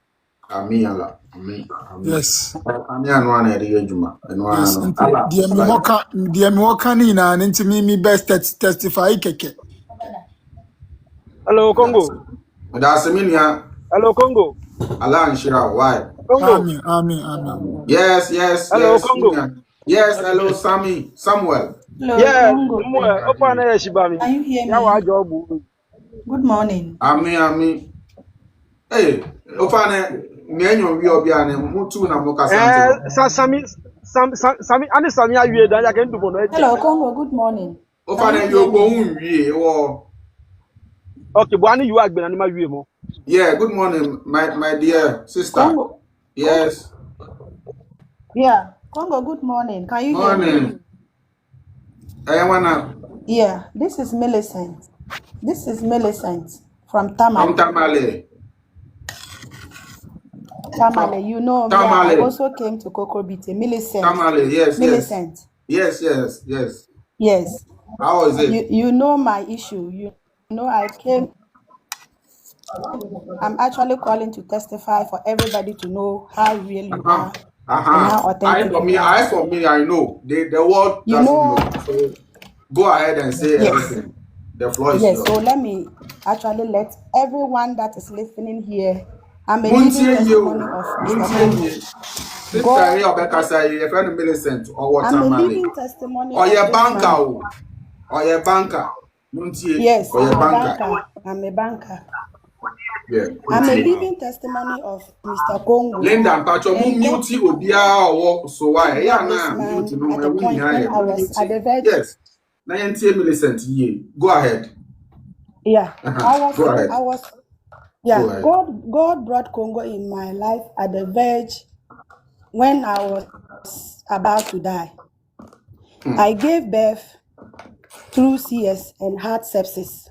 Amiala, Ami. Yes. Ami and one at the edge, and Yes, one. nti dia me hoka ni na nti me best testify keke. Hello, Congo. That's a minia, Hello, Congo. Alan Shira, why? Congo. Amen. Hello, Yes, Congo. yes, hello, Sammy, Samuel. Hello, Yeah, Congo. open air shibami. Can you hear Yeah, wa me? job. Good morning. Ami. Hey, Opane, Nenyo, we are being Mutu na Mokasante. Sami, ani Sami awie dan ya kan dubo no eje. Hello, Congo. Good morning. Can you Opane, hear you go me? unwie, or Okay, bo ani you agbe na ni ma wie mo. yeah, good morning, my dear sister. Congo. Congo. Yes, Yeah. Congo, good morning. Can you hear me? morning. I wanna Yeah. This is Millicent. This is Millicent from from Tamale. Tamale. Tamale, you know me. I Tamale. also came to Kokrobite. Millicent. Tamale, yes. Millicent. Yes. Yes. How is it? You know my issue. You know I came. I'm actually calling to testify for everybody to know how real you Uh-huh. are and how authentic you are. I for me, I know. The world You doesn't know, know. So go ahead and say yes, everything. The floor is yes. yours. So let me actually let everyone that is listening here. I'm a living Muntie testimony you. of Mr. Muntie Congo. you. Sister, God, here, Obeka say, your friend Millicent or what I'm a Tamale. living testimony Or of your this banker. man. Or your banker. Muntie. Yes, Or your I'm a banker. banker. I'm a banker. Yeah. I'm a Muntie. living testimony of Mr. Congo. Linda and Pacho, And God muti obia or so why? Yeah, brought this na man muti no, at a we point when here. I was at the verge. Yes. 90 Millicent ye. Go ahead. Yeah, Go ahead. Go yeah, ahead. God brought Congo in my life at the verge when I was about to die. I gave birth through CS and heart sepsis,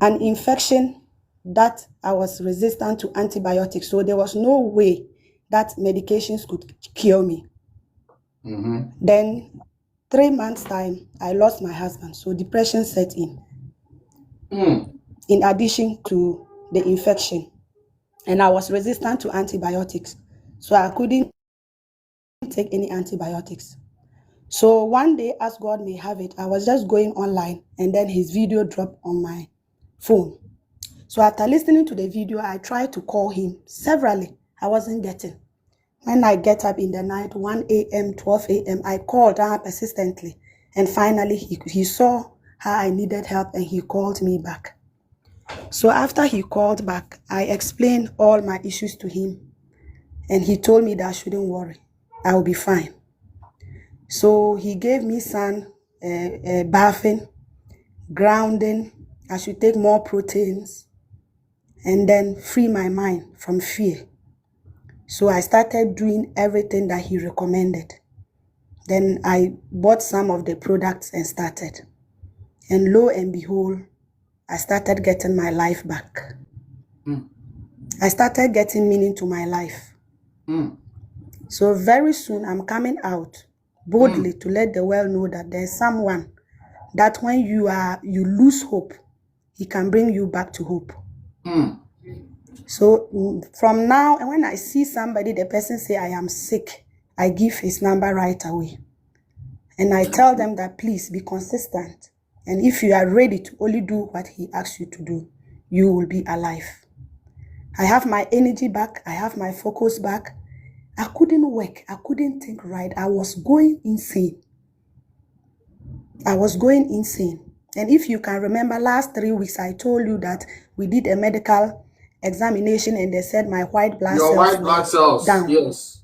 an infection that I was resistant to antibiotics. So there was no way that medications could cure me. Then 3 months time, I lost my husband. So depression set in addition to the infection. And I was resistant to antibiotics. So I couldn't take any antibiotics. So one day, as God may have it, I was just going online and then his video dropped on my phone. So after listening to the video, I tried to call him severally. I wasn't getting. When I get up in the night, 1 a.m., 12 a.m., I called persistently. And finally, he saw how I needed help and he called me back. So after he called back, I explained all my issues to him. And he told me that I shouldn't worry. I will be fine. So he gave me some bathing, grounding. I should take more proteins and then free my mind from fear. So I started doing everything that he recommended. Then I bought some of the products and started. And lo and behold, I started getting my life back. I started getting meaning to my life. So very soon I'm coming out boldly to let the world know that there's someone that when you lose hope, he can bring you back to hope. So from now, and when I see somebody, the person say I am sick, I give his number right away. And I tell them that please be consistent. And if you are ready to only do what he asks you to do, you will be alive. I have my energy back. I have my focus back. I couldn't work. I couldn't think right. I was going insane. And if you can remember, last 3 weeks, I told you that we did a medical examination and they said my white blood Your cells white were blood cells. down. Yes.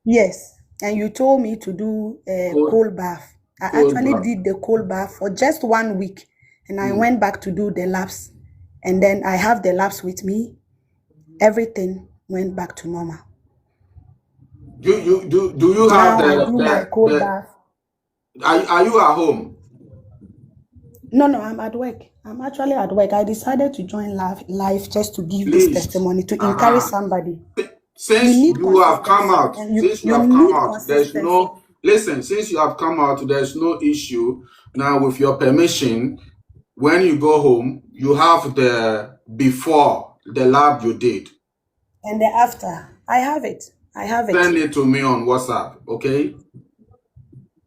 Yes. And you told me to do a cold bath. I actually did the cold bath for just 1 week. And I went back to do the labs. And then I have the labs with me. Everything went back to normal. Do you Now have I do my cold bath. Are you at home? No, I'm at work. I'm actually at work. I decided to join live just to give this testimony, to encourage somebody. Since you have come out, there's no, listen, since you have come out, there's no issue. Now, with your permission, when you go home, you have the before, the lab you did. And the after. I have it. Send it to me on WhatsApp, okay?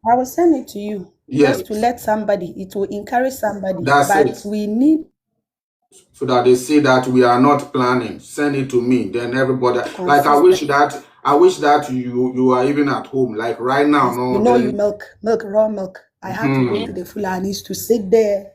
I will send it to you. Yes. Just to let somebody, it will encourage somebody. That's but it. We need, so that they see that we are not planning. Send it to me. Then everybody, like I wish that you are even at home. Like right now, no. You milk, raw milk. I have to go to the Fulanis to sit there.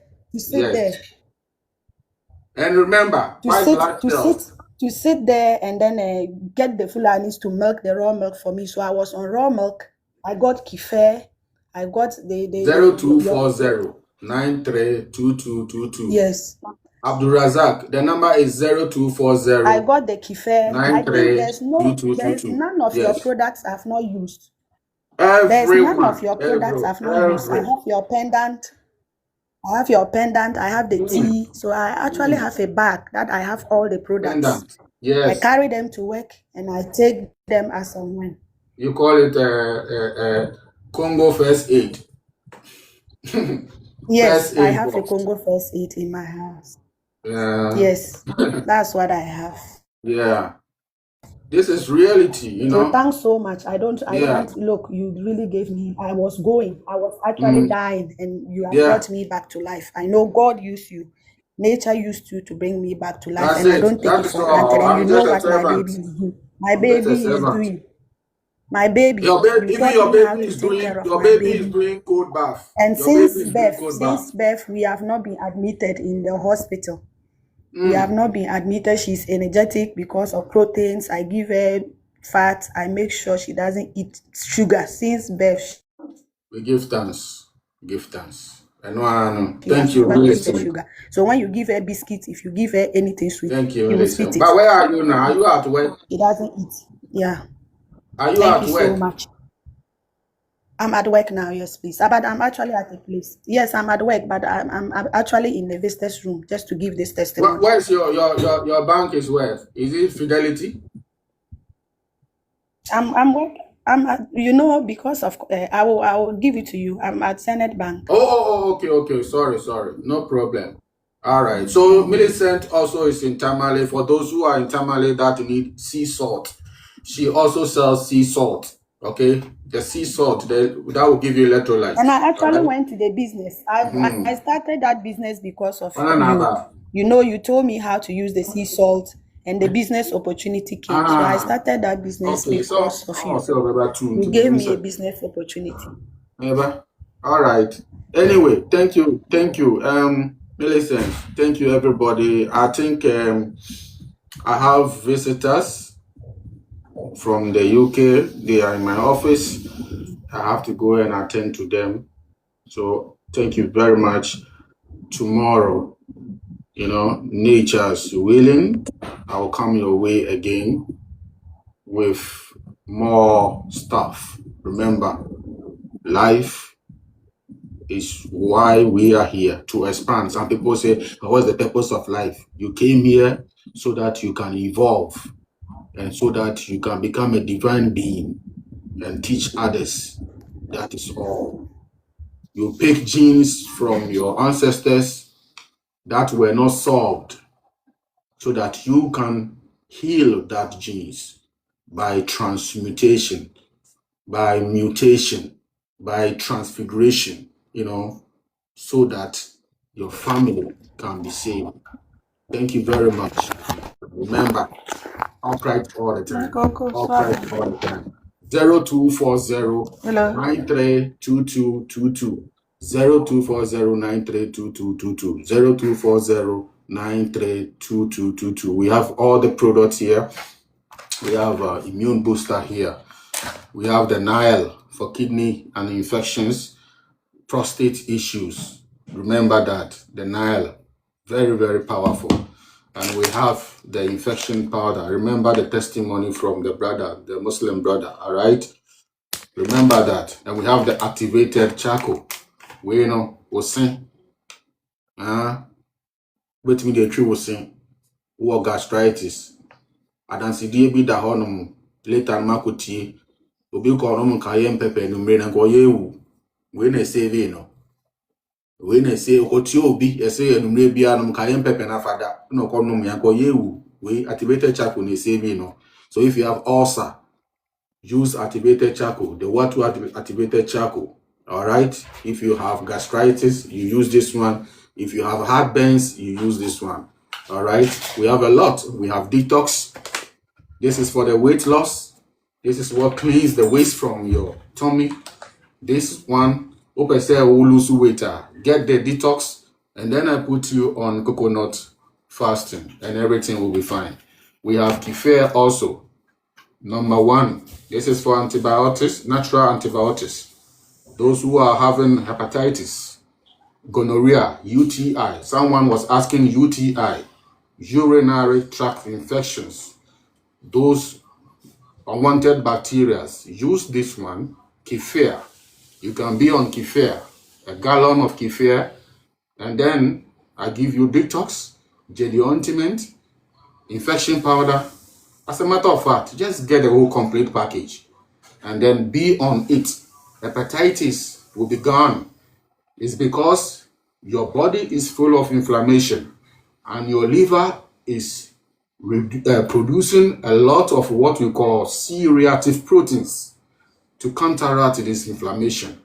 And remember, to sit there and then get the Fulanis to milk the raw milk for me. So I was on raw milk. I got kefir. I got the 0240 932222. Yes. Abdul Razak, the number is 0240. I got the kefir. I think there's none of your products I've not used. There's none of your products I've not used. I have your pendant. I have the tea. So I actually have a bag that I have all the products. Pendant. Yes. I carry them to work and I take them as and when. You call it Kongo First Aid. Yes, I have a Kongo First Aid in my house. Yes, that's what I have. Yeah. This is reality, you know. So thanks so much. I don't look, you really gave me, I was actually dying and you have brought me back to life. I know God used you. Nature used you to bring me back to life. That's and it. I don't take it for granted. And you know what my baby is doing. My baby is doing. My baby. Your baby is doing cold bath. And since birth, we have not been admitted in the hospital. We have not been admitted. She's energetic because of proteins. I give her fat. I make sure she doesn't eat sugar since birth. We give thanks. I know. Thank you. Sugar. So when you give her biscuits, if you give her anything sweet, thank you. will spit it. But where are you now? Are you at work? She doesn't eat. Yeah. Are you at work? Thank you so much. I'm at work now, yes, please. But I'm actually at a place. Yes, I'm at work, but I'm actually in the visitors room just to give this testimony. Where's your bank is where? Is it Fidelity? I'm because of I will give it to you. I'm at Senate Bank. Okay. Sorry. No problem. All right. So Millicent also is in Tamale. For those who are in Tamale that need sea salt, she also sells sea salt. Okay, the sea salt that will give you electrolytes. And I actually went to the business. I started that business because of you. You told me how to use the sea salt, and the business opportunity came. So I started that business because of you. You gave me a business opportunity. All right. Anyway, thank you. Millicent, thank you, everybody. I think I have visitors from the UK. They are in my office. I have to go and attend to them. So thank you very much. Tomorrow, nature's willing, I'll come your way again with more stuff. Remember, life is why we are here, to expand. Some people say, what's the purpose of life? You came here so that you can evolve and so that you can become a divine being and teach others. That is all. You pick genes from your ancestors that were not solved so that you can heal that genes by transmutation, by mutation, by transfiguration, so that your family can be saved. Thank you very much. Remember, upright all the time. Upright all the time. 0240 Hello. 932222. 0240-932222. 0240-932222. We have all the products here. We have immune booster here. We have the Nile for kidney and infections, prostate issues. Remember that the Nile, very, very powerful. And we have the infection powder. Remember the testimony from the brother, the Muslim brother, all right? Remember that. And we have the activated charcoal. We we'll sing. Wait me the tree will sing. War gastritis. Adansidie bi da honum. Later makuti. Obi ko honum kayem pepe numre na ko yewu. We na save no. We na say okoti obi ese numre bia num kayem pepe na fada. No ko num yan ko yewu. We activated charcoal na save no. So if you have ulcer, use activated charcoal, the Wattu activated charcoal. All right. If you have gastritis, you use this one. If you have heartburns, you use this one. All right. We have a lot. We have detox. This is for the weight loss. This is what cleans the waste from your tummy. This one, hope I say will lose weight. Get the detox, and then I put you on coconut fasting, and everything will be fine. We have kefir also. Number 1, this is for antibiotics, natural antibiotics. Those who are having hepatitis, gonorrhea, UTI. Someone was asking UTI, urinary tract infections. Those unwanted bacteria. Use this one, kefir. You can be on kefir, a gallon of kefir, and then I give you detox, jelly ointment, infection powder. As a matter of fact, just get the whole complete package and then be on it. Hepatitis will be gone. It's because your body is full of inflammation and your liver is producing a lot of what we call C-reactive proteins to counteract this inflammation.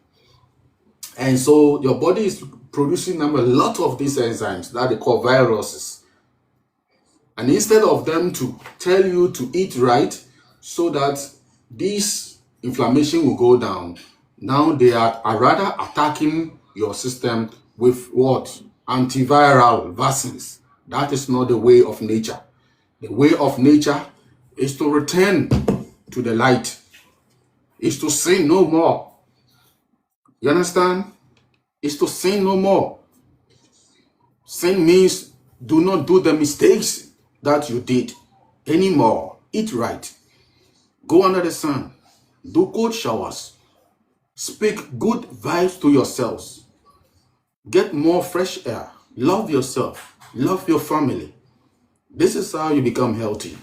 And so your body is producing a lot of these enzymes that they call viruses. And instead of them to tell you to eat right so that this inflammation will go down, now they are rather attacking your system with what? Antiviral vaccines. That is not the way of nature. The way of nature is to return to the light, is to sin no more. You understand? Is to sin no more. Sin means do not do the mistakes that you did anymore. Eat right. Go under the sun. Do cold showers. Speak good vibes to yourselves. Get more fresh air. Love yourself. Love your family. This is how you become healthy.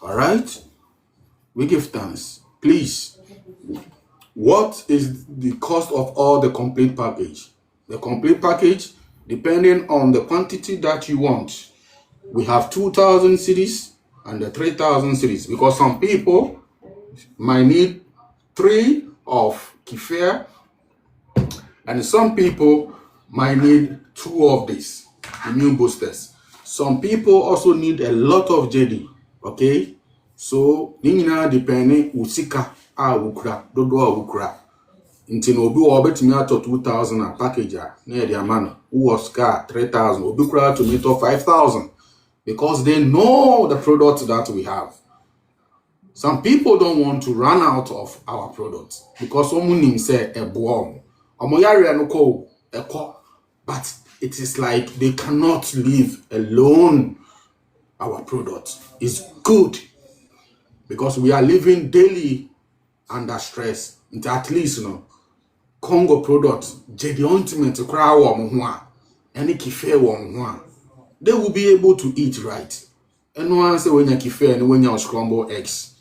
All right? We give thanks. Please, what is the cost of all the complete package? The complete package, depending on the quantity that you want. We have 2,000 cities and the 3,000 cities because some people might need 3 of kefir and some people might need 2 of these immune boosters. Some people also need a lot of JD. Okay, so nina depending usika a wukra dodo a wukra nti no obi wo betimi ato 2,000 a package a na e dia man who was car 3,000 obi kura to meet 5,000 because they know the product that we have. Some people don't want to run out of our products because someone say a bomb but it is like they cannot live alone. Our product is good because we are living daily under stress. At least Kongo product, the ultimate crowd any kefir they will be able to eat right. And one say when you kefir and when you scramble eggs.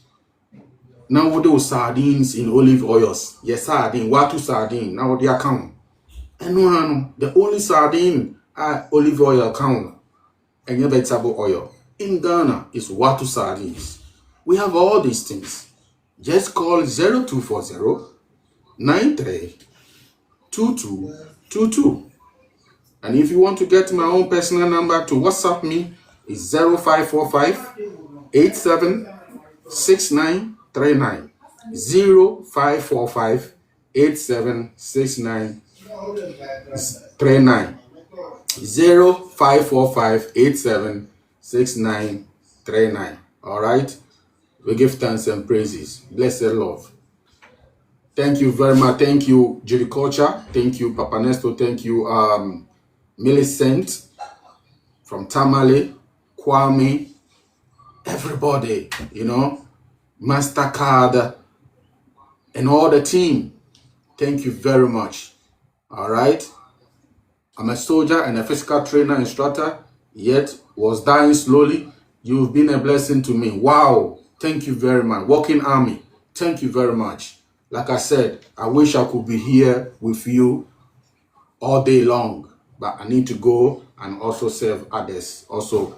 Now what those sardines in olive oils? Yes, sardine, Wattu sardine. Now they account. And one the only sardine olive oil account and your vegetable oil in Ghana is Wattu sardines. We have all these things. Just call 0240 93 2222. And if you want to get my own personal number to WhatsApp me, it's 0545 876939. 0545 876939. 0545 876939. All right. We give thanks and praises. Blessed Lord. Thank you very much. Thank you, Judy Culture. Thank you, Papa Nesto. Thank you, Millicent from Tamale, Kwame, everybody, MasterCard, and all the team. Thank you very much. All right. I'm a soldier and a physical trainer instructor, yet was dying slowly. You've been a blessing to me. Wow. Thank you very much. Walking Army. Thank you very much. Like I said, I wish I could be here with you all day long, but I need to go and also serve others also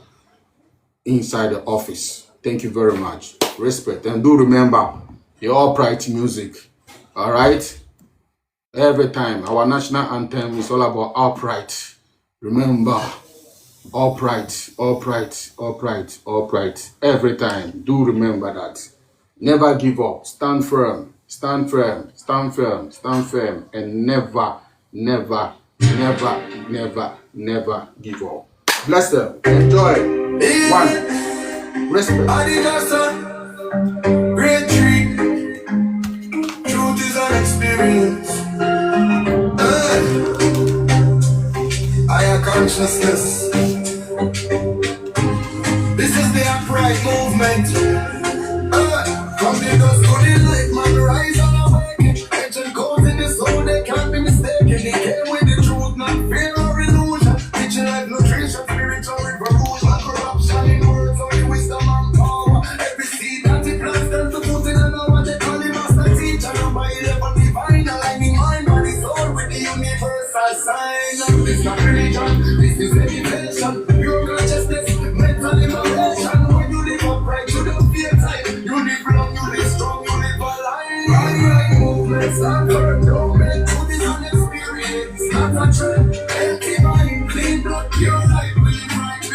inside the office. Thank you very much. Respect. And do remember your upright music. All right? Every time our national anthem is all about upright. Remember, upright, upright, upright, upright. Every time. Do remember that. Never give up. Stand firm. Stand firm. Stand firm. Stand firm. And never, never, never, never, never give up. Bless them. Enjoy. One. Respect. Great tree. Truth is an experience. Higher consciousness. This is the upright movement. From the dust to the light, man, rise and awake. Ancient codes in the soul, they can't be mistaken. They came with the truth, not fear or illusion. Teaching like nutrition, spiritual revolution. Corruption in words, only wisdom and power. Every seed that it plants, them to put in and what they call it, master teacher. Number 11, divine, aligning mind, body, soul with the universal sign. This is not religion, this is meditation. Pure consciousness, mental liberation. When you live upright, you don't feel tight. You live long, you live strong, you live alive. Right movements are firm, don't make truth is an experience, not a trend.